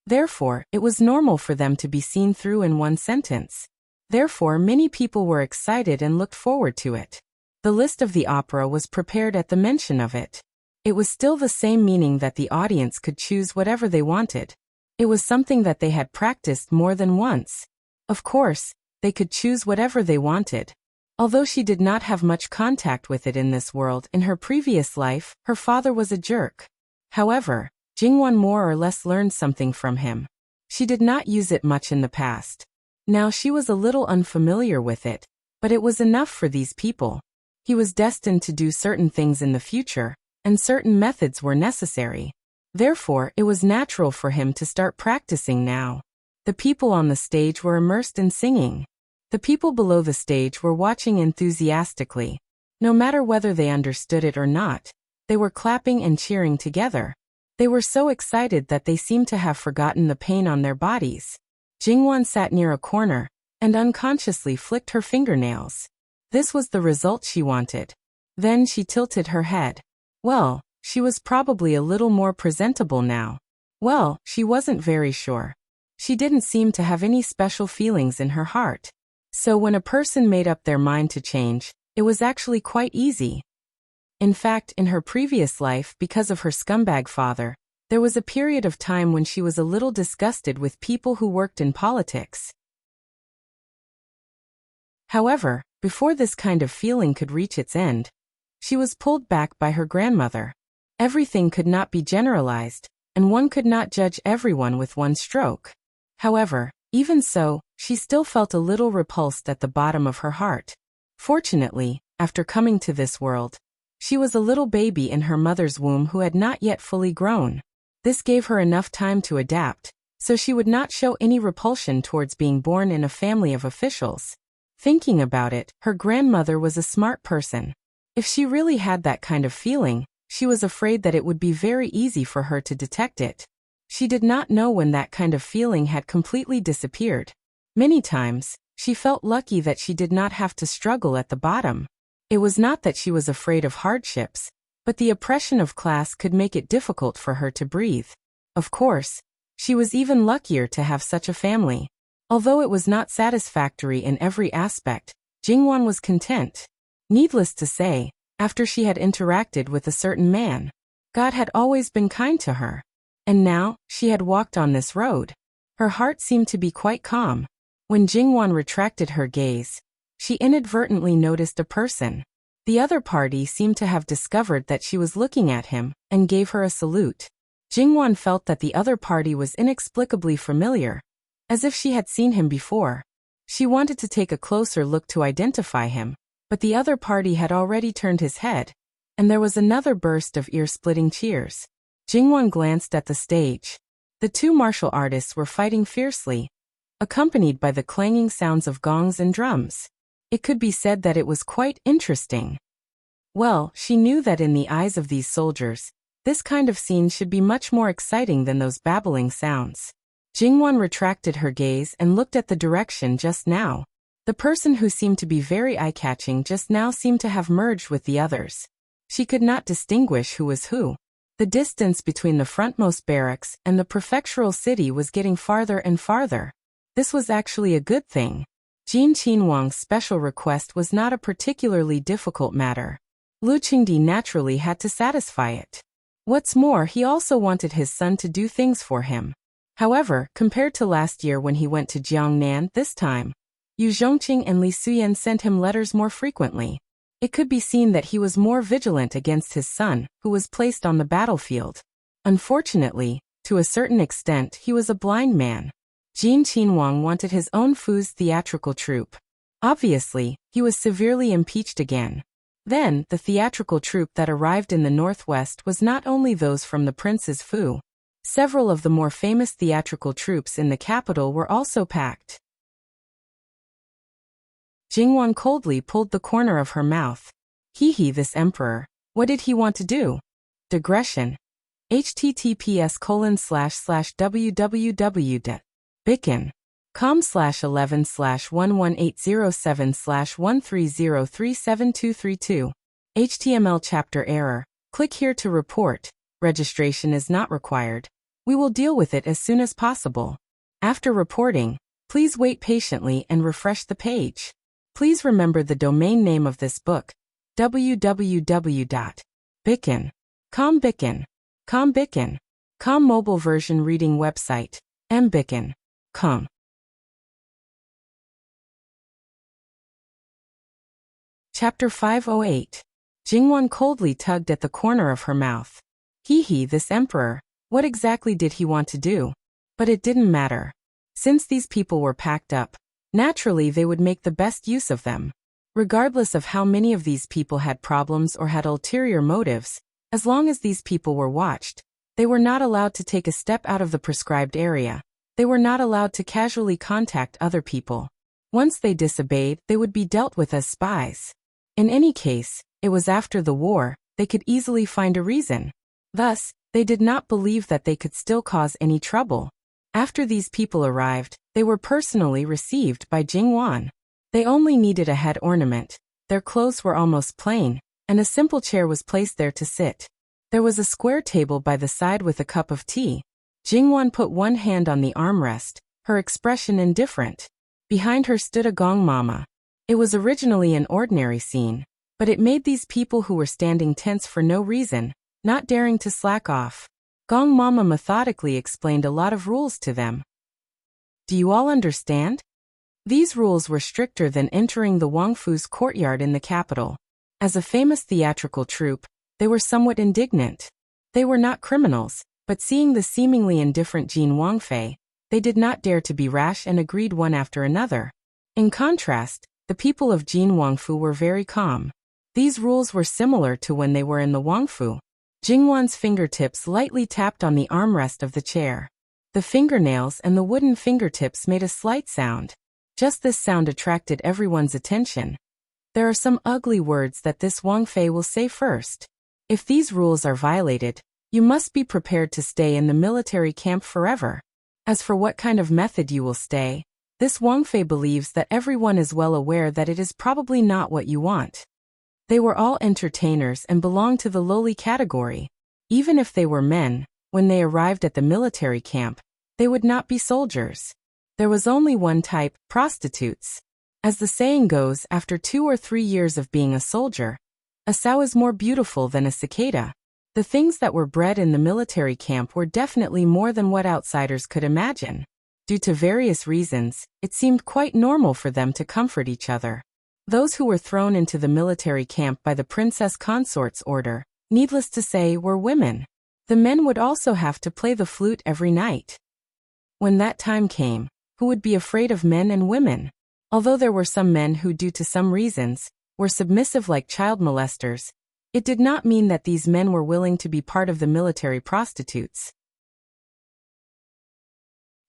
Therefore, it was normal for them to be seen through in one sentence. Therefore, many people were excited and looked forward to it. The list of the opera was prepared at the mention of it. It was still the same, meaning that the audience could choose whatever they wanted. It was something that they had practiced more than once. Of course, they could choose whatever they wanted. Although she did not have much contact with it in this world, in her previous life, her father was a jerk. However, Jingwan more or less learned something from him. She did not use it much in the past. Now she was a little unfamiliar with it, but it was enough for these people. He was destined to do certain things in the future, and certain methods were necessary. Therefore, it was natural for him to start practicing now. The people on the stage were immersed in singing. The people below the stage were watching enthusiastically. No matter whether they understood it or not, they were clapping and cheering together. They were so excited that they seemed to have forgotten the pain on their bodies. Jingwan sat near a corner and unconsciously flicked her fingernails. This was the result she wanted. Then she tilted her head. Well, she was probably a little more presentable now. Well, she wasn't very sure. She didn't seem to have any special feelings in her heart. So when a person made up their mind to change, it was actually quite easy. In fact, in her previous life, because of her scumbag father, there was a period of time when she was a little disgusted with people who worked in politics. However, before this kind of feeling could reach its end, she was pulled back by her grandmother. Everything could not be generalized, and one could not judge everyone with one stroke. However, even so, she still felt a little repulsed at the bottom of her heart. Fortunately, after coming to this world, she was a little baby in her mother's womb who had not yet fully grown. This gave her enough time to adapt, so she would not show any repulsion towards being born in a family of officials. Thinking about it, her grandmother was a smart person. If she really had that kind of feeling, she was afraid that it would be very easy for her to detect it. She did not know when that kind of feeling had completely disappeared. Many times, she felt lucky that she did not have to struggle at the bottom. It was not that she was afraid of hardships, but the oppression of class could make it difficult for her to breathe. Of course, she was even luckier to have such a family. Although it was not satisfactory in every aspect, Jingwan was content. Needless to say, after she had interacted with a certain man, God had always been kind to her. And now, she had walked on this road. Her heart seemed to be quite calm. When Jingwan retracted her gaze, she inadvertently noticed a person. The other party seemed to have discovered that she was looking at him and gave her a salute. Jingwan felt that the other party was inexplicably familiar, as if she had seen him before. She wanted to take a closer look to identify him, but the other party had already turned his head, and there was another burst of ear-splitting cheers. Jingwan glanced at the stage. The two martial artists were fighting fiercely, accompanied by the clanging sounds of gongs and drums. It could be said that it was quite interesting. Well, she knew that in the eyes of these soldiers, this kind of scene should be much more exciting than those babbling sounds. Jingwan retracted her gaze and looked at the direction just now. The person who seemed to be very eye-catching just now seemed to have merged with the others. She could not distinguish who was who. The distance between the frontmost barracks and the prefectural city was getting farther and farther. This was actually a good thing. Jin Qinhuang's special request was not a particularly difficult matter. Lu Qingdi naturally had to satisfy it. What's more, he also wanted his son to do things for him. However, compared to last year when he went to Jiangnan this time, Yu Zhongqing and Li Suyan sent him letters more frequently. It could be seen that he was more vigilant against his son, who was placed on the battlefield. Unfortunately, to a certain extent, he was a blind man. Jin Qinhuang wanted his own Fu's theatrical troupe. Obviously, he was severely impeached again. Then, the theatrical troupe that arrived in the northwest was not only those from the prince's Fu. Several of the more famous theatrical troupes in the capital were also packed. Jingwan coldly pulled the corner of her mouth. He, this emperor. What did he want to do? Digression. https://www.bicken.com/11/11807/13037232. HTML chapter error. Click here to report. Registration is not required. We will deal with it as soon as possible. After reporting, please wait patiently and refresh the page. Please remember the domain name of this book, www.bicken.com. Bicken.com mobile version reading website, mbicken.com. Chapter 508. Jingwan coldly tugged at the corner of her mouth. This emperor. What exactly did he want to do? But it didn't matter. Since these people were packed up, naturally they would make the best use of them. Regardless of how many of these people had problems or had ulterior motives, as long as these people were watched, they were not allowed to take a step out of the prescribed area. They were not allowed to casually contact other people. Once they disobeyed, they would be dealt with as spies. In any case, it was after the war, they could easily find a reason. Thus, they did not believe that they could still cause any trouble. After these people arrived, they were personally received by Jingwan. They only needed a head ornament, their clothes were almost plain, and a simple chair was placed there to sit. There was a square table by the side with a cup of tea. Jingwan put one hand on the armrest, her expression indifferent. Behind her stood a gong mama. It was originally an ordinary scene, but it made these people who were standing tense for no reason, not daring to slack off. Gong Mama methodically explained a lot of rules to them. Do you all understand? These rules were stricter than entering the Wangfu's courtyard in the capital. As a famous theatrical troupe, they were somewhat indignant. They were not criminals, but seeing the seemingly indifferent Jin Wangfei, they did not dare to be rash and agreed one after another. In contrast, the people of Jin Wangfu were very calm. These rules were similar to when they were in the Wangfu. Jingwan's fingertips lightly tapped on the armrest of the chair. The fingernails and the wooden fingertips made a slight sound. Just this sound attracted everyone's attention. There are some ugly words that this Wangfei will say first. If these rules are violated, you must be prepared to stay in the military camp forever. As for what kind of method you will stay, this Wangfei believes that everyone is well aware that it is probably not what you want. They were all entertainers and belonged to the lowly category. Even if they were men, when they arrived at the military camp, they would not be soldiers. There was only one type, prostitutes. As the saying goes, after 2 or 3 years of being a soldier, a sow is more beautiful than a cicada. The things that were bred in the military camp were definitely more than what outsiders could imagine. Due to various reasons, it seemed quite normal for them to comfort each other. Those who were thrown into the military camp by the princess consort's order, needless to say, were women. The men would also have to play the flute every night. When that time came, who would be afraid of men and women? Although there were some men who, due to some reasons, were submissive like child molesters, it did not mean that these men were willing to be part of the military prostitutes.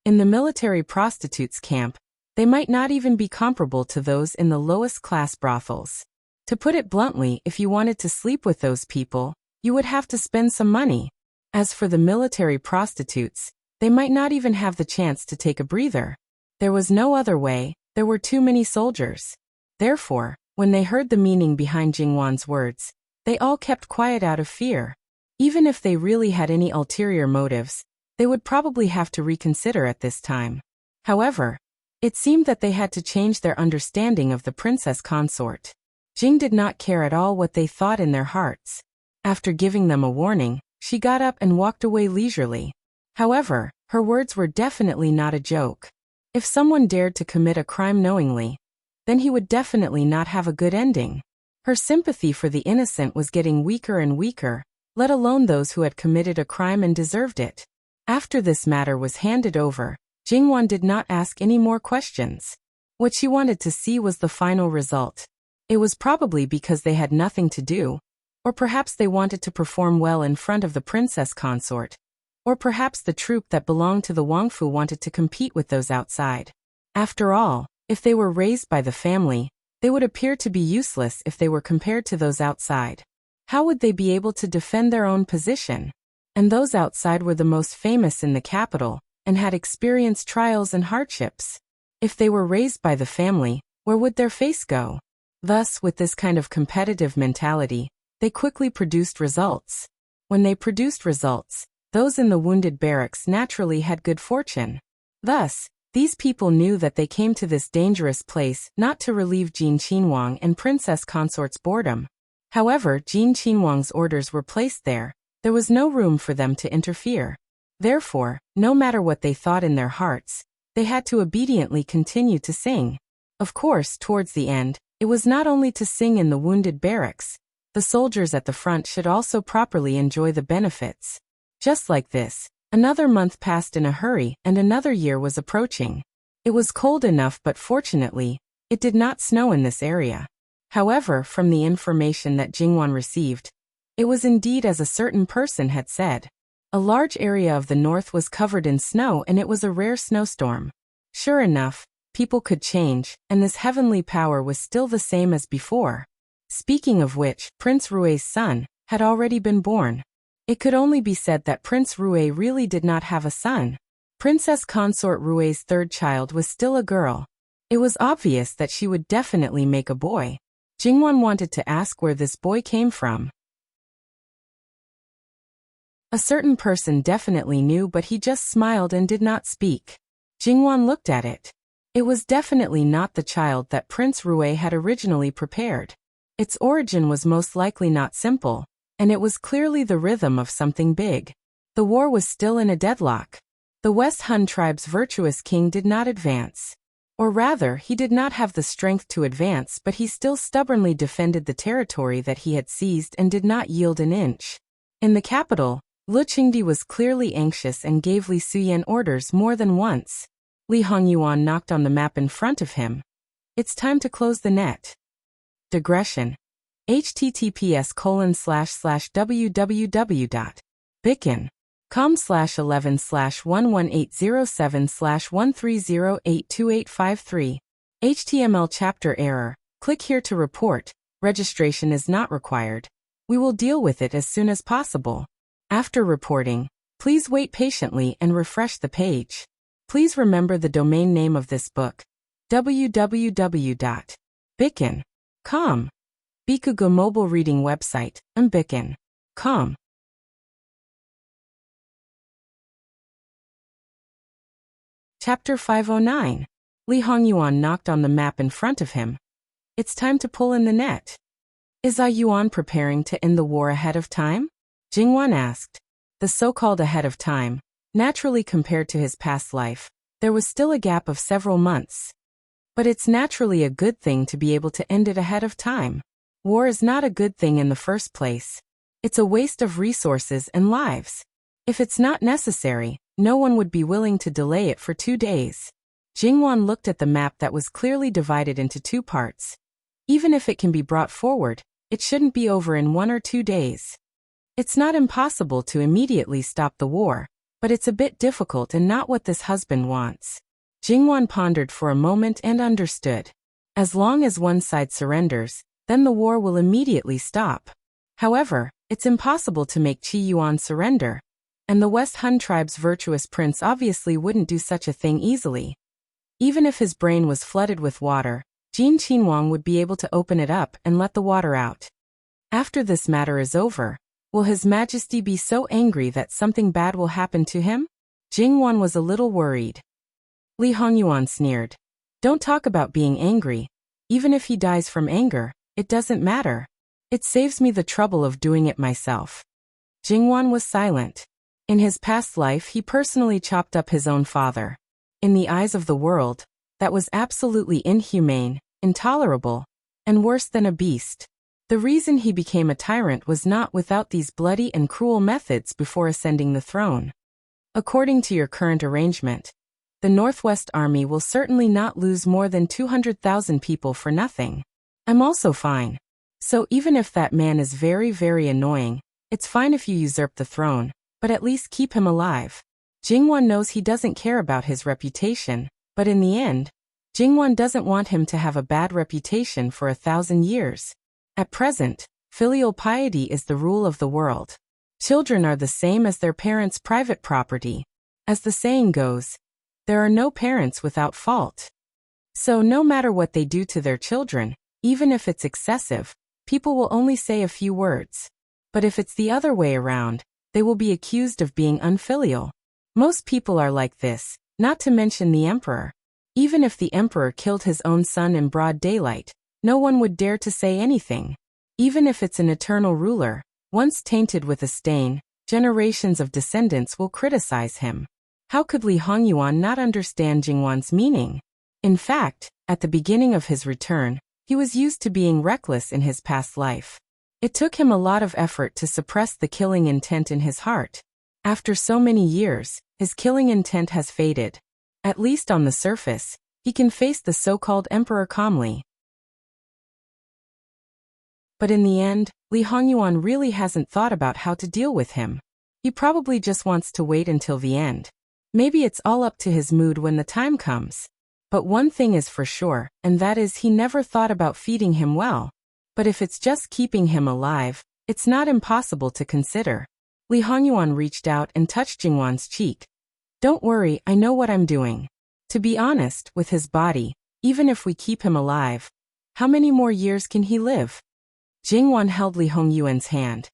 In the military prostitutes' camp, they might not even be comparable to those in the lowest class brothels. To put it bluntly, if you wanted to sleep with those people, you would have to spend some money. As for the military prostitutes, they might not even have the chance to take a breather. There was no other way, there were too many soldiers. Therefore, when they heard the meaning behind Jingwan's words, they all kept quiet out of fear. Even if they really had any ulterior motives, they would probably have to reconsider at this time. However, it seemed that they had to change their understanding of the princess consort. Jing did not care at all what they thought in their hearts. After giving them a warning, she got up and walked away leisurely. However, her words were definitely not a joke. If someone dared to commit a crime knowingly, then he would definitely not have a good ending. Her sympathy for the innocent was getting weaker and weaker, let alone those who had committed a crime and deserved it. After this matter was handed over, Jingwan did not ask any more questions. What she wanted to see was the final result. It was probably because they had nothing to do, or perhaps they wanted to perform well in front of the princess consort, or perhaps the troop that belonged to the Wangfu wanted to compete with those outside. After all, if they were raised by the family, they would appear to be useless if they were compared to those outside. How would they be able to defend their own position? And those outside were the most famous in the capital, and had experienced trials and hardships. If they were raised by the family, where would their face go? Thus, with this kind of competitive mentality, they quickly produced results. When they produced results, those in the wounded barracks naturally had good fortune. Thus, these people knew that they came to this dangerous place not to relieve Jin Qinhuang and Princess Consort's boredom. However, Jin Qinhuang's orders were placed there. There was no room for them to interfere. Therefore, no matter what they thought in their hearts, they had to obediently continue to sing. Of course, towards the end, it was not only to sing in the wounded barracks. The soldiers at the front should also properly enjoy the benefits. Just like this, another month passed in a hurry and another year was approaching. It was cold enough, but fortunately, it did not snow in this area. However, from the information that Jingwan received, it was indeed as a certain person had said. A large area of the north was covered in snow and it was a rare snowstorm. Sure enough, people could change, and this heavenly power was still the same as before. Speaking of which, Prince Rui's son had already been born. It could only be said that Prince Rui really did not have a son. Princess Consort Rui's third child was still a girl. It was obvious that she would definitely make a boy. Jingwan wanted to ask where this boy came from. A certain person definitely knew, but he just smiled and did not speak. Jingwan looked at it. It was definitely not the child that Prince Rui had originally prepared. Its origin was most likely not simple, and it was clearly the rhythm of something big. The war was still in a deadlock. The West Hun tribe's virtuous king did not advance. Or rather, he did not have the strength to advance, but he still stubbornly defended the territory that he had seized and did not yield an inch. In the capital, Lu Qingdi was clearly anxious and gave Li Suyan orders more than once. Li Hongyuan knocked on the map in front of him. It's time to close the net. Digression. https://www.bicken.com/11/11807/130828853. HTML chapter error. Click here to report. Registration is not required. We will deal with it as soon as possible. After reporting, please wait patiently and refresh the page. Please remember the domain name of this book: www.bicken.com. Bikugo mobile reading website, bicken.com. Chapter 509. Li Hongyuan knocked on the map in front of him. It's time to pull in the net. Is Yuan preparing to end the war ahead of time? Jingwan asked. The so-called ahead of time, naturally compared to his past life, There was still a gap of several months. But it's naturally a good thing to be able to end it ahead of time. War is not a good thing in the first place. It's a waste of resources and lives. If it's not necessary, no one would be willing to delay it for 2 days. Jingwan looked at the map that was clearly divided into 2 parts. Even if it can be brought forward, it shouldn't be over in 1 or 2 days. It's not impossible to immediately stop the war, but it's a bit difficult and not what this husband wants. Jingwan pondered for a moment and understood. As long as one side surrenders, then the war will immediately stop. However, it's impossible to make Qi Yuan surrender, and the West Han tribe's virtuous prince obviously wouldn't do such a thing easily. Even if his brain was flooded with water, Jin Qinhuang would be able to open it up and let the water out. After this matter is over, will His Majesty be so angry that something bad will happen to him? Jingwan was a little worried. Li Hongyuan sneered. Don't talk about being angry. Even if he dies from anger, it doesn't matter. It saves me the trouble of doing it myself. Jingwan was silent. In his past life he personally chopped up his own father. In the eyes of the world, that was absolutely inhumane, intolerable, and worse than a beast. The reason he became a tyrant was not without these bloody and cruel methods before ascending the throne. According to your current arrangement, the Northwest Army will certainly not lose more than 200,000 people for nothing. I'm also fine. So even if that man is very, very annoying, it's fine if you usurp the throne, but at least keep him alive. Jingwan knows he doesn't care about his reputation, but in the end, Jingwan doesn't want him to have a bad reputation for 1,000 years. At present, filial piety is the rule of the world. Children are the same as their parents' private property. As the saying goes, there are no parents without fault. So no matter what they do to their children, even if it's excessive, people will only say a few words. But if it's the other way around, they will be accused of being unfilial. Most people are like this, not to mention the emperor. Even if the emperor killed his own son in broad daylight, no one would dare to say anything. Even if it's an eternal ruler, once tainted with a stain, generations of descendants will criticize him. How could Li Hongyuan not understand Jingwan's meaning? In fact, at the beginning of his return, he was used to being reckless in his past life. It took him a lot of effort to suppress the killing intent in his heart. After so many years, his killing intent has faded. At least on the surface, he can face the so-called emperor calmly. But in the end, Li Hongyuan really hasn't thought about how to deal with him. He probably just wants to wait until the end. Maybe it's all up to his mood when the time comes. But one thing is for sure, and that is he never thought about feeding him well. But if it's just keeping him alive, it's not impossible to consider. Li Hongyuan reached out and touched Jingwan's cheek. Don't worry, I know what I'm doing. To be honest, with his body, even if we keep him alive, how many more years can he live? Jingwan held Li Hongyuan's hand.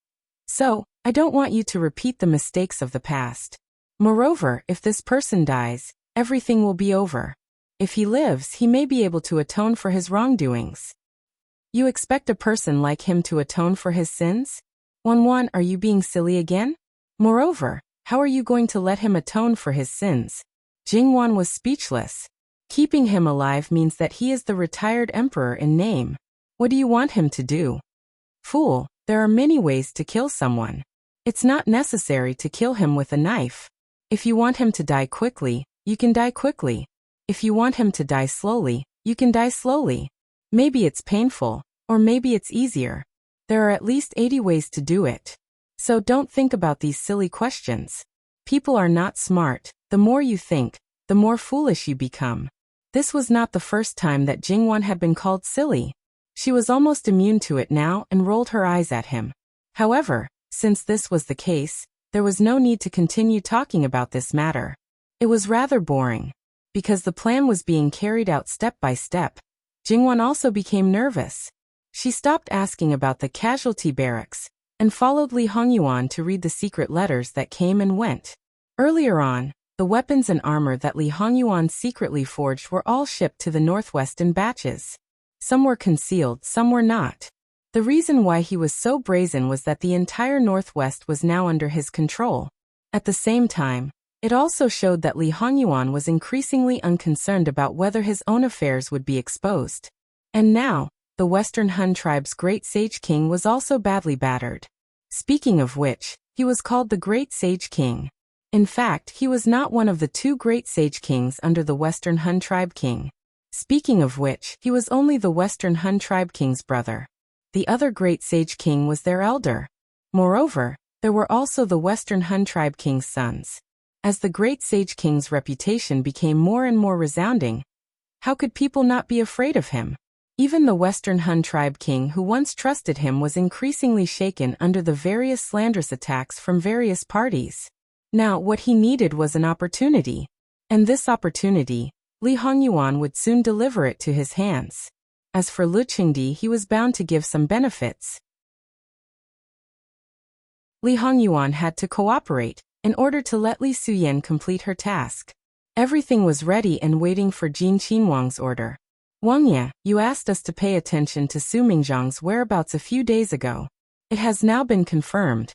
So, I don't want you to repeat the mistakes of the past. Moreover, if this person dies, everything will be over. If he lives, he may be able to atone for his wrongdoings. You expect a person like him to atone for his sins? Wanwan, are you being silly again? Moreover, how are you going to let him atone for his sins? Jingwan was speechless. Keeping him alive means that he is the retired emperor in name. What do you want him to do? Fool, there are many ways to kill someone. It's not necessary to kill him with a knife. If you want him to die quickly, you can die quickly. If you want him to die slowly, you can die slowly. Maybe it's painful, or maybe it's easier. There are at least 80 ways to do it. So don't think about these silly questions. People are not smart. The more you think, the more foolish you become. This was not the first time that Jingwan had been called silly. She was almost immune to it now and rolled her eyes at him. However, since this was the case, there was no need to continue talking about this matter. It was rather boring. Because the plan was being carried out step by step, Jingwan also became nervous. She stopped asking about the casualty barracks and followed Li Hongyuan to read the secret letters that came and went. Earlier on, the weapons and armor that Li Hongyuan secretly forged were all shipped to the Northwest in batches. Some were concealed, some were not. The reason why he was so brazen was that the entire Northwest was now under his control. At the same time, It also showed that Li Hongyuan was increasingly unconcerned about whether his own affairs would be exposed. And now, the Western Han tribe's great sage king was also badly battered. Speaking of which, he was called the Great Sage King. In fact, he was not one of the two great sage kings under the Western Han tribe king. Speaking of which, he was only the Western Han tribe king's brother. The other great sage king was their elder. Moreover, there were also the Western Han tribe king's sons. As the great sage king's reputation became more and more resounding, how could people not be afraid of him? Even the Western Han tribe king who once trusted him was increasingly shaken under the various slanderous attacks from various parties. Now, what he needed was an opportunity. And this opportunity, Li Hongyuan would soon deliver it to his hands. As for Lu Qingdi, he was bound to give some benefits. Li Hongyuan had to cooperate in order to let Li Suyen complete her task. Everything was ready and waiting for Jin Qinhuang's order. Wang Ye, you asked us to pay attention to Su Mingzhang's whereabouts a few days ago. It has now been confirmed.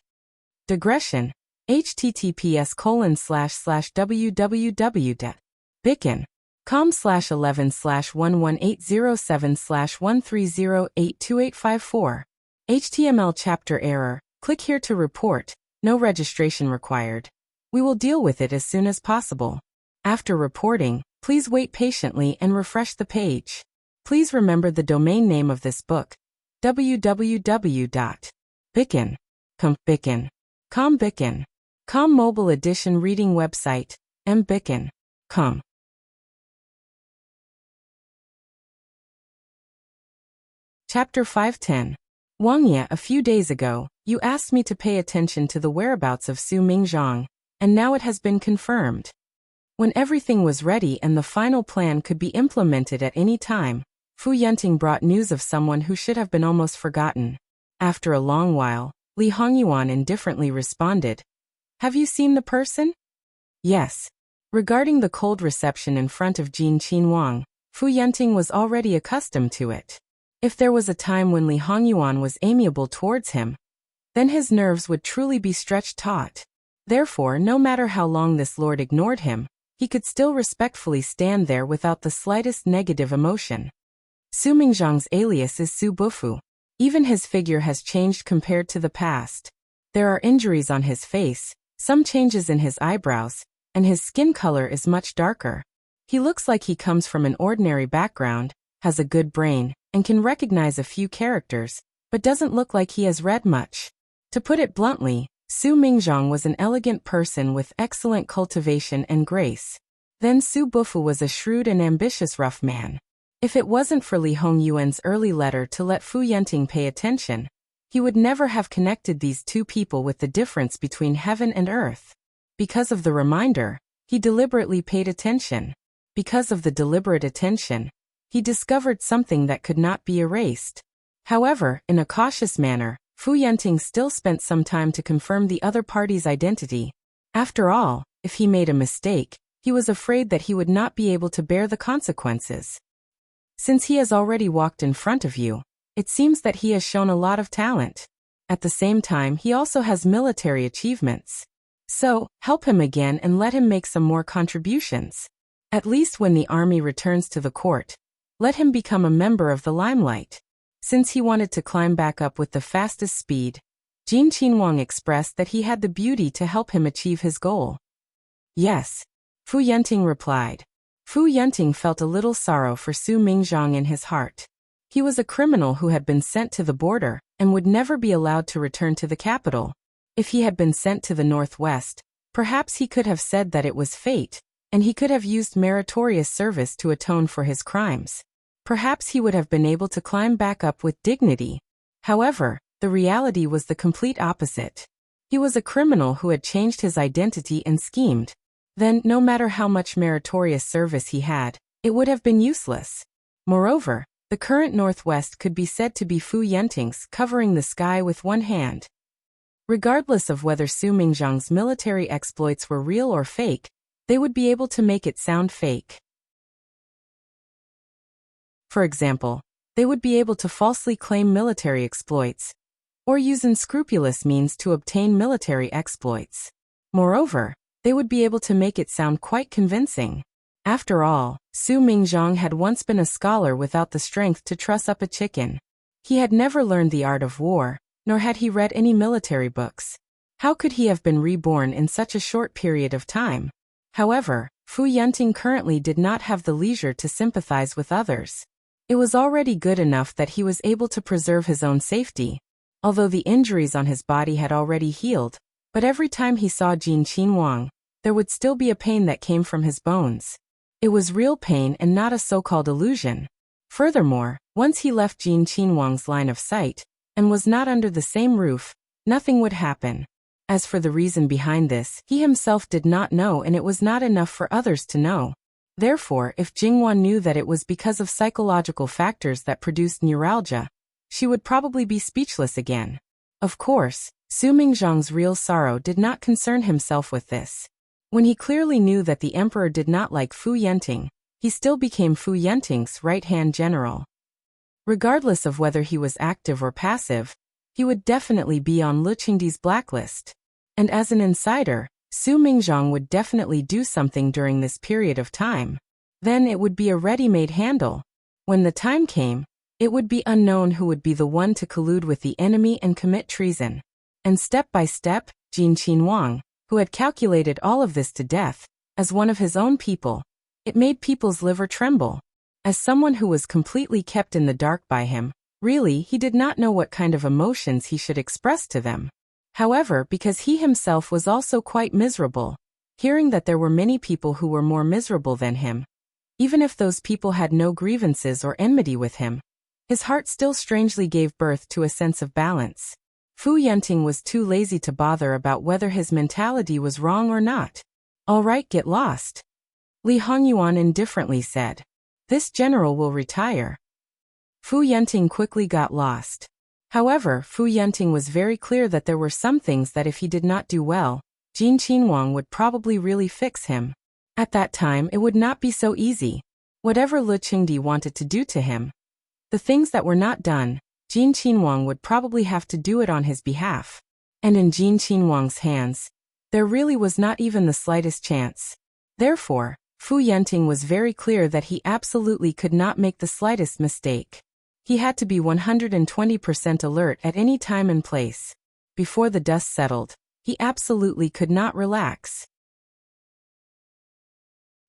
Digression. https://www.bicken.com/11/11807/130828854. HTML chapter error. Click here to report. No registration required. We will deal with it as soon as possible. After reporting, please wait patiently and refresh the page. Please remember the domain name of this book, www.bicken.com mobile edition reading website, mbicken.com. Chapter 510. Wang Ye, a few days ago, you asked me to pay attention to the whereabouts of Su Mingzhang, and now it has been confirmed. When everything was ready and the final plan could be implemented at any time, Fu Yunting brought news of someone who should have been almost forgotten. After a long while, Li Hongyuan indifferently responded, "Have you seen the person?" "Yes." Regarding the cold reception in front of Jin Qinhuang, Fu Yunting was already accustomed to it. If there was a time when Li Hongyuan was amiable towards him, then his nerves would truly be stretched taut. Therefore, no matter how long this lord ignored him, he could still respectfully stand there without the slightest negative emotion. Su Mingzhang's alias is Su Bufu. Even his figure has changed compared to the past. There are injuries on his face, some changes in his eyebrows, and his skin color is much darker. He looks like he comes from an ordinary background, has a good brain, and can recognize a few characters, but doesn't look like he has read much. To put it bluntly, Su Mingzhang was an elegant person with excellent cultivation and grace. Then Su Bufu was a shrewd and ambitious rough man. If it wasn't for Li Hongyuan's early letter to let Fu Yunting pay attention, he would never have connected these two people with the difference between heaven and earth. Because of the reminder, he deliberately paid attention. Because of the deliberate attention, he discovered something that could not be erased. However, in a cautious manner, Fu Yunting still spent some time to confirm the other party's identity. After all, if he made a mistake, he was afraid that he would not be able to bear the consequences. Since he has already walked in front of you, it seems that he has shown a lot of talent. At the same time, he also has military achievements. So, help him again and let him make some more contributions. At least when the army returns to the court, let him become a member of the limelight. Since he wanted to climb back up with the fastest speed, Jin Qinhuang expressed that he had the beauty to help him achieve his goal. Yes, Fu Yunting replied. Fu Yunting felt a little sorrow for Su Mingzhang in his heart. He was a criminal who had been sent to the border and would never be allowed to return to the capital. If he had been sent to the northwest, perhaps he could have said that it was fate, and he could have used meritorious service to atone for his crimes. Perhaps he would have been able to climb back up with dignity. However, the reality was the complete opposite. He was a criminal who had changed his identity and schemed. Then, no matter how much meritorious service he had, it would have been useless. Moreover, the current Northwest could be said to be Fu Yunting's covering the sky with one hand. Regardless of whether Su Mingzhang's military exploits were real or fake, they would be able to make it sound fake. For example, they would be able to falsely claim military exploits, or use unscrupulous means to obtain military exploits. Moreover, they would be able to make it sound quite convincing. After all, Su Mingzhang had once been a scholar without the strength to truss up a chicken. He had never learned the art of war, nor had he read any military books. How could he have been reborn in such a short period of time? However, Fu Yunting currently did not have the leisure to sympathize with others. It was already good enough that he was able to preserve his own safety, although the injuries on his body had already healed, but every time he saw Jin Qinhuang, there would still be a pain that came from his bones. It was real pain and not a so-called illusion. Furthermore, once he left Jin Qinhuang's line of sight, and was not under the same roof, nothing would happen. As for the reason behind this, he himself did not know, and it was not enough for others to know. Therefore, if Jinghuan knew that it was because of psychological factors that produced neuralgia, she would probably be speechless again. Of course, Su Mingzhang's real sorrow did not concern himself with this. When he clearly knew that the emperor did not like Fu Yunting, he still became Fu Yunting's right-hand general. Regardless of whether he was active or passive, he would definitely be on Lu Qingdi's blacklist. And as an insider, Su Mingzhang would definitely do something during this period of time. Then it would be a ready-made handle. When the time came, it would be unknown who would be the one to collude with the enemy and commit treason. And step by step, Jin Qinhuang, who had calculated all of this to death, as one of his own people, it made people's liver tremble. As someone who was completely kept in the dark by him, really he did not know what kind of emotions he should express to them. However, because he himself was also quite miserable, hearing that there were many people who were more miserable than him, even if those people had no grievances or enmity with him, his heart still strangely gave birth to a sense of balance. Fu Yunting was too lazy to bother about whether his mentality was wrong or not. All right, get lost. Li Hongyuan indifferently said. This general will retire. Fu Yunting quickly got lost. However, Fu Yunting was very clear that there were some things that if he did not do well, Jin Qinhuang would probably really fix him. At that time it would not be so easy. Whatever Lu Qingdi wanted to do to him, the things that were not done, Jin Qinhuang would probably have to do it on his behalf. And in Jin Qinhuang's hands, there really was not even the slightest chance. Therefore, Fu Yunting was very clear that he absolutely could not make the slightest mistake. He had to be 120% alert at any time and place. Before the dust settled, he absolutely could not relax.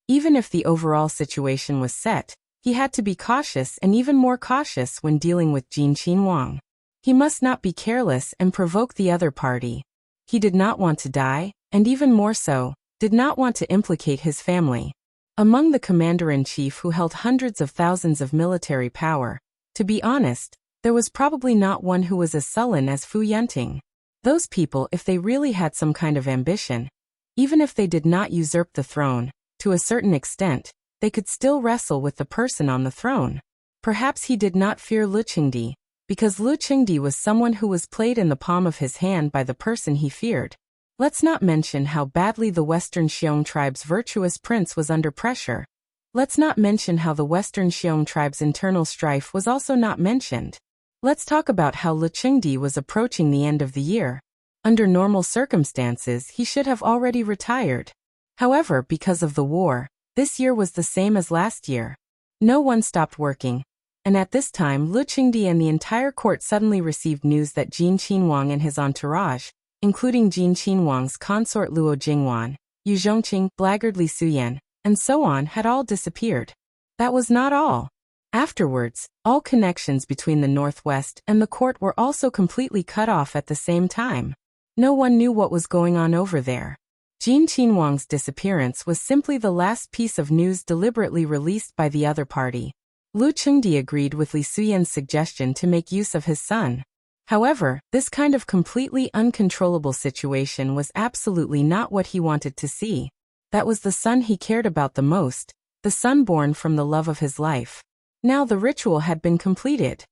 Even if the overall situation was set, he had to be cautious and even more cautious when dealing with Jin Qinhuang. He must not be careless and provoke the other party. He did not want to die, and even more so, did not want to implicate his family. Among the commander-in-chief who held hundreds of thousands of military power, to be honest, there was probably not one who was as sullen as Fu Yunting. Those people, if they really had some kind of ambition, even if they did not usurp the throne, to a certain extent, they could still wrestle with the person on the throne. Perhaps he did not fear Lu Qingdi, because Lu Qingdi was someone who was played in the palm of his hand by the person he feared. Let's not mention how badly the Western Xiong tribe's virtuous prince was under pressure. Let's not mention how the Western Xiong tribe's internal strife was also not mentioned. Let's talk about how Lu Qingdi was approaching the end of the year. Under normal circumstances, he should have already retired. However, because of the war, this year was the same as last year. No one stopped working. And at this time Lu Qingdi and the entire court suddenly received news that Jin Qinhuang and his entourage, including Jin Qinhuang's consort Luo Jinghuan, Yu Zhongqing, blackguard Li Suyan, and so on had all disappeared. That was not all. Afterwards, all connections between the Northwest and the court were also completely cut off at the same time. No one knew what was going on over there. Jin Qinhuang's disappearance was simply the last piece of news deliberately released by the other party. Lu Qingdi agreed with Li Suyan's suggestion to make use of his son. However, this kind of completely uncontrollable situation was absolutely not what he wanted to see. That was the son he cared about the most, the son born from the love of his life. Now the ritual had been completed.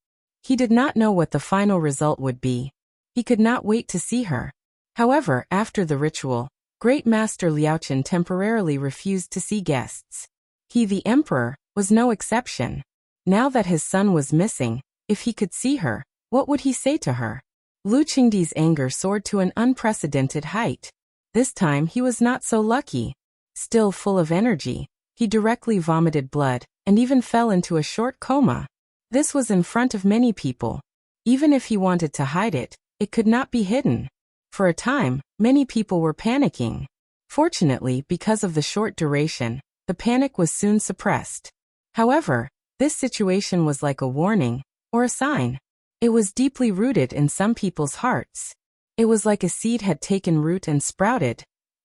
He did not know what the final result would be. He could not wait to see her. However, after the ritual, Great Master Liaochen temporarily refused to see guests. He, the emperor, was no exception. Now that his son was missing, if he could see her, what would he say to her? Lu Qingdi's anger soared to an unprecedented height. This time he was not so lucky. Still full of energy, he directly vomited blood, and even fell into a short coma. This was in front of many people. Even if he wanted to hide it, it could not be hidden. For a time, many people were panicking. Fortunately, because of the short duration, the panic was soon suppressed. However, this situation was like a warning, or a sign. It was deeply rooted in some people's hearts. It was like a seed had taken root and sprouted,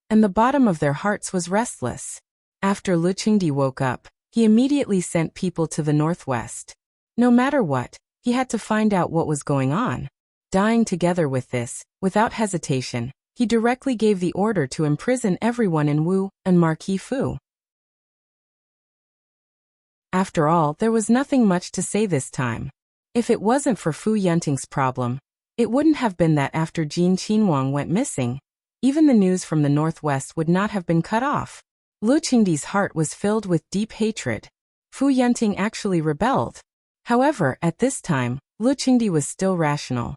and the bottom of their hearts was restless. After Lu Qingdi woke up, he immediately sent people to the northwest. No matter what, he had to find out what was going on. Dying together with this, without hesitation, he directly gave the order to imprison everyone in Wu and Marquis Fu. After all, there was nothing much to say this time. If it wasn't for Fu Yunting's problem, it wouldn't have been that after Jin Qinhuang went missing, even the news from the northwest would not have been cut off. Lu Qingdi's heart was filled with deep hatred. Fu Yunting actually rebelled. However, at this time, Lu Qingdi was still rational.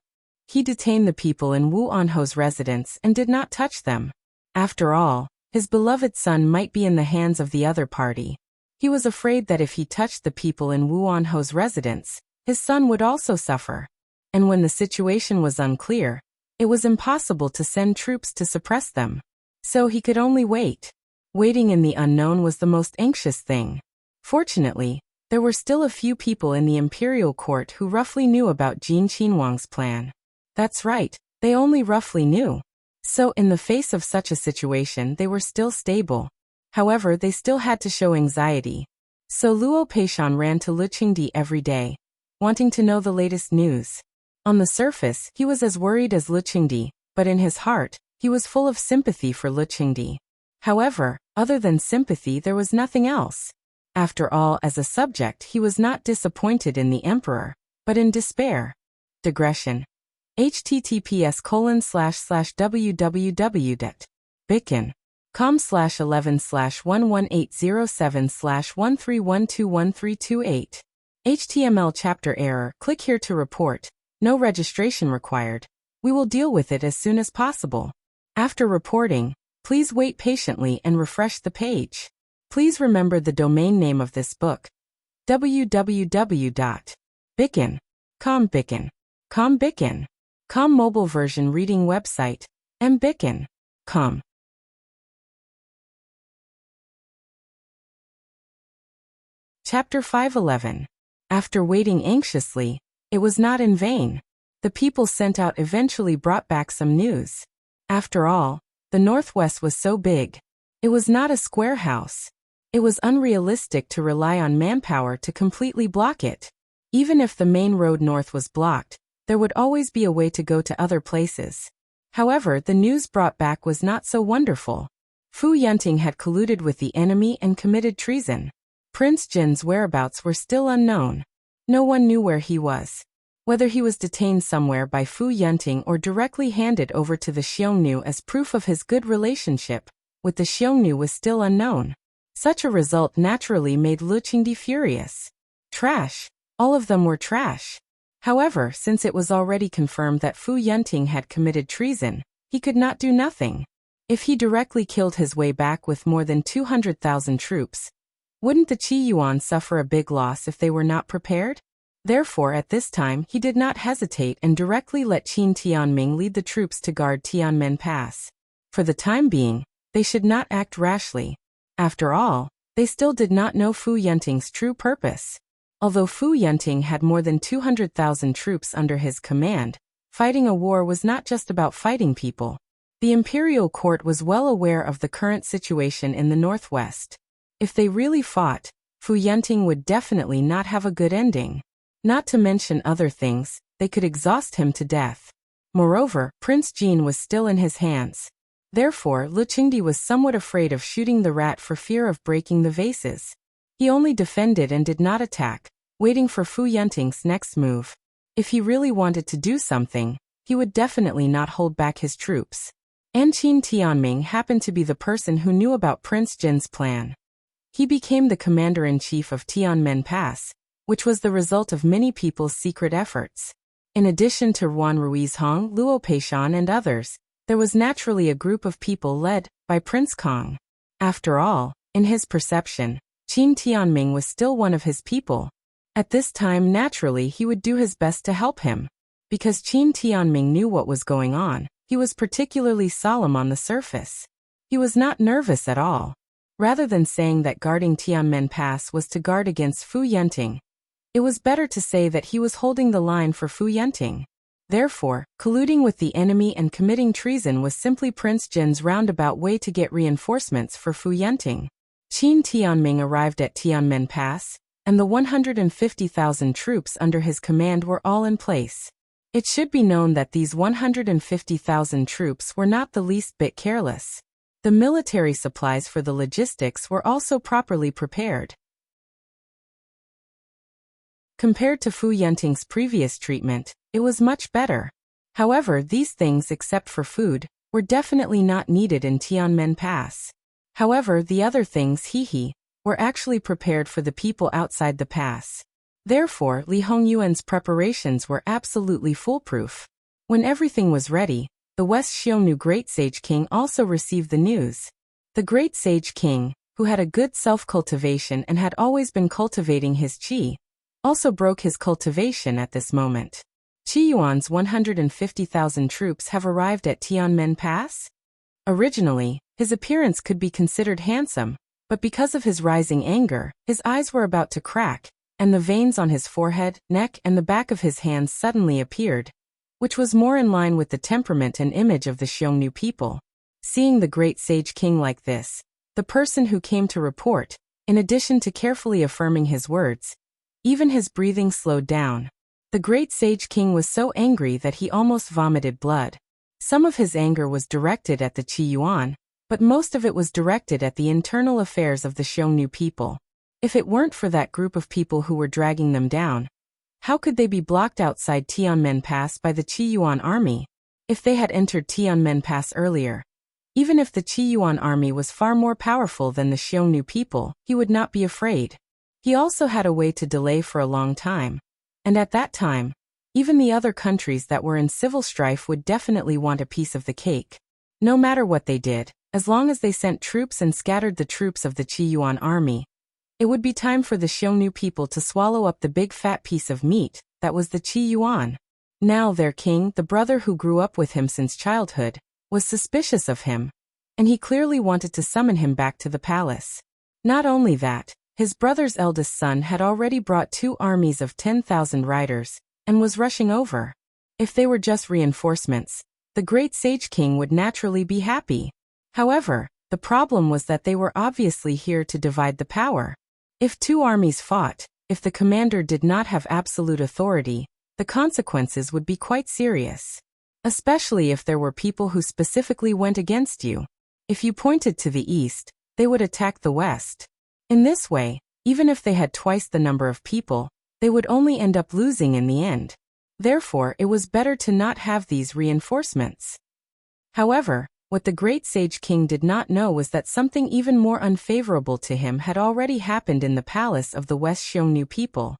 He detained the people in Wu Anho's residence and did not touch them. After all, his beloved son might be in the hands of the other party. He was afraid that if he touched the people in Wu Anho's residence, his son would also suffer. And when the situation was unclear, it was impossible to send troops to suppress them. So he could only wait. Waiting in the unknown was the most anxious thing. Fortunately, there were still a few people in the imperial court who roughly knew about Jin Qinhuang's plan. That's right, they only roughly knew. So in the face of such a situation they were still stable. However, they still had to show anxiety. So Luo Peishan ran to Lu Qingdi every day, wanting to know the latest news. On the surface, he was as worried as Lu Qingdi, but in his heart, he was full of sympathy for Lu Qingdi. However, other than sympathy there was nothing else. After all, as a subject he was not disappointed in the emperor, but in despair. Digression. https://www.bicken.com/11/11807/1312138. HTML chapter error. Click here to report. No registration required. We will deal with it as soon as possible. After reporting, please wait patiently and refresh the page. Please remember the domain name of this book: www.bicken.com. Bicken.com mobile version reading website, mbicken.com. Chapter 511. After waiting anxiously, it was not in vain. The people sent out eventually brought back some news. After all, the Northwest was so big. It was not a square house. It was unrealistic to rely on manpower to completely block it. Even if the main road north was blocked, there would always be a way to go to other places. However, the news brought back was not so wonderful. Fu Yunting had colluded with the enemy and committed treason. Prince Jin's whereabouts were still unknown. No one knew where he was. Whether he was detained somewhere by Fu Yunting or directly handed over to the Xiongnu as proof of his good relationship with the Xiongnu was still unknown. Such a result naturally made Lu Qingdi furious. Trash. All of them were trash. However, since it was already confirmed that Fu Yunting had committed treason, he could not do nothing. If he directly killed his way back with more than 200,000 troops, wouldn't the Qi Yuan suffer a big loss if they were not prepared? Therefore, at this time, he did not hesitate and directly let Qin Tianming lead the troops to guard Tianmen Pass. For the time being, they should not act rashly. After all, they still did not know Fu Yunting's true purpose. Although Fu Yunting had more than 200,000 troops under his command, fighting a war was not just about fighting people. The imperial court was well aware of the current situation in the northwest. If they really fought, Fu Yunting would definitely not have a good ending. Not to mention other things, they could exhaust him to death. Moreover, Prince Jin was still in his hands. Therefore, Lu Qingdi was somewhat afraid of shooting the rat for fear of breaking the vases. He only defended and did not attack, waiting for Fu Yunting's next move. If he really wanted to do something, he would definitely not hold back his troops. And Qin Tianming happened to be the person who knew about Prince Jin's plan. He became the commander-in-chief of Tianmen Pass, which was the result of many people's secret efforts. In addition to Ruan Ruizhong, Luo Peishan and others, There was naturally a group of people led by Prince Kong. After all, in his perception, Qin Tianming was still one of his people. At this time, naturally, he would do his best to help him. Because Qin Tianming knew what was going on, he was particularly solemn on the surface. He was not nervous at all. Rather than saying that guarding Tianmen Pass was to guard against Fu Yenting, it was better to say that he was holding the line for Fu Yenting. Therefore, colluding with the enemy and committing treason was simply Prince Jin's roundabout way to get reinforcements for Fu Yenting. Qin Tianming arrived at Tianmen Pass, and the 150,000 troops under his command were all in place. It should be known that these 150,000 troops were not the least bit careless. The military supplies for the logistics were also properly prepared. Compared to Fu Yenting's previous treatment, it was much better. However, these things except for food were definitely not needed in Tianmen Pass. However, the other things were actually prepared for the people outside the pass. Therefore, Li Hongyuan's preparations were absolutely foolproof. When everything was ready, the West Xiongnu Great Sage King also received the news. The Great Sage King, who had a good self-cultivation and had always been cultivating his qi, also broke his cultivation at this moment. Qi Yuan's 150,000 troops have arrived at Tianmen Pass? Originally, his appearance could be considered handsome, but because of his rising anger, his eyes were about to crack, and the veins on his forehead, neck, and the back of his hands suddenly appeared, which was more in line with the temperament and image of the Xiongnu people. Seeing the Great Sage King like this, the person who came to report, in addition to carefully affirming his words, even his breathing slowed down. The Great Sage King was so angry that he almost vomited blood. Some of his anger was directed at the Qi Yuan, but most of it was directed at the internal affairs of the Xiongnu people. If it weren't for that group of people who were dragging them down, how could they be blocked outside Tianmen Pass by the Qi Yuan army? If they had entered Tianmen Pass earlier, even if the Qi Yuan army was far more powerful than the Xiongnu people, he would not be afraid. He also had a way to delay for a long time. And at that time, even the other countries that were in civil strife would definitely want a piece of the cake. No matter what they did, as long as they sent troops and scattered the troops of the Qi Yuan army, it would be time for the Xiongnu people to swallow up the big fat piece of meat that was the Qi Yuan. Now their king, the brother who grew up with him since childhood, was suspicious of him, and he clearly wanted to summon him back to the palace. Not only that, his brother's eldest son had already brought 2 armies of 10,000 riders, and was rushing over. If they were just reinforcements, the Great Sage King would naturally be happy. However, the problem was that they were obviously here to divide the power. If 2 armies fought, if the commander did not have absolute authority, the consequences would be quite serious. Especially if there were people who specifically went against you. If you pointed to the east, they would attack the west. In this way, even if they had twice the number of people, they would only end up losing in the end. Therefore, it was better to not have these reinforcements. However, what the Great Sage King did not know was that something even more unfavorable to him had already happened in the palace of the West Xiongnu people.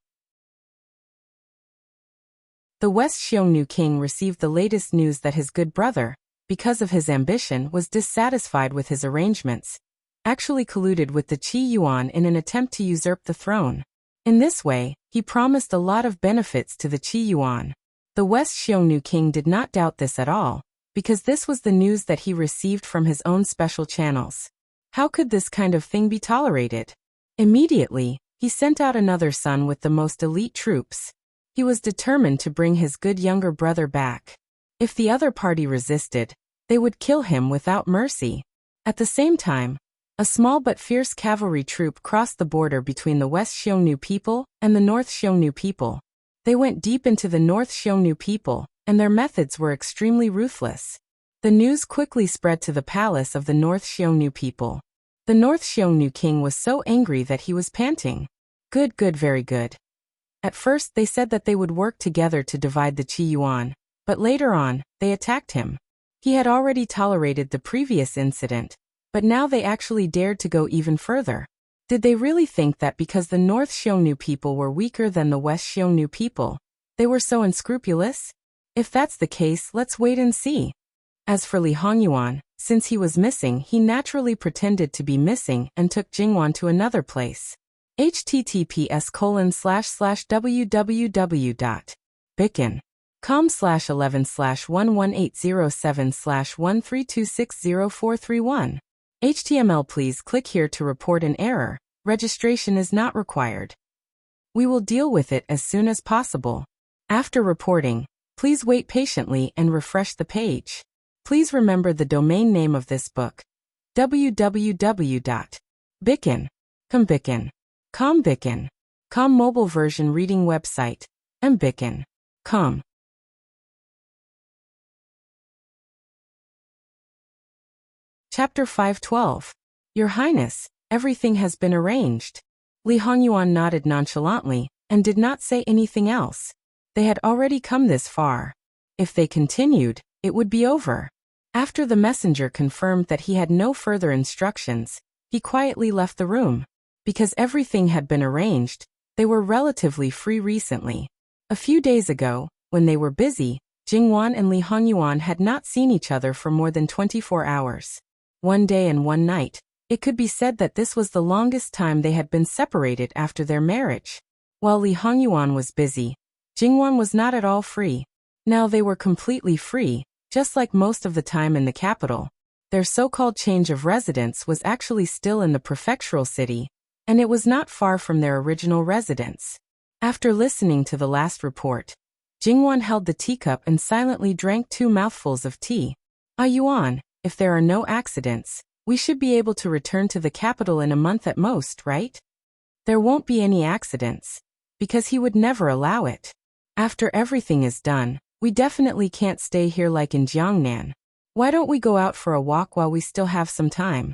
The West Xiongnu king received the latest news that his good brother, because of his ambition, was dissatisfied with his arrangements, actually colluded with the Qi Yuan in an attempt to usurp the throne. In this way, he promised a lot of benefits to the Qi Yuan. The West Xiongnu king did not doubt this at all, because this was the news that he received from his own special channels. How could this kind of thing be tolerated? Immediately, he sent out another son with the most elite troops. He was determined to bring his good younger brother back. If the other party resisted, they would kill him without mercy. At the same time, a small but fierce cavalry troop crossed the border between the West Xiongnu people and the North Xiongnu people. They went deep into the North Xiongnu people, and their methods were extremely ruthless. The news quickly spread to the palace of the North Xiongnu people. The North Xiongnu king was so angry that he was panting. Good, very good. At first they said that they would work together to divide the Qi Yuan, but later on, they attacked him. He had already tolerated the previous incident, but now they actually dared to go even further. Did they really think that because the North Xiongnu people were weaker than the West Xiongnu people, they were so unscrupulous? If that's the case, let's wait and see. As for Li Hongyuan, since he was missing, he naturally pretended to be missing and took Jingyuan to another place. https://www.bicken.com/11/11807/1326041. HTML. Please click here to report an error. Registration is not required. We will deal with it as soon as possible. After reporting, please wait patiently and refresh the page. Please remember the domain name of this book: www.bicken.com. Mobile version reading website: mbicken.com. Chapter 512. Your Highness, everything has been arranged. Li Hongyuan nodded nonchalantly and did not say anything else. They had already come this far. If they continued, it would be over. After the messenger confirmed that he had no further instructions, he quietly left the room. Because everything had been arranged, they were relatively free recently. A few days ago, when they were busy, Jingyuan and Li Hongyuan had not seen each other for more than 24 hours. One day and one night. It could be said that this was the longest time they had been separated after their marriage. While Li Hongyuan was busy, Jingyuan was not at all free. Now they were completely free, just like most of the time in the capital. Their so-called change of residence was actually still in the prefectural city, and it was not far from their original residence. After listening to the last report, Jingyuan held the teacup and silently drank 2 mouthfuls of tea. Yuan, if there are no accidents, we should be able to return to the capital in a month at most, right? There won't be any accidents, because he would never allow it. After everything is done, we definitely can't stay here like in Jiangnan. Why don't we go out for a walk while we still have some time?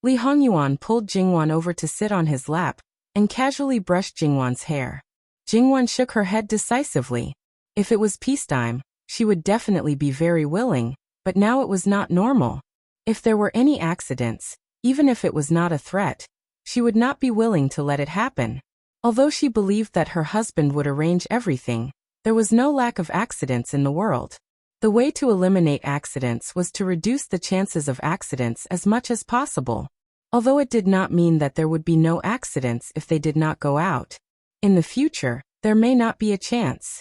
Li Hongyuan pulled Jingyuan over to sit on his lap and casually brushed Jingyuan's hair. Jingyuan shook her head decisively. If it was peacetime, she would definitely be very willing, but now it was not normal. If there were any accidents, even if it was not a threat, she would not be willing to let it happen. Although she believed that her husband would arrange everything, there was no lack of accidents in the world. The way to eliminate accidents was to reduce the chances of accidents as much as possible. Although it did not mean that there would be no accidents if they did not go out. In the future, there may not be a chance.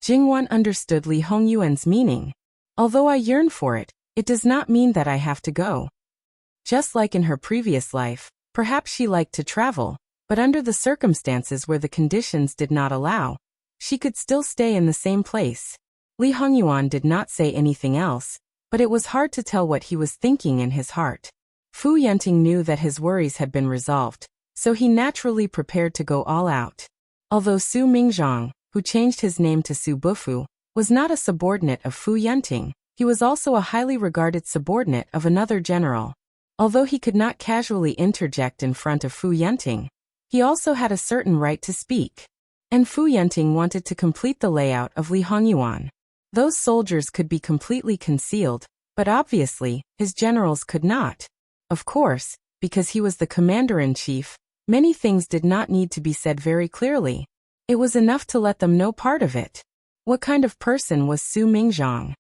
Jingyuan understood Li Hongyuan's meaning. Although I yearn for it, it does not mean that I have to go. Just like in her previous life, perhaps she liked to travel, but under the circumstances where the conditions did not allow, she could still stay in the same place. Li Hongyuan did not say anything else, but it was hard to tell what he was thinking in his heart. Fu Yanting knew that his worries had been resolved, so he naturally prepared to go all out. Although Su Mingzhang, who changed his name to Su Bufu, was not a subordinate of Fu Yanting, he was also a highly regarded subordinate of another general. Although he could not casually interject in front of Fu Yanting, he also had a certain right to speak. And Fu Yanting wanted to complete the layout of Li Hongyuan. Those soldiers could be completely concealed, but obviously, his generals could not. Of course, because he was the commander-in-chief, many things did not need to be said very clearly. It was enough to let them know part of it. What kind of person was Su Mingzhang?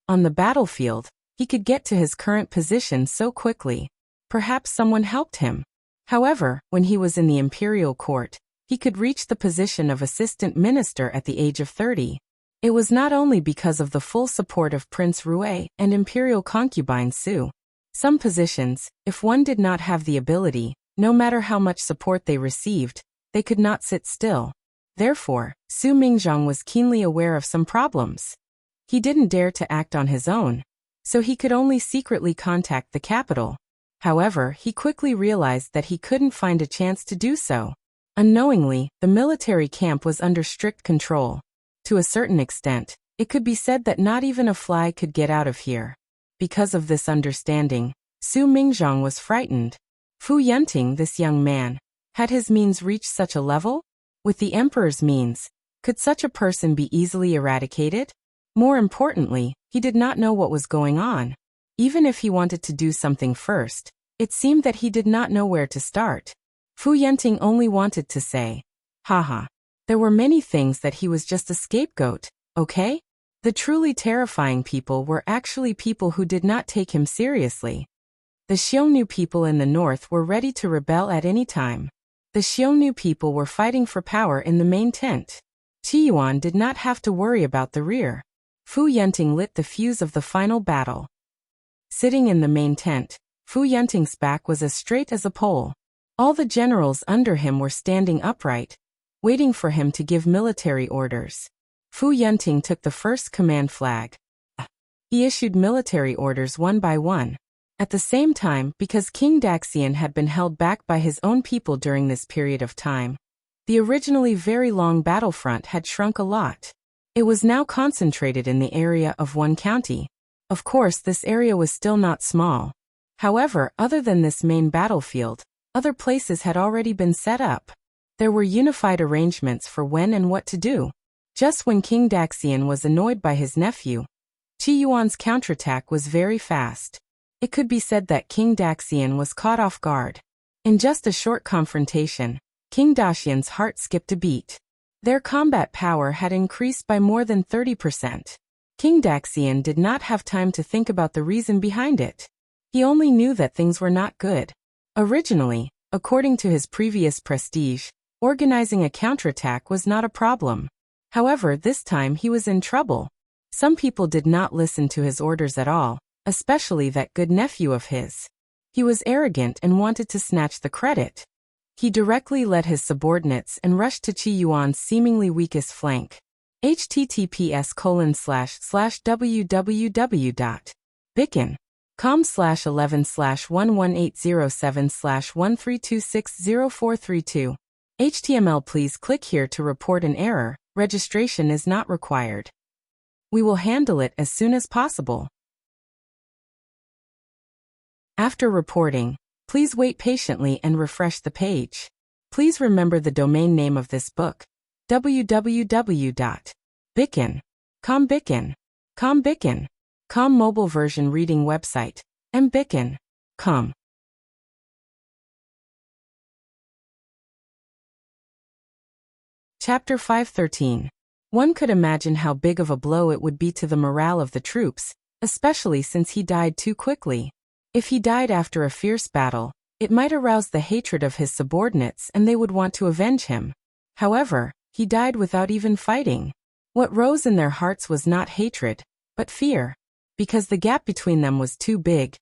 On the battlefield, he could get to his current position so quickly. Perhaps someone helped him. However, when he was in the imperial court, he could reach the position of assistant minister at the age of 30. It was not only because of the full support of Prince Rui and imperial concubine Su. Some positions, if one did not have the ability, no matter how much support they received, they could not sit still. Therefore, Su Mingzhang was keenly aware of some problems. He didn't dare to act on his own, so he could only secretly contact the capital. However, he quickly realized that he couldn't find a chance to do so. Unknowingly, the military camp was under strict control. To a certain extent, it could be said that not even a fly could get out of here. Because of this understanding, Su Mingzhang was frightened. Fu Yanting, this young man, had his means reached such a level? With the emperor's means, could such a person be easily eradicated? More importantly, he did not know what was going on. Even if he wanted to do something first, it seemed that he did not know where to start. Fu Yanting only wanted to say, haha. There were many things that he was just a scapegoat, okay? The truly terrifying people were actually people who did not take him seriously. The Xiongnu people in the north were ready to rebel at any time. The Xiongnu people were fighting for power in the main tent. Qi Yuan did not have to worry about the rear. Fu Yunting lit the fuse of the final battle. Sitting in the main tent, Fu Yunting's back was as straight as a pole. All the generals under him were standing upright, waiting for him to give military orders. Fu Yunting took the first command flag. He issued military orders one by one. At the same time, because King Daxian had been held back by his own people during this period of time, the originally very long battlefront had shrunk a lot. It was now concentrated in the area of one county. Of course, this area was still not small. However, other than this main battlefield, other places had already been set up. There were unified arrangements for when and what to do. Just when King Daxian was annoyed by his nephew, Qi Yuan's counterattack was very fast. It could be said that King Daxian was caught off guard. In just a short confrontation, King Daxian's heart skipped a beat. Their combat power had increased by more than 30%. King Daxian did not have time to think about the reason behind it. He only knew that things were not good. Originally, according to his previous prestige, organizing a counterattack was not a problem. However, this time he was in trouble. Some people did not listen to his orders at all, especially that good nephew of his. He was arrogant and wanted to snatch the credit. He directly led his subordinates and rushed to Qi Yuan's seemingly weakest flank. https://www.bicken.com/11/11807/13260432. HTML. Please click here to report an error. Registration is not required. We will handle it as soon as possible. After reporting, please wait patiently and refresh the page. Please remember the domain name of this book: www.bicken.com. Bicken.com mobile version reading website, mbicken.com. Chapter 513. One could imagine how big of a blow it would be to the morale of the troops, especially since he died too quickly. If he died after a fierce battle, it might arouse the hatred of his subordinates and they would want to avenge him. However, he died without even fighting. What rose in their hearts was not hatred, but fear. Because the gap between them was too big,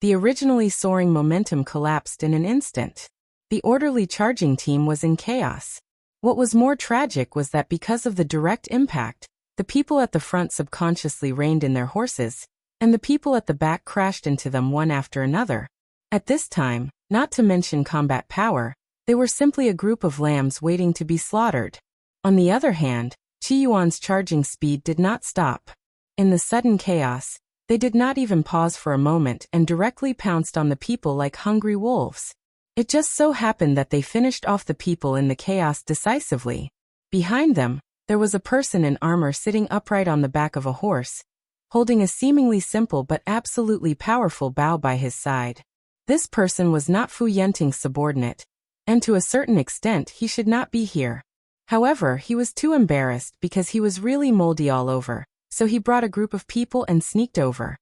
the originally soaring momentum collapsed in an instant. The orderly charging team was in chaos. What was more tragic was that because of the direct impact, the people at the front subconsciously reined in their horses, and the people at the back crashed into them one after another. At this time, not to mention combat power, they were simply a group of lambs waiting to be slaughtered. On the other hand, Qi Yuan's charging speed did not stop. In the sudden chaos, they did not even pause for a moment and directly pounced on the people like hungry wolves. It just so happened that they finished off the people in the chaos decisively. Behind them, there was a person in armor sitting upright on the back of a horse, holding a seemingly simple but absolutely powerful bow by his side. This person was not Fu Yunting's subordinate, and to a certain extent he should not be here. However, he was too embarrassed because he was really moldy all over, so he brought a group of people and sneaked over.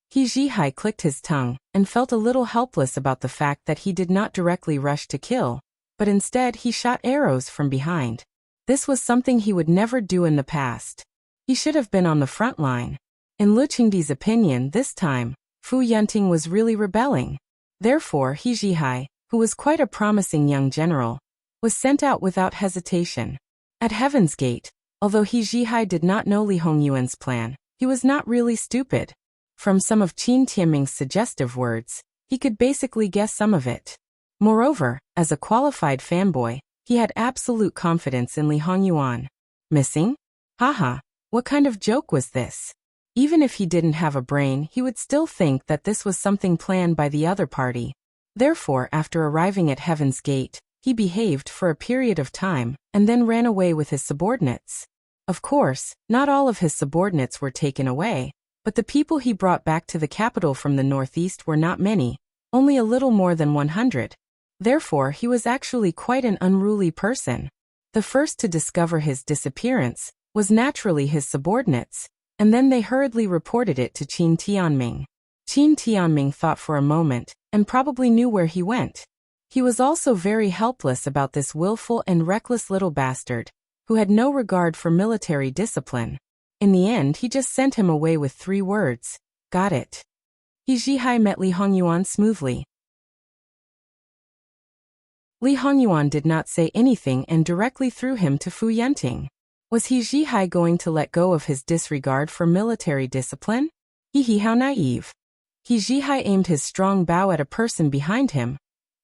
He Zhihai clicked his tongue and felt a little helpless about the fact that he did not directly rush to kill, but instead he shot arrows from behind. This was something he would never do in the past. He should have been on the front line. In Lu Qingdi's opinion, this time, Fu Yunting was really rebelling. Therefore, He Zhihai, who was quite a promising young general, was sent out without hesitation. At Heaven's Gate, although He Zhihai did not know Li Hongyuan's plan, he was not really stupid. From some of Qin Tianming's suggestive words, he could basically guess some of it. Moreover, as a qualified fanboy, he had absolute confidence in Li Hongyuan. Missing? Haha, what kind of joke was this? Even if he didn't have a brain, he would still think that this was something planned by the other party. Therefore, after arriving at Heaven's Gate, he behaved for a period of time, and then ran away with his subordinates. Of course, not all of his subordinates were taken away, but the people he brought back to the capital from the northeast were not many, only a little more than 100. Therefore, he was actually quite an unruly person. The first to discover his disappearance was naturally his subordinates, and then they hurriedly reported it to Qin Tianming. Qin Tianming thought for a moment, and probably knew where he went. He was also very helpless about this willful and reckless little bastard, who had no regard for military discipline. In the end, he just sent him away with 3 words. Got it. He Zhihai met Li Hongyuan smoothly. Li Hongyuan did not say anything and directly threw him to Fu Yenting. Was he Zhihai going to let go of his disregard for military discipline? How naive. He Zhihai aimed his strong bow at a person behind him,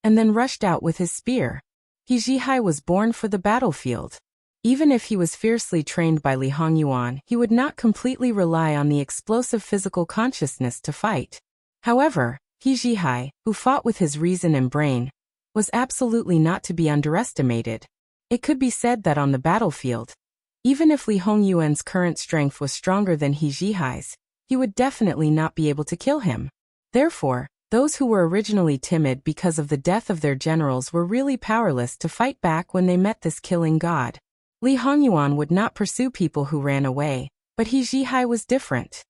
and then rushed out with his spear. He Zhihai was born for the battlefield. Even if he was fiercely trained by Li Hongyuan, he would not completely rely on the explosive physical consciousness to fight. However, He Zhihai, who fought with his reason and brain, was absolutely not to be underestimated. It could be said that on the battlefield, even if Li Hongyuan's current strength was stronger than He Zhihai's, he would definitely not be able to kill him. Therefore, those who were originally timid because of the death of their generals were really powerless to fight back when they met this killing god. Li Hongyuan would not pursue people who ran away, but He Zhihai was different.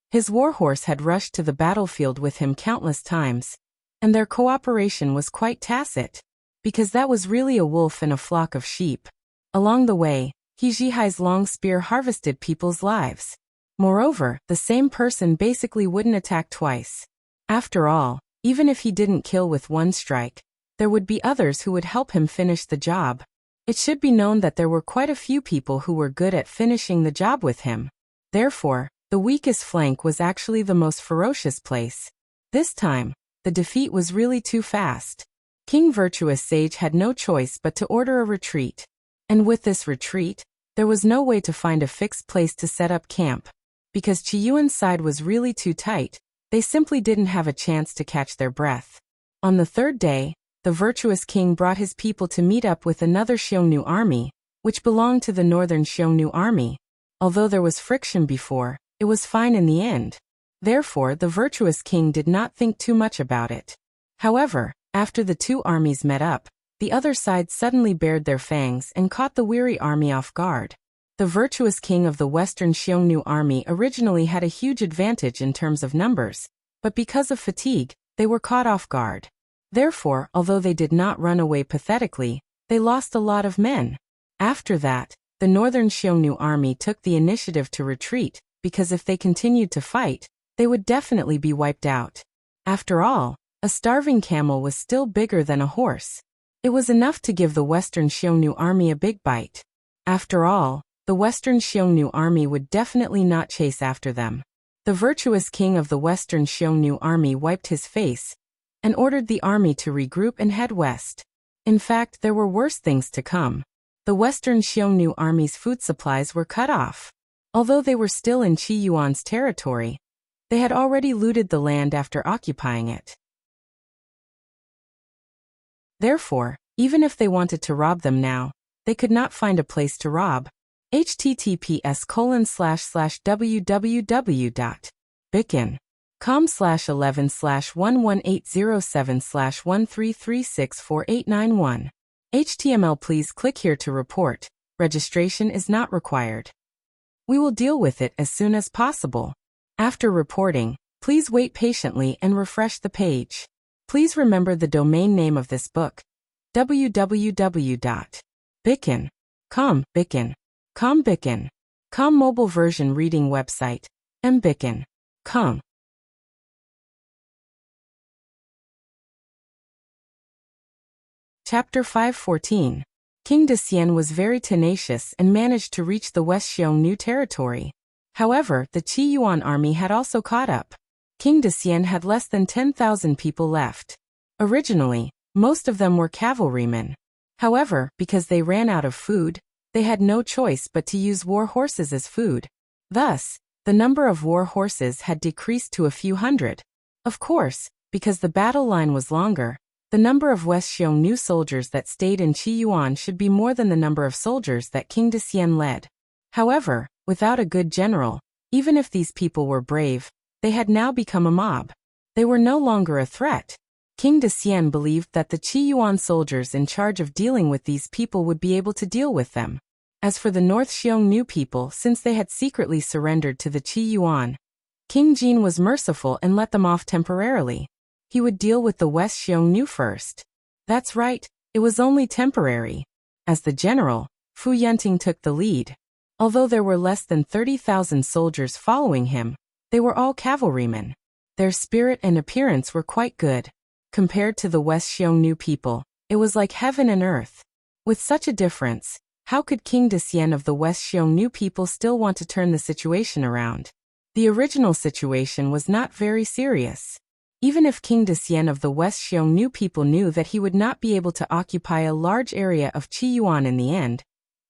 His warhorse had rushed to the battlefield with him countless times, and their cooperation was quite tacit, because that was really a wolf and a flock of sheep. Along the way, He Zhihai's long spear harvested people's lives. Moreover, the same person basically wouldn't attack twice. After all, even if he didn't kill with one strike, there would be others who would help him finish the job. It should be known that there were quite a few people who were good at finishing the job with him. Therefore, the weakest flank was actually the most ferocious place. This time, the defeat was really too fast. King Virtuous Sage had no choice but to order a retreat. And with this retreat, there was no way to find a fixed place to set up camp. Because Qiyuan's side was really too tight, they simply didn't have a chance to catch their breath. On the 3rd day, the virtuous king brought his people to meet up with another Xiongnu army, which belonged to the northern Xiongnu army. Although there was friction before, it was fine in the end. Therefore, the virtuous king did not think too much about it. However, after the 2 armies met up, the other side suddenly bared their fangs and caught the weary army off guard. The virtuous king of the western Xiongnu army originally had a huge advantage in terms of numbers, but because of fatigue, they were caught off guard. Therefore, although they did not run away pathetically, they lost a lot of men. After that, the northern Xiongnu army took the initiative to retreat, because if they continued to fight, they would definitely be wiped out. After all, a starving camel was still bigger than a horse. It was enough to give the western Xiongnu army a big bite. After all, the western Xiongnu army would definitely not chase after them. The virtuous king of the western Xiongnu army wiped his face and ordered the army to regroup and head west. In fact, there were worse things to come. The western Xiongnu army's food supplies were cut off. Although they were still in Qi Yuan's territory, they had already looted the land after occupying it. Therefore, even if they wanted to rob them now, they could not find a place to rob. https://www.bicken.com/11/11807/13364891. HTML. Please click here to report. Registration is not required. We will deal with it as soon as possible. After reporting, please wait patiently and refresh the page. Please remember the domain name of this book: www.bicken.com. Bicken.com mobile version reading website, mbicken.com. Chapter 514. King Decian was very tenacious and managed to reach the West Xiongnu territory. However, the Qi Yuan army had also caught up. King Decian had less than 10,000 people left. Originally, most of them were cavalrymen. However, because they ran out of food, they had no choice but to use war horses as food. Thus, the number of war horses had decreased to a few hundred. Of course, because the battle line was longer, the number of West Xiongnu soldiers that stayed in Qi Yuan should be more than the number of soldiers that King Decian led. However, without a good general, even if these people were brave, they had now become a mob. They were no longer a threat. King Decian believed that the Qi Yuan soldiers in charge of dealing with these people would be able to deal with them. As for the North Xiongnu people, since they had secretly surrendered to the Qi Yuan, King Jin was merciful and let them off temporarily. He would deal with the West Xiongnu first. That's right, it was only temporary. As the general, Fu Yunting took the lead. Although there were less than 30,000 soldiers following him, they were all cavalrymen. Their spirit and appearance were quite good. Compared to the West Xiongnu people, it was like heaven and earth. With such a difference, how could King Decian of the West Xiongnu people still want to turn the situation around? The original situation was not very serious. Even if King Decian of the West Xiongnu people knew that he would not be able to occupy a large area of Qi Yuan in the end,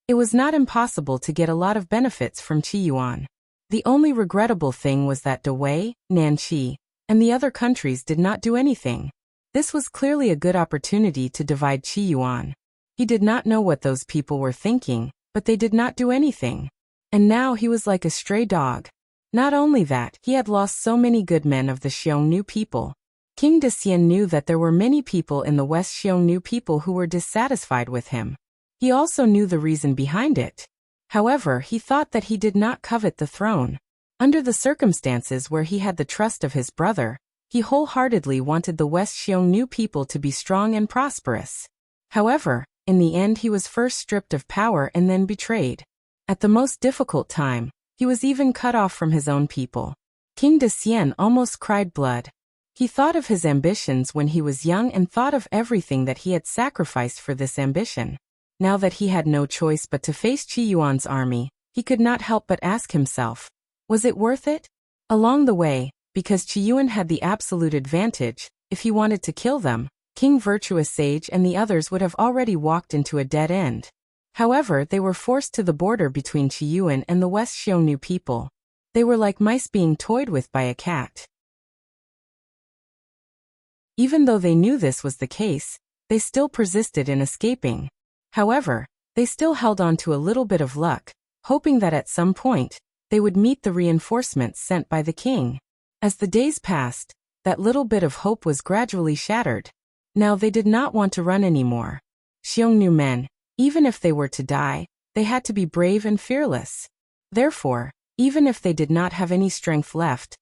it was not impossible to get a lot of benefits from Qi Yuan. The only regrettable thing was that Dawei, Nanqi, and the other countries did not do anything. This was clearly a good opportunity to divide Qi Yuan. He did not know what those people were thinking, but they did not do anything. And now he was like a stray dog. Not only that, he had lost so many good men of the Xiongnu people. King Decian knew that there were many people in the West Xiongnu people who were dissatisfied with him. He also knew the reason behind it. However, he thought that he did not covet the throne. Under the circumstances where he had the trust of his brother, he wholeheartedly wanted the West Xiongnu people to be strong and prosperous. However, in the end he was first stripped of power and then betrayed. At the most difficult time, he was even cut off from his own people. King Decian almost cried blood. He thought of his ambitions when he was young and thought of everything that he had sacrificed for this ambition. Now that he had no choice but to face Qi Yuan's army, he could not help but ask himself, was it worth it? Along the way, because Qi Yuan had the absolute advantage, if he wanted to kill them, King Virtuous Sage and the others would have already walked into a dead end. However, they were forced to the border between Qi Yuan and the West Xiongnu people. They were like mice being toyed with by a cat. Even though they knew this was the case, they still persisted in escaping. However, they still held on to a little bit of luck, hoping that at some point, they would meet the reinforcements sent by the king. As the days passed, that little bit of hope was gradually shattered. Now they did not want to run anymore. Xiongnu men, even if they were to die, they had to be brave and fearless. Therefore, even if they did not have any strength left,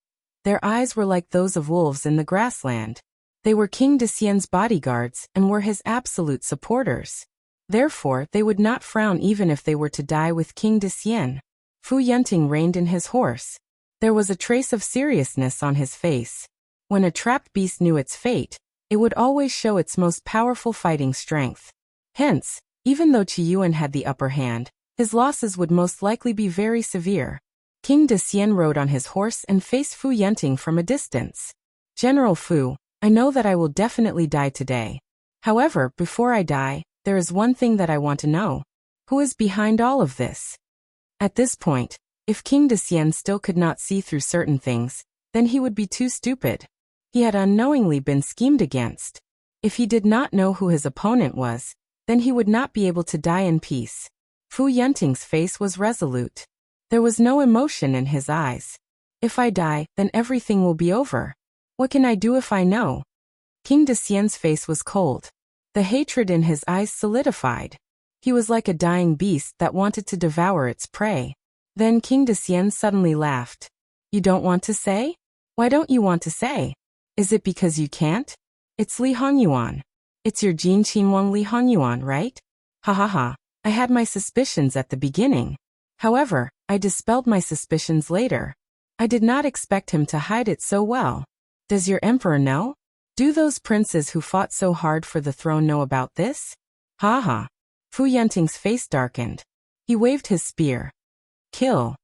their eyes were like those of wolves in the grassland. They were King Decian's bodyguards and were his absolute supporters. Therefore, they would not frown even if they were to die with King Decian. Fu Yunting reined in his horse. There was a trace of seriousness on his face. When a trapped beast knew its fate, it would always show its most powerful fighting strength. Hence, even though Qi Yuan had the upper hand, his losses would most likely be very severe. King Decian rode on his horse and faced Fu Yunting from a distance. General Fu, I know that I will definitely die today. However, before I die, there is one thing that I want to know. Who is behind all of this? At this point, if King Decian still could not see through certain things, then he would be too stupid. He had unknowingly been schemed against. If he did not know who his opponent was, then he would not be able to die in peace. Fu Yunting's face was resolute. There was no emotion in his eyes. If I die, then everything will be over. What can I do if I know? King Decian's face was cold. The hatred in his eyes solidified. He was like a dying beast that wanted to devour its prey. Then King Decian suddenly laughed. You don't want to say? Why don't you want to say? Is it because you can't? It's Li Hongyuan. It's your Jin Qinwang Li Hongyuan, right? Ha ha ha. I had my suspicions at the beginning. However, I dispelled my suspicions later. I did not expect him to hide it so well. Does your emperor know? Do those princes who fought so hard for the throne know about this? Ha ha. Fu Yunting's face darkened. He waved his spear. Kill.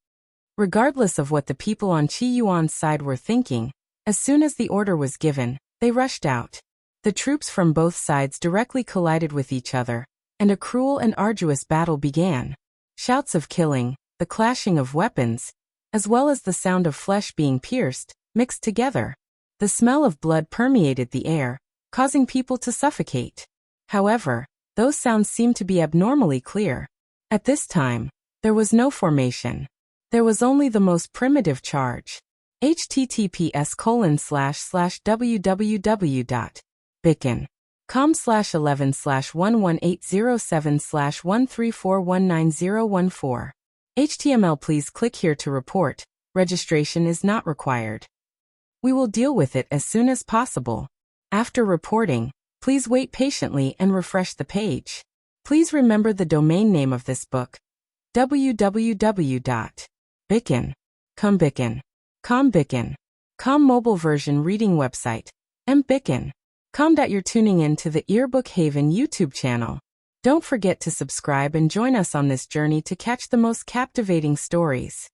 Regardless of what the people on Qi Yuan's side were thinking, as soon as the order was given, they rushed out. The troops from both sides directly collided with each other, and a cruel and arduous battle began. Shouts of killing, the clashing of weapons, as well as the sound of flesh being pierced, mixed together. The smell of blood permeated the air, causing people to suffocate. However, those sounds seemed to be abnormally clear. At this time, there was no formation. There was only the most primitive charge. https://www.bicken com/11/11807/1341914. HTML. Please click here to report. Registration is not required. We will deal with it as soon as possible. After reporting, please wait patiently and refresh the page. Please remember the domain name of this book: www.bicken.com. Mobile version reading website: mbicken.com. You're tuning in to the Earbook Haven YouTube channel. Don't forget to subscribe and join us on this journey to catch the most captivating stories.